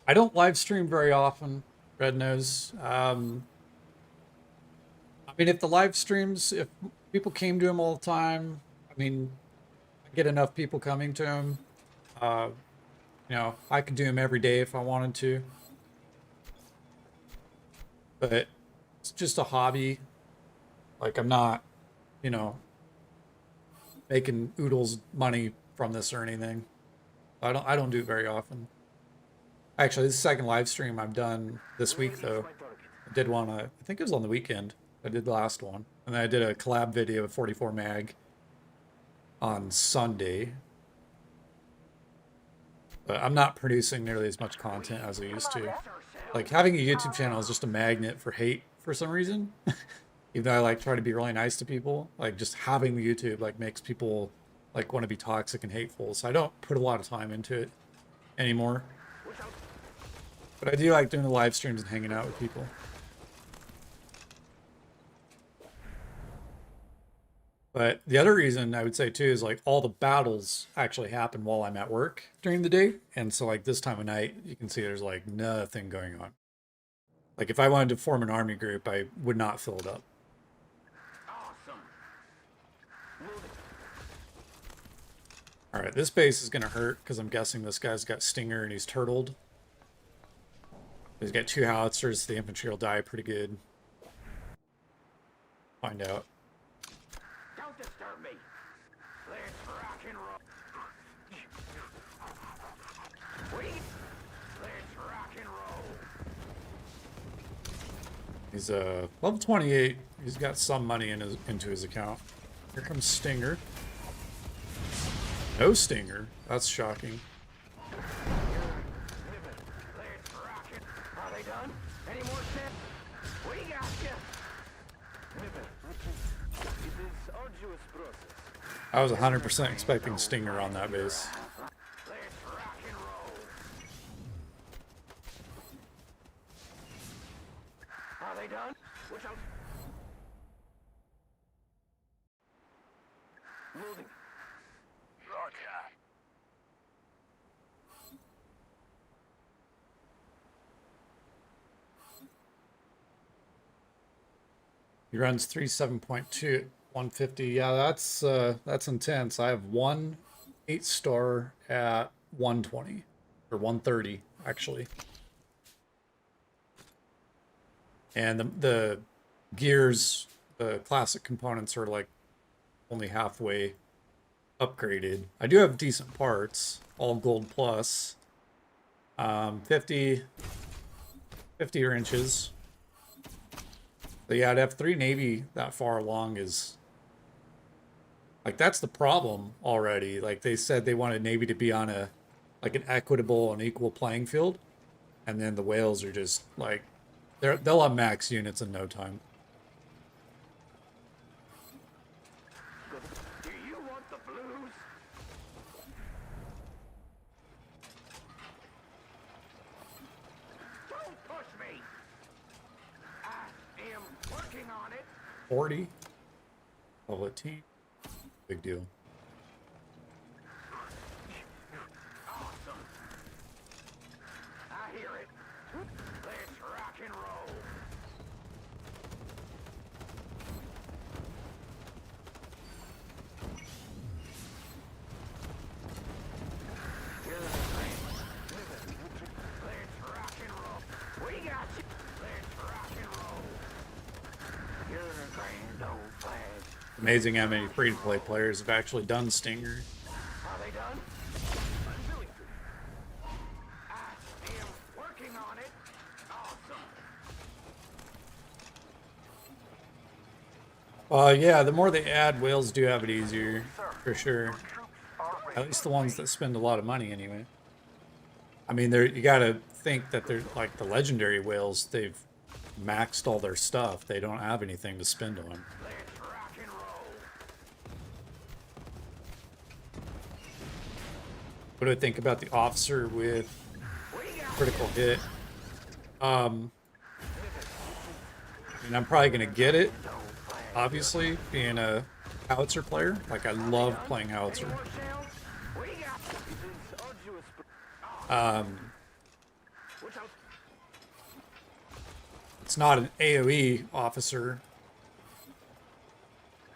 B: I don't live stream very often, Red Nose. I mean, if the live streams, if people came to him all the time, I mean, I get enough people coming to him. Uh, I could do him every day if I wanted to. But it's just a hobby. Like, I'm not, you know, making oodles money from this or anything. I don't do it very often. Actually, this is the second live stream I've done this week, though. I did one, I think it was on the weekend. I did the last one. And then I did a collab video of 44 mag on Sunday. But I'm not producing nearly as much content as I used to. Like, having a YouTube channel is just a magnet for hate for some reason. Even though I like try to be really nice to people, like just having the YouTube like makes people like want to be toxic and hateful. So I don't put a lot of time into it anymore. But I do like doing the live streams and hanging out with people. But the other reason I would say too is like all the battles actually happen while I'm at work during the day. And so like this time of night, you can see there's like nothing going on. Like if I wanted to form an army group, I would not fill it up.
A: Awesome.
B: All right, this base is going to hurt because I'm guessing this guy's got Stinger and he's turtled. He's got 2 howitzers. The infantry will die pretty good. Find out.
A: Don't disturb me. Let's rock and roll. Let's rock and roll.
B: He's level 28. He's got some money into his account. Here comes Stinger. No Stinger. That's shocking.
A: Let's rock it. Are they done? Any more steps? We got you. It is arduous process.
B: I was 100% expecting Stinger on that base.
A: Let's rock and roll. Are they done? Which out? Moving. Roger.
B: He runs 37.2 at 150. Yeah, that's intense. I have one 8-star at 120 or 130 actually. And the gears, the classic components are like only halfway upgraded. I do have decent parts, all gold plus. 50 inches. But yeah, to have 3 Navy that far along is like that's the problem already. Like they said they wanted Navy to be on a like an equitable and equal playing field, and then the whales are just like they'll have max units in no time.
A: Do you want the blues? Don't push me. I am working on it.
B: 40, level 18, big deal.
A: Awesome. I hear it. Let's rock and roll. Let's rock and roll. We got you. Let's rock and roll.
B: Amazing how many free-to-play players have actually done Stinger.
A: Are they done? Unwilling to. I am working on it. Awesome.
B: Yeah, the more they add, whales do have it easier, for sure. At least the ones that spend a lot of money, anyway. I mean, you gotta think that they're like the legendary whales. They've maxed all their stuff. They don't have anything to spend on.
A: Let's rock and roll.
B: What do I think about the officer with critical hit? And I'm probably gonna get it. Obviously, being a howitzer player, like I love playing howitzer. It's not an AoE officer,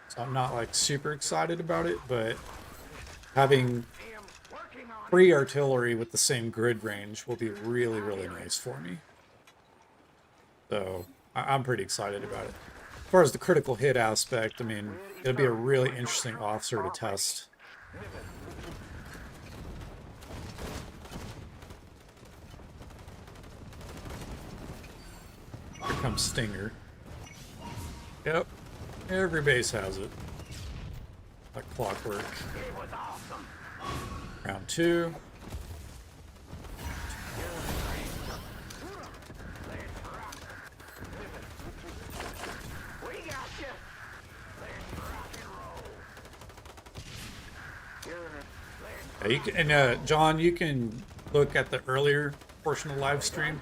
B: so I'm not like super excited about it, but having free artillery with the same grid range will be really, really nice for me. So I'm pretty excited about it. As far as the critical hit aspect, I mean, it'll be a really interesting officer to test. Here comes Stinger. Yep. Every base has it. Like clockwork. Round 2. Yeah, you can, and John, you can look at the earlier portion of the live stream.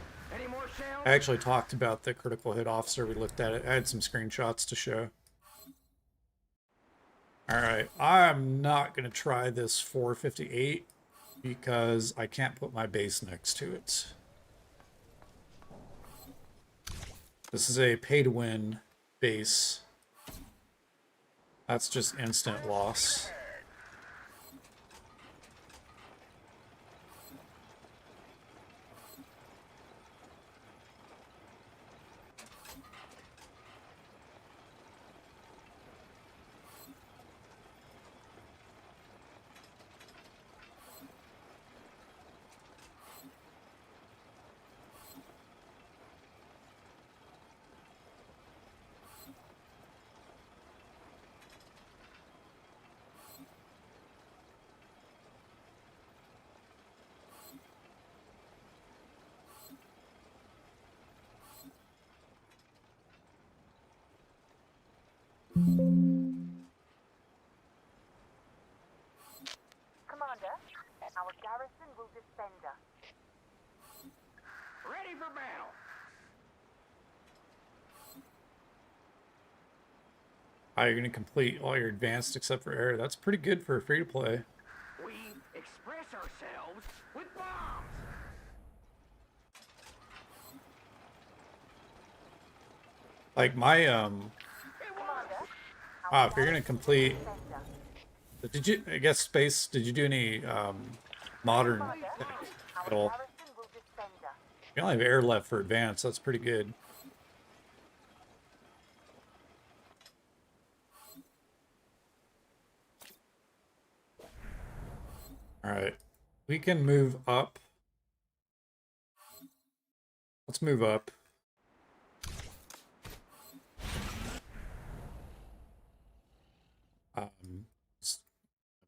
B: I actually talked about the critical hit officer. We looked at it. I had some screenshots to show. Alright, I'm not going to try this 458 because I can't put my base next to it. This is a pay-to-win base. That's just instant loss.
D: Commander, our garrison will defend us.
A: Ready for battle.
B: You're going to complete all your advanced except for air. That's pretty good for a free-to-play.
A: We express ourselves with bombs.
B: Like my, if you're going to complete... Did you, I guess, Space, did you do any, modern tech at all? You only have air left for advanced. That's pretty good. Alright. We can move up. Let's move up.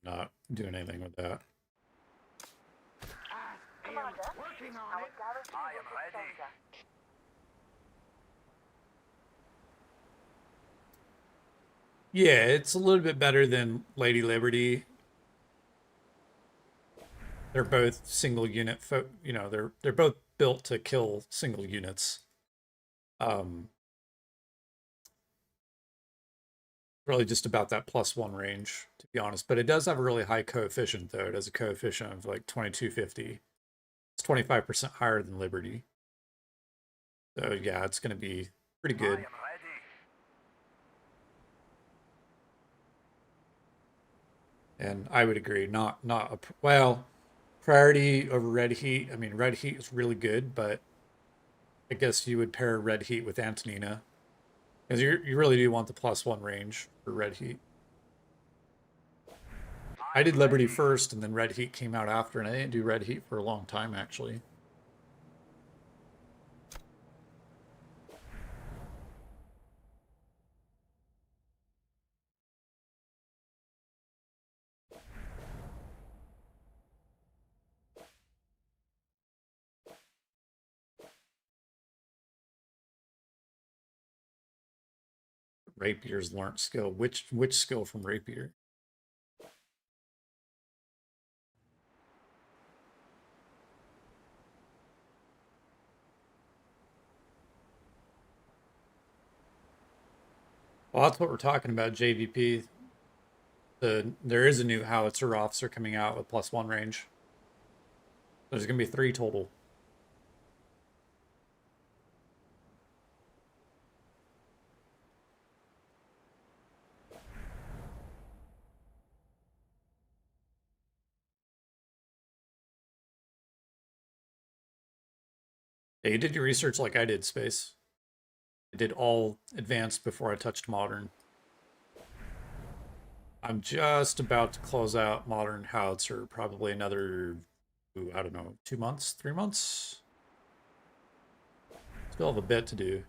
B: Not doing anything with that.
D: Commander,
A: Working on
D: our
A: it.
D: garrison will defend us.
B: Yeah, it's a little bit better than Lady Liberty. They're both single unit, you know, they're both built to kill single units. Really just about that +1 range, to be honest. But it does have a really high coefficient, though. It has a coefficient of like 2250. It's 25% higher than Liberty. So yeah, it's going to be pretty good. And I would agree, well, priority over red heat. I mean, red heat is really good, but I guess you would pair red heat with Antonina. Because you really do want the +1 range for Red Heat. I did Liberty first, and then Red Heat came out after, and I didn't do Red Heat for a long time, actually. Rapier's learned skill. Which skill from Rapier? Well, that's what we're talking about, JVP. There is a new howitzer officer coming out with +1 range. There's going to be 3 total. Yeah, you did your research like I did, Space. I did all advanced before I touched modern. I'm just about to close out modern howitzer, probably another, I don't know, 2 months, 3 months? Still have a bit to do.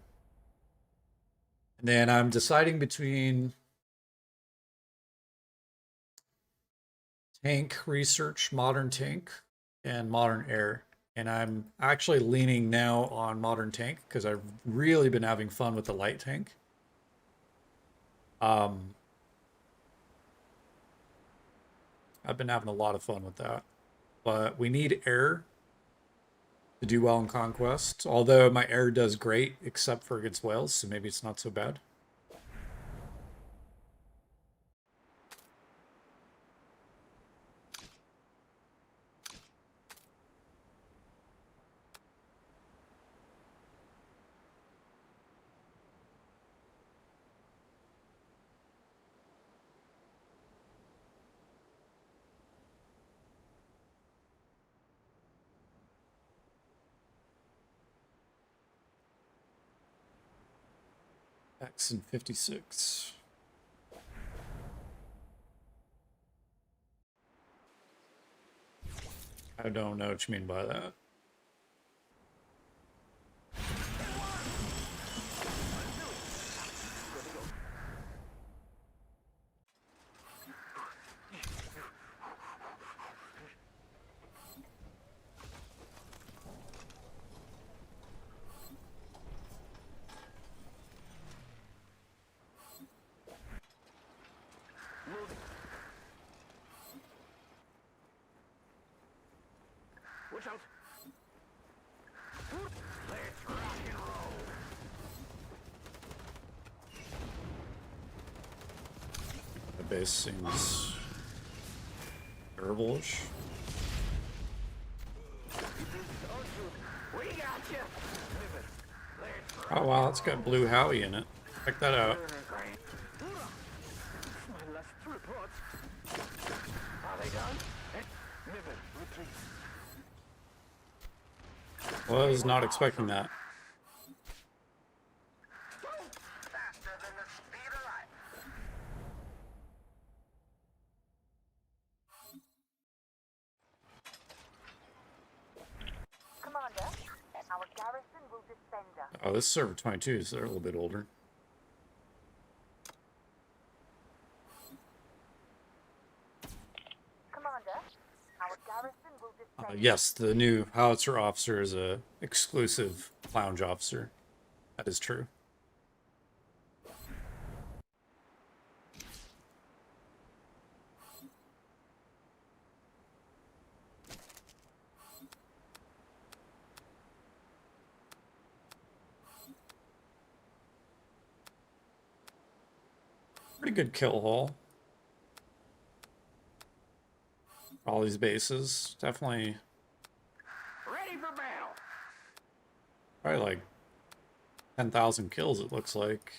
B: And then I'm deciding between tank research, modern tank, and modern air. And I'm actually leaning now on modern tank because I've really been having fun with the light tank. I've been having a lot of fun with that. But we need air to do well in Conquest. Although my air does great, except for against whales, so maybe it's not so bad. X and 56. I don't know what you mean by that.
A: Watch out. Let's rock and roll.
B: The base seems herbalish.
A: We got you.
B: Oh wow, it's got Blue Howie in it. Check that out.
A: My last reports. Are they done? Niven, retreat.
B: Was not expecting that.
C: Faster than the speed of light.
D: Commander, our garrison will defend us.
B: Oh, this is server 22, so they're a little bit older.
D: Commander, our garrison will defend us.
B: Yes, the new howitzer officer is a exclusive lounge officer. That is true. Pretty good kill haul. All these bases. Definitely
A: Ready for battle.
B: probably like 10,000 kills, it looks like.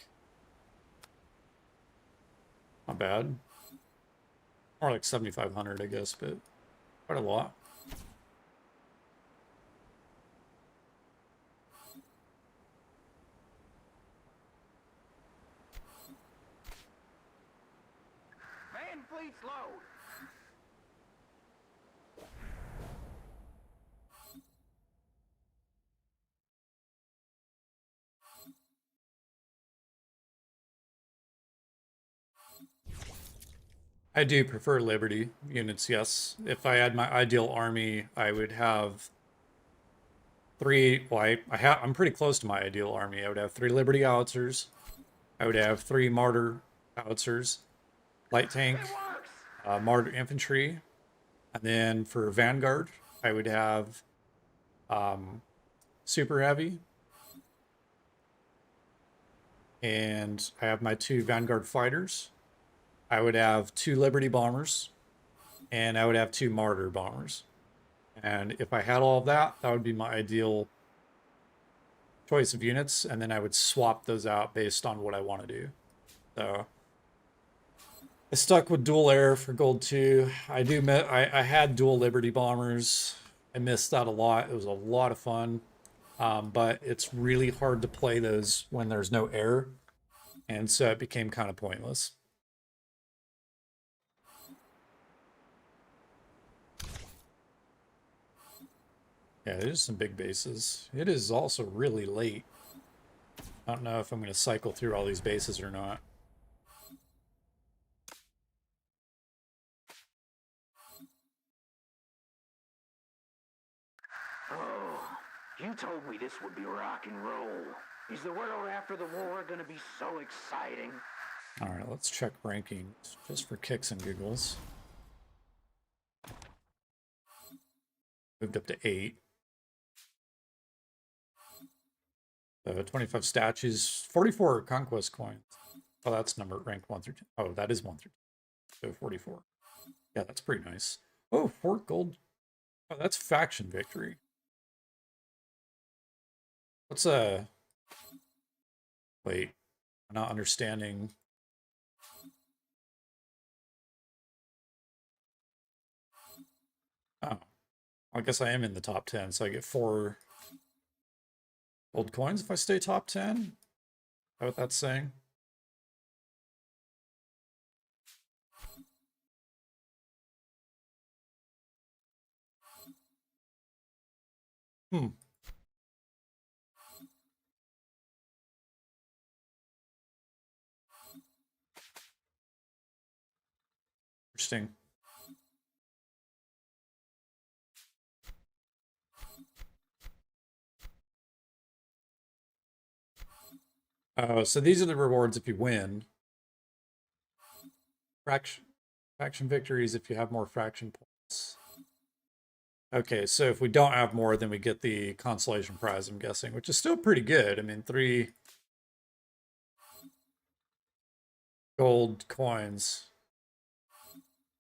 B: Not bad. More like 7,500, I guess, but quite a lot.
A: fleet's load.
B: I do prefer Liberty units, yes. If I had my ideal army, I would have three. Well, I'm pretty close to my ideal army. I would have 3 Liberty howitzers. I would have 3 Martyr howitzers, light tank, Martyr infantry, and then for Vanguard, I would have super heavy, and I have my 2 Vanguard fighters. I would have 2 Liberty bombers, and I would have 2 Martyr bombers. And if I had all of that, that would be my ideal choice of units, and then I would swap those out based on what I want to do. So I stuck with dual air for gold 2. I had dual Liberty bombers. I missed that a lot. It was a lot of fun, but it's really hard to play those when there's no air, and so it became kind of pointless. Yeah, there's some big bases. It is also really late. I don't know if I'm going to cycle through all these bases or not.
A: Oh, you told me this would be rock and roll. Is the world after the war gonna be so exciting?
B: All right, let's check rankings just for kicks and giggles. Moved up to 8. 25 statues, 44 conquest coins. Oh, that's number ranked 1 through 10. Oh, that is 1 through 10. So 44. Yeah, that's pretty nice. Oh, 4 gold. Oh, that's faction victory. What's wait, I'm not understanding. Oh, I guess I am in the top 10, so I get 4 gold coins if I stay top 10. Is that what that's saying? Hmm. Interesting. Oh, so these are the rewards if you win. Faction victories if you have more faction points. Okay, so if we don't have more, then we get the consolation prize, I'm guessing, which is still pretty good. I mean, 3 gold coins.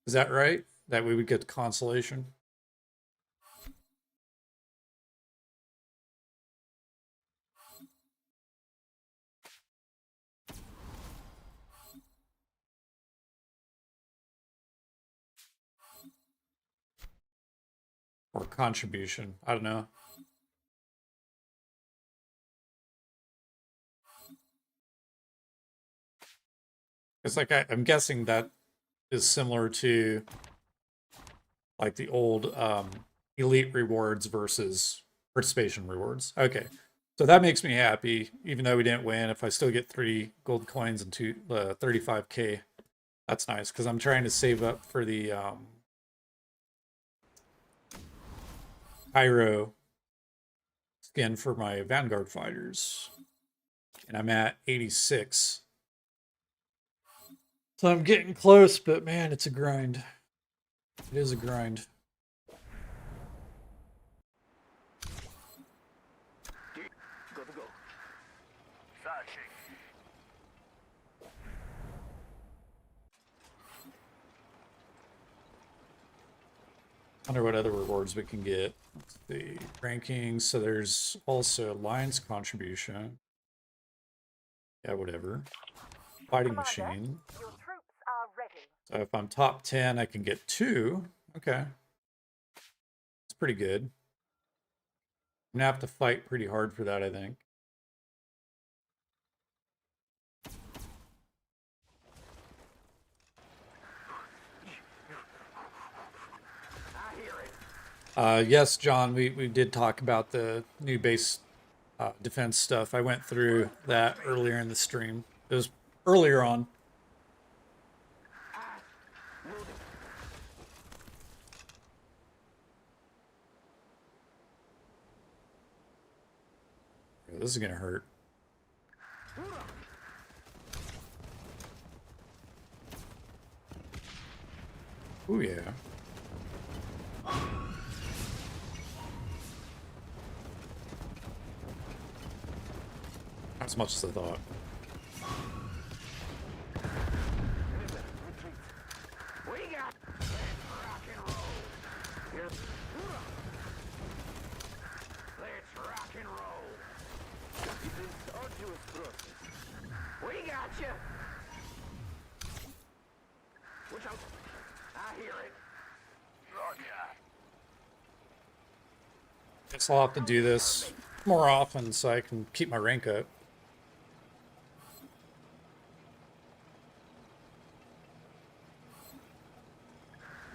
B: Is that right? That we would get the consolation? Or contribution. I don't know. It's like I'm guessing that is similar to like the old elite rewards versus participation rewards. Okay. So that makes me happy, even though we didn't win. If I still get 3 gold coins and 35k, that's nice because I'm trying to save up for the Pyro skin for my Vanguard fighters. And I'm at 86. So I'm getting close, but man, it's a grind. It is a grind.
A: Go.
C: Searching.
B: Wonder what other rewards we can get. Let's see. Rankings. So there's also Alliance contribution. Yeah, whatever. Fighting
D: Commander,
B: machine.
D: your troops are ready.
B: So if I'm top 10, I can get 2. Okay. That's pretty good. I'm gonna have to fight pretty hard for that, I think. Yes, John, we did talk about the new base defense stuff. I went through that earlier in the stream. It was earlier on. This is gonna hurt. Oh yeah. Not as much as I thought.
A: We got. Let's rock and roll. Here's. Let's rock and roll. It is arduous process. We got you. Watch out. I hear it. Roger.
B: Guess I'll have to do this more often so I can keep my rank up.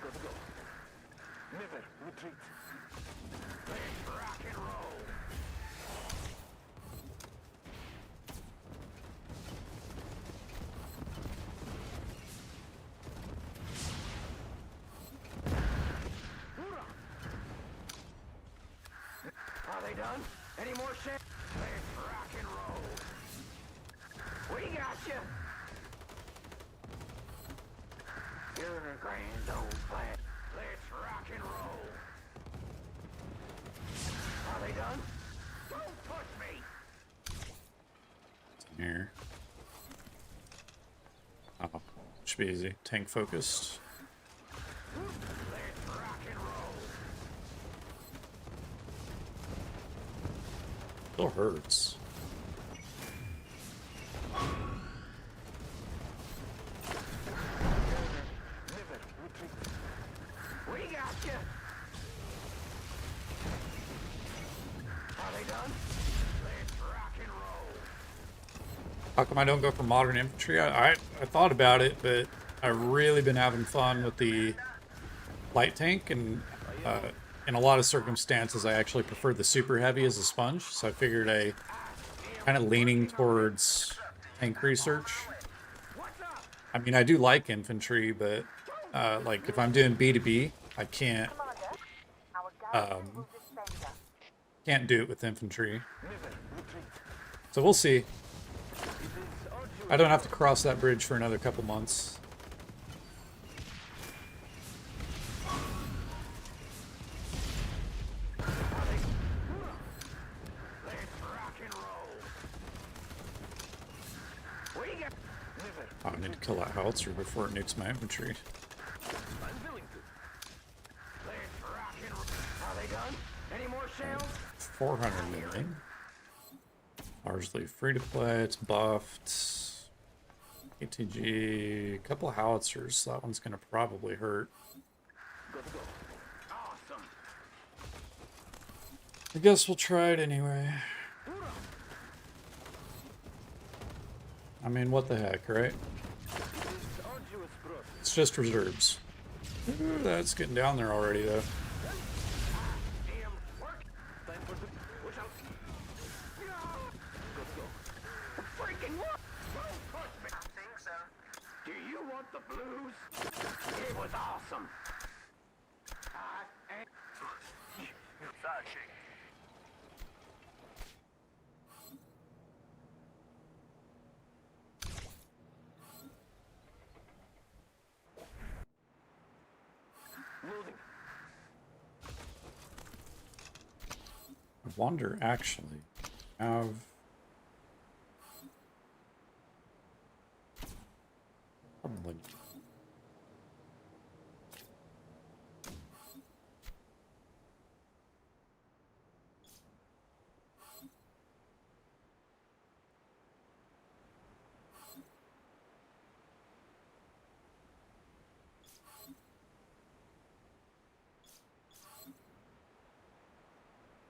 A: Go. Never retreat. Let's rock and roll. Are they done? Any more shit? Let's rock and roll. We got you. You're in a grand old plan. Let's rock and roll. Are they done? Don't push me.
B: Here. Oh, should be easy. Tank focused.
A: Let's rock and roll.
B: Still hurts.
A: Never retreat. We got you. Are they done? Let's rock and roll.
B: How come I don't go for modern infantry? I thought about it, but I've really been having fun with the light tank, and in a lot of circumstances, I actually prefer the super heavy as a sponge. So I figured I kind of leaning towards tank research. I mean, I do like infantry, but like if I'm doing B2B, I can't can't do it with infantry. So we'll see. I don't have to cross that bridge for another couple months. Oh, I need to kill that howitzer before it nukes my infantry.
A: I'm willing to. Let's rock and roll. Are they done? Any more shells?
B: 400 million. Largely free to play. It's buffed. ATG. A couple howitzers. That one's going to probably hurt.
A: Go. Awesome.
B: I guess we'll try it anyway. I mean, what the heck, right? It's just reserves. Ooh, that's getting down there already, though.
A: Damn work. Time for the push out. Go. Freaking what? Don't push me.
C: I think so.
A: Do you want the blues? It was awesome.
C: Searching.
A: Moving.
B: I wonder, actually, have... Probably...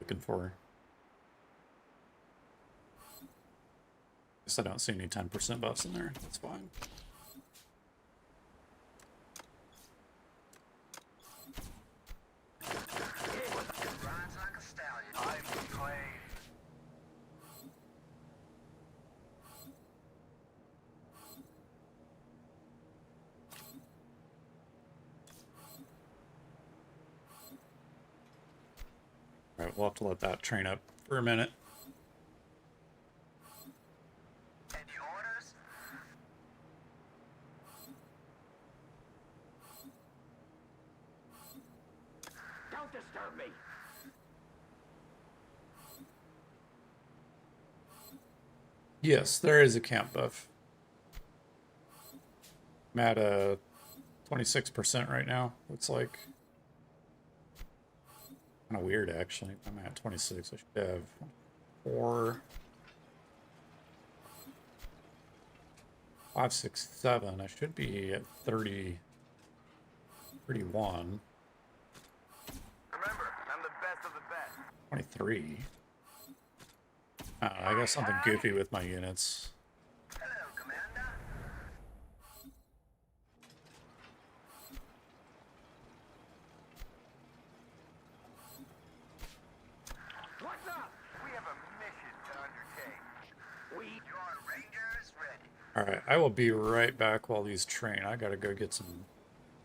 B: Looking for. Guess I don't see any 10% buffs in there. That's fine. Alright, we'll have to let that train up for a minute.
C: Any orders?
A: Don't disturb me.
B: Yes, there is a camp buff. I'm at 26% right now, looks like. Kind of weird, actually. I'm at 26. I should have 4, 5, 6, 7. I should be at 30, 31,
C: Remember, I'm the best of the best.
B: 23. I got something goofy with my units.
C: Hello, Commander.
A: What's up?
C: We have a mission to undertake. Your Rangers ready.
B: Alright, I will be right back while these train. I gotta go get some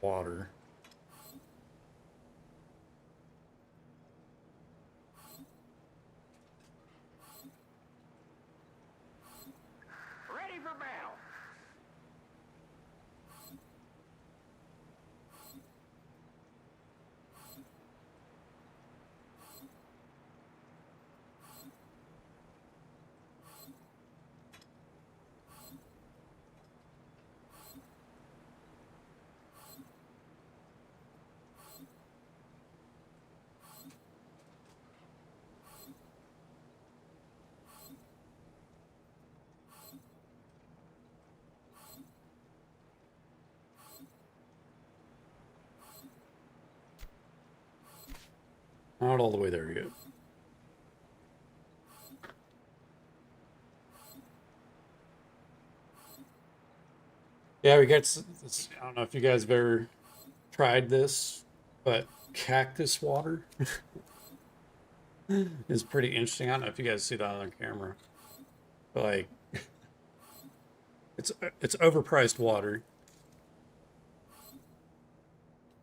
B: water.
A: Ready for battle.
B: Not all the way there yet. Yeah, we got this, I don't know if you guys have ever tried this, but cactus water is pretty interesting. I don't know if you guys see that on the camera. But like, it's overpriced water.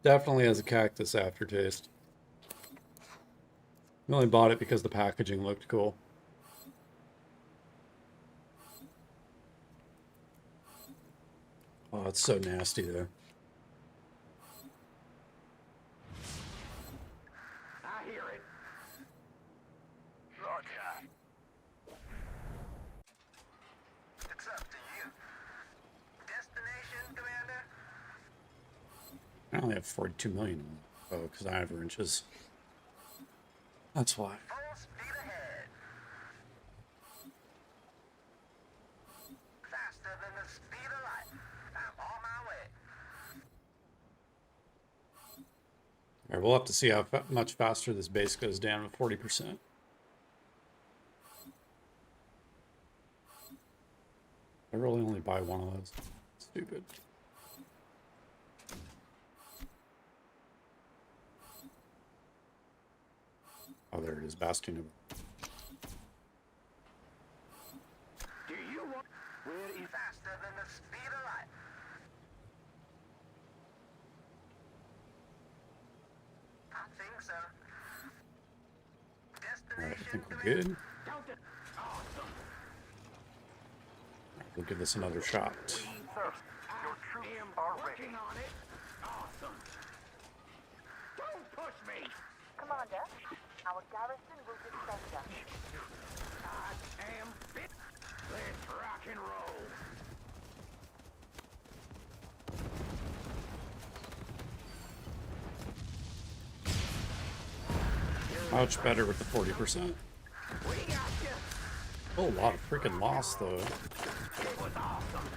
B: Definitely has a cactus aftertaste. I only bought it because the packaging looked cool. Oh, it's so nasty though.
A: I hear it.
C: Roger. It's up to you. Destination, Commander?
B: I only have 42 million. Oh, because I have wrenches. That's why.
C: Full speed ahead. Faster than the speed of light. I'm on my way.
B: Alright, we'll have to see how much faster this base goes down with 40%. I really only buy one of those. Stupid. Oh, there it is, Bastion of...
A: Do you want?
C: Where is faster than the speed of light? I think so.
B: Alright, I
C: Destination,
B: think we're
C: Commander?
B: good.
A: Don't. Awesome.
B: We'll give this another shot.
C: Sir, your troops
A: I am
C: are
A: working
C: ready.
A: on it. Awesome. Don't push me.
D: Commander, our garrison will defend us.
A: I am fit. Let's rock and roll.
B: Much better with the 40%.
A: We got you.
B: Oh, a lot of freaking loss, though.
A: It was awesome.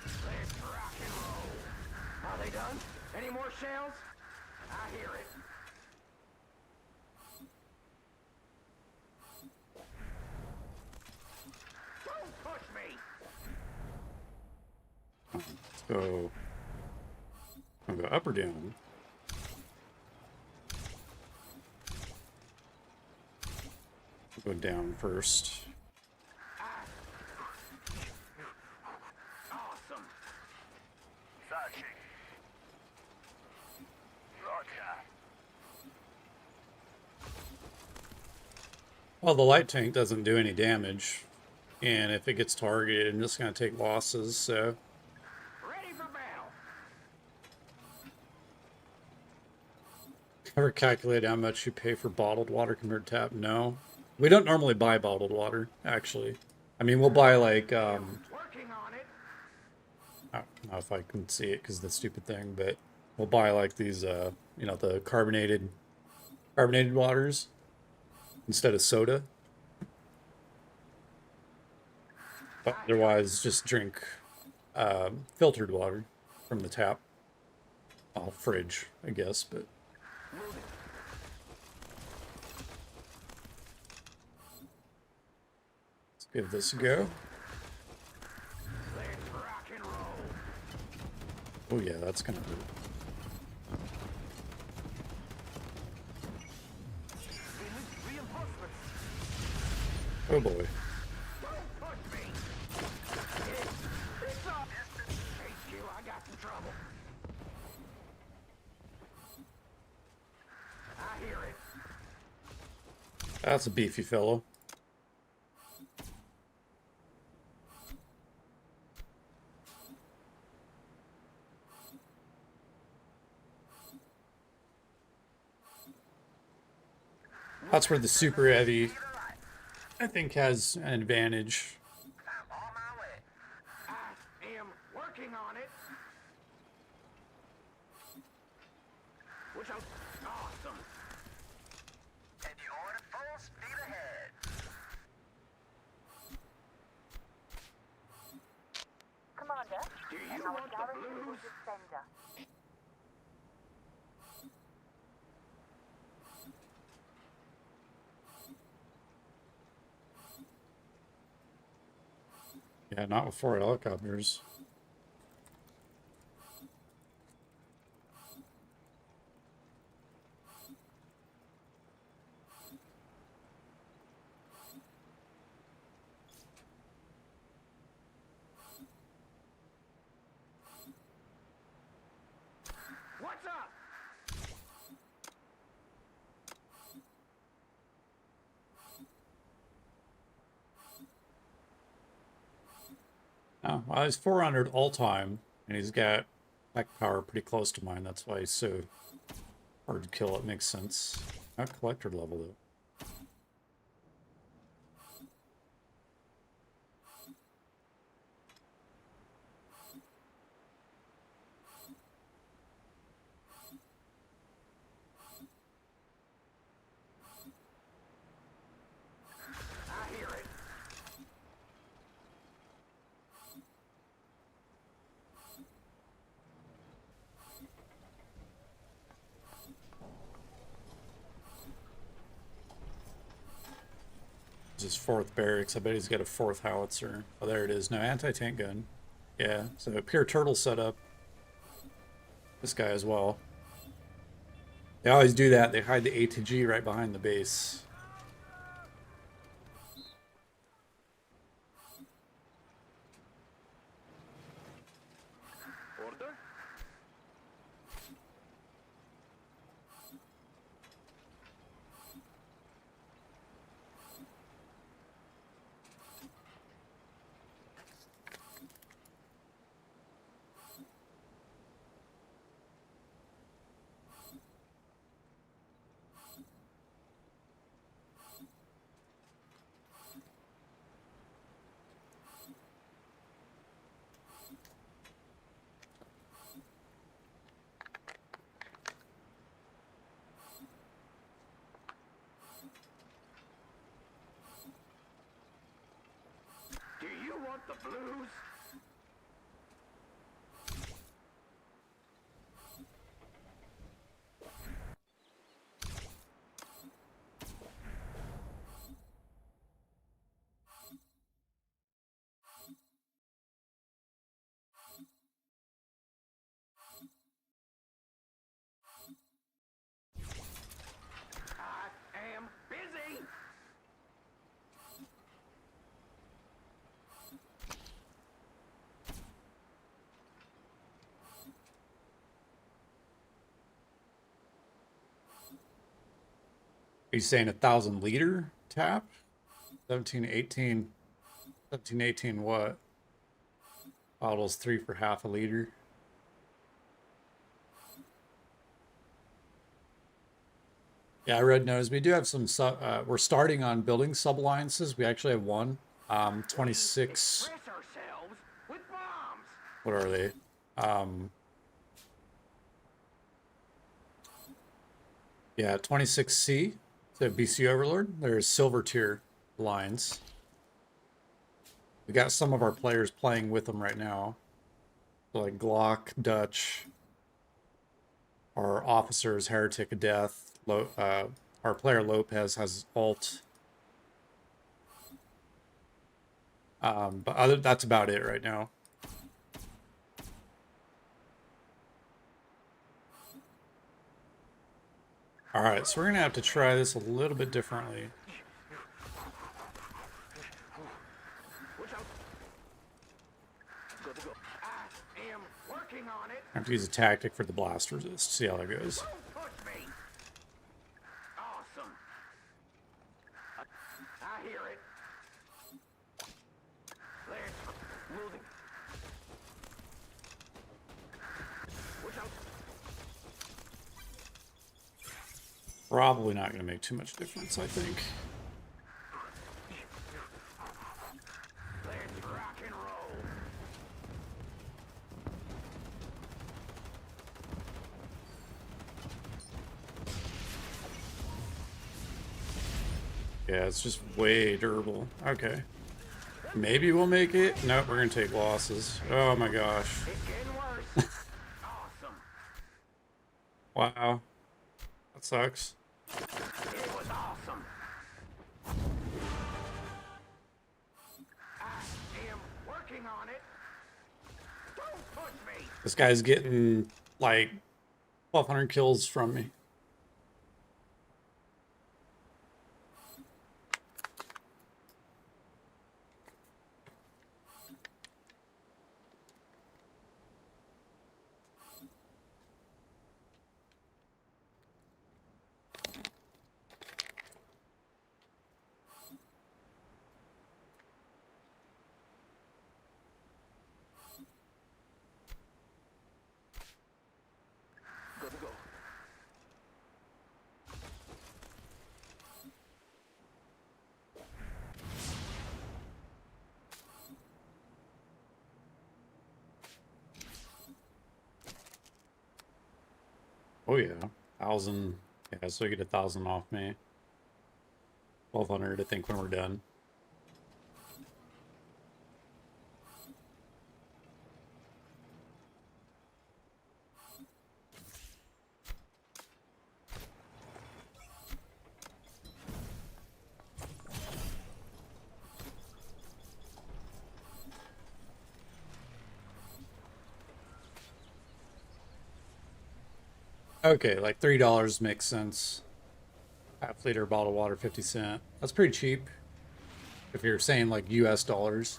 A: Let's rock and roll. Are they done? Any more shells? I hear it. Don't push me.
B: Let's go. I'll go up or down. We'll go down first.
A: Awesome.
C: Searching. Roger.
B: Well, the light tank doesn't do any damage, and if it gets targeted, I'm just going to take losses, so...
A: Ready for battle.
B: Ever calculate how much you pay for bottled water compared to tap? No. We don't normally buy bottled water, actually. I mean, we'll buy, like,
A: Working on it.
B: I don't know if I can see it because of the stupid thing, but we'll buy, like, these, you know, the carbonated waters instead of soda. But otherwise, just drink filtered water from the tap. Well, fridge, I guess, but... Let's give this a go.
A: Let's rock and roll.
B: Oh yeah, that's gonna hurt. Oh boy.
A: Don't push me. It's up. HQ, I got some trouble. I hear it.
B: That's a beefy fellow. That's where the super heavy, I think, has an advantage.
C: I'm on my way.
A: I am working on it. Which I'm awesome.
C: And you order full speed ahead.
D: Commander,
A: Do you
D: our
A: want the
D: garrison will
A: blues?
D: surrender.
B: Yeah, not with 4 helicopters.
A: What's up?
B: Oh, well, he's 400 all time, and he's got back power pretty close to mine. That's why he's so hard to kill. It makes sense. Not collector level, though.
A: I hear it.
B: His 4th barracks. I bet he's got a 4th howitzer. Oh, there it is. No, anti-tank gun. Yeah, so a pure turtle setup. This guy as well. They always do that. They hide the ATG right behind the base.
A: Order? Do you want the blues? I am busy.
B: Are you saying 1,000 liter? tap? 1718. 1718 what? Bottles 3 for half a liter. Yeah, Red Nose. We do have some we're starting on building sub-alliances. We actually have one. 26.
A: Express ourselves with bombs.
B: What are they? Yeah, 26C. The BC Overlord. There's silver tier lines. We got some of our players playing with them right now. Like Glock, Dutch. Our officers, Heretic of Death. Our player Lopez has alt. But that's about it right now. All right, so we're gonna have to try this a little bit differently.
A: I am working on it.
B: I have to use a tactic for the blast resist. See how that goes.
A: Don't push me. Awesome. I hear it. Let's moving. Watch out.
B: Probably not gonna make too much difference, I think.
A: Let's rock and roll.
B: Yeah, it's just way durable. Okay. Maybe we'll make it. Nope, we're gonna take losses. Oh my gosh.
A: It's getting worse. Awesome.
B: Wow. That sucks.
A: It was awesome. I am working on it. Don't push me.
B: This guy's getting like 1,200 kills from me.
A: Good to go.
B: Oh yeah, 1,000. Yeah, so you get 1,000 off me. 1,200, I think, when we're done. Okay, like $3 makes sense. Half liter bottled water, 50 cents. That's pretty cheap. If you're saying like US dollars.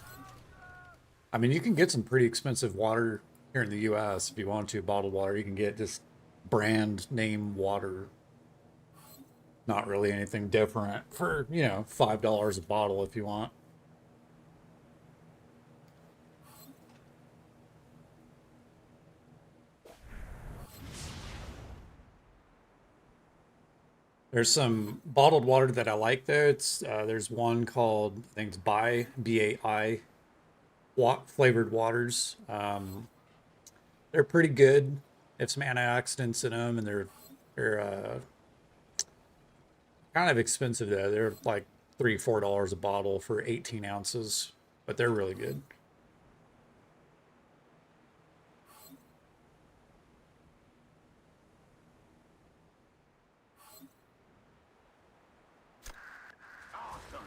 B: I mean, you can get some pretty expensive water here in the US if you want to. Bottled water, you can get just brand name water. Not really anything different for, you know, $5 a bottle if you want. There's some bottled water that I like though. It's there's one called, I think it's BAI flavored waters. They're pretty good. They have some antioxidants in them, and they're kind of expensive though. They're like $3-4 a bottle for 18 ounces, but they're really good.
A: Awesome.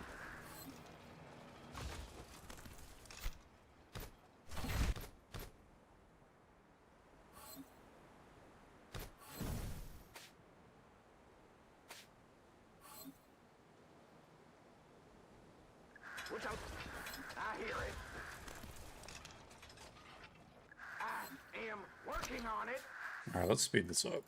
A: Watch out. I hear it. I am working on it.
B: All right, let's speed this up.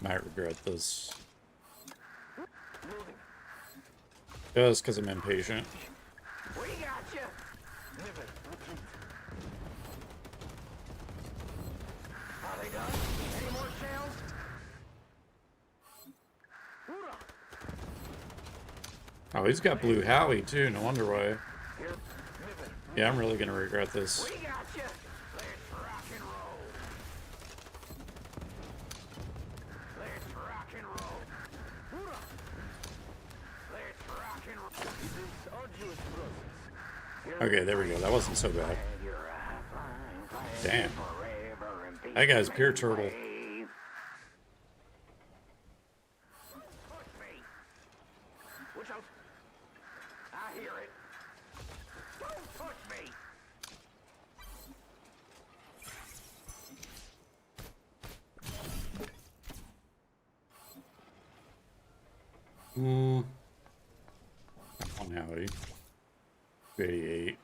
B: Might regret this.
A: Moving.
B: Just because I'm impatient.
A: We got you. Moving. Are they done? Any more shells? Hoorah!
B: Oh, he's got Blue Howie too. No wonder why.
A: Here. Moving.
B: Yeah, I'm really gonna regret this.
A: We got you. Let's rock and roll. Let's rock and roll. Hoorah! Let's rock and roll. This arduous process.
B: Okay, there we go. That wasn't so bad.
A: You're a flying flag
B: Damn.
A: forever and peace
B: That guy's pure
A: and
B: turtle.
A: wave. Push me. Watch out. I hear it. Don't push me.
B: Hmm. Come on, Howie. 88.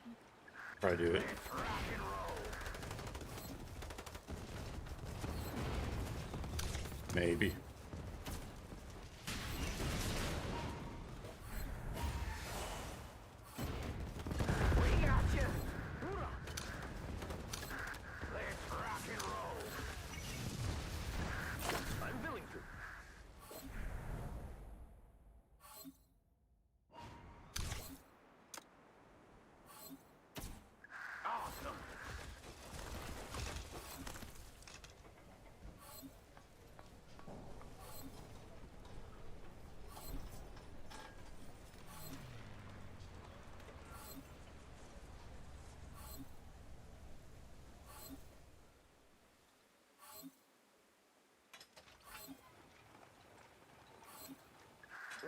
B: Probably do it.
A: Let's rock and roll.
B: Maybe.
A: We got you. Hoorah. Let's rock and roll. I'm willing to. Awesome.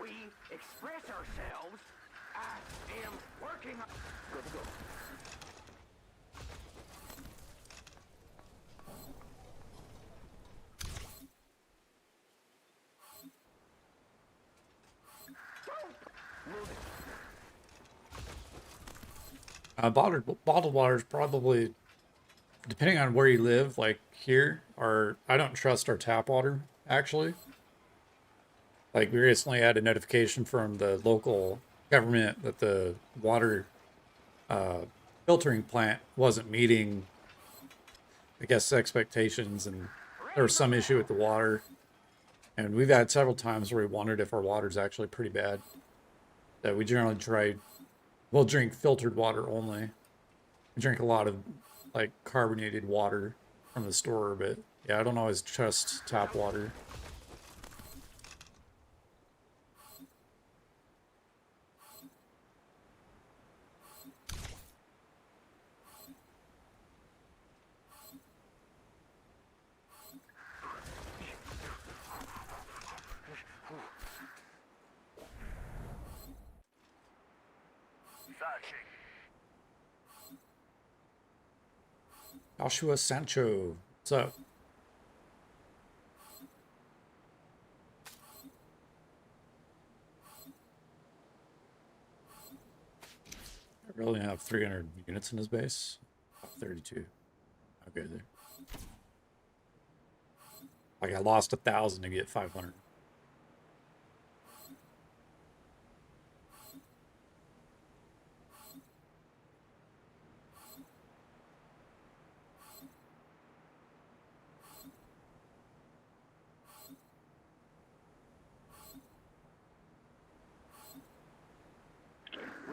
A: We express ourselves. I am working on... Good to go. Moving.
B: Bottled water is probably, depending on where you live, like here, or I don't trust our tap water, actually. Like, we recently had a notification from the local government that the water filtering plant wasn't meeting, I guess, expectations, and there was some issue with the water. And we've had several times where we wondered if our water's actually pretty bad. That we generally we'll drink filtered water only. We drink a lot of, like, carbonated water from the store, but yeah, I don't always trust tap water.
C: Searching.
B: Joshua Sancho, what's up? I really have 300 units in his base. 32. Okay, there. Like, I lost 1,000 to get 500.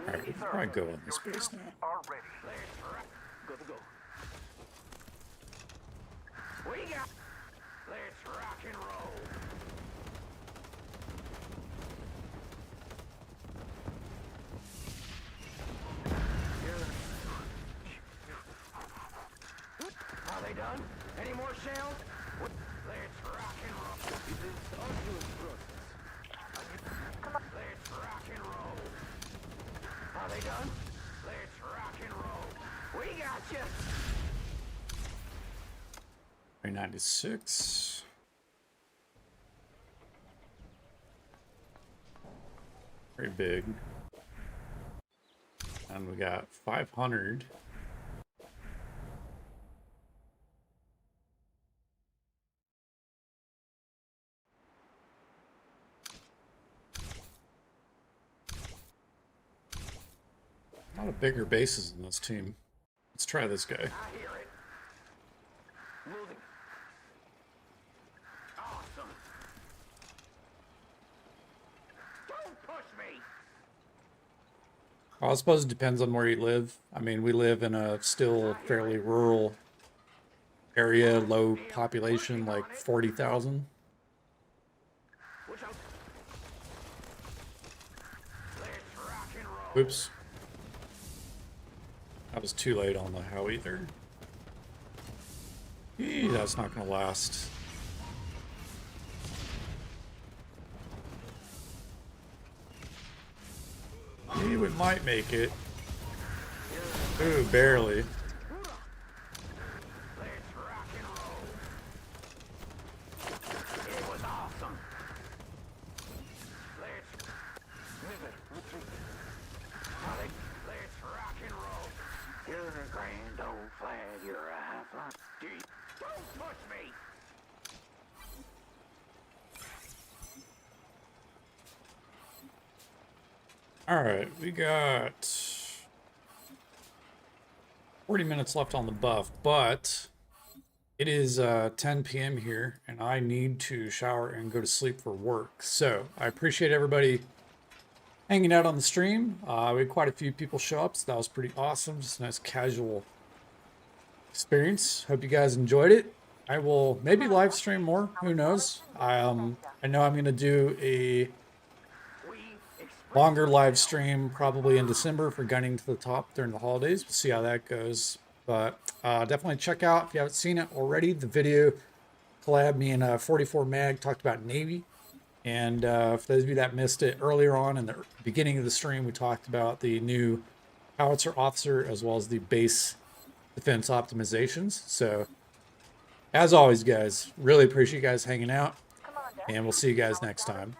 B: Alright, we can probably go in this base now.
C: Are ready.
A: Let's rock. Good to go. We got... Let's rock and roll. Are they done? Any more shells? Let's rock and roll. This is arduous process. Let's rock and roll. Are they done? Let's rock and roll. We got you.
B: 396. Very big. And we got 500. A lot of bigger bases in this team. Let's try this guy.
A: I hear it. Moving. Awesome. Don't push me.
B: Well, I suppose it depends on where you live. I mean, we live in a still fairly rural area, low population, like 40,000.
A: Which out. Let's rock and roll.
B: Oops. That was too late on the how either. That's not gonna last. We might make it. Ooh, barely.
A: Let's rock and roll. It was awesome. Let's rock and roll. You're a grand old flag. You're a half-life. Don't push me.
B: Alright, we got 40 minutes left on the buff, but it is 10 p.m. here, and I need to shower and go to sleep for work. So I appreciate everybody hanging out on the stream. We had quite a few people show up, so that was pretty awesome. Just a nice casual experience. Hope you guys enjoyed it. I will maybe live stream more. Who knows? I know I'm going to do a longer live stream probably in December for Gunning to the Top during the holidays. We'll see how that goes. But definitely check out, if you haven't seen it already, the video collab me and 44 Mag talked about Navy. And for those of you that missed it earlier on in the beginning of the stream, we talked about the new howitzer officer as well as the base defense optimizations. So as always, guys, really appreciate you guys hanging out, and we'll see you guys next time.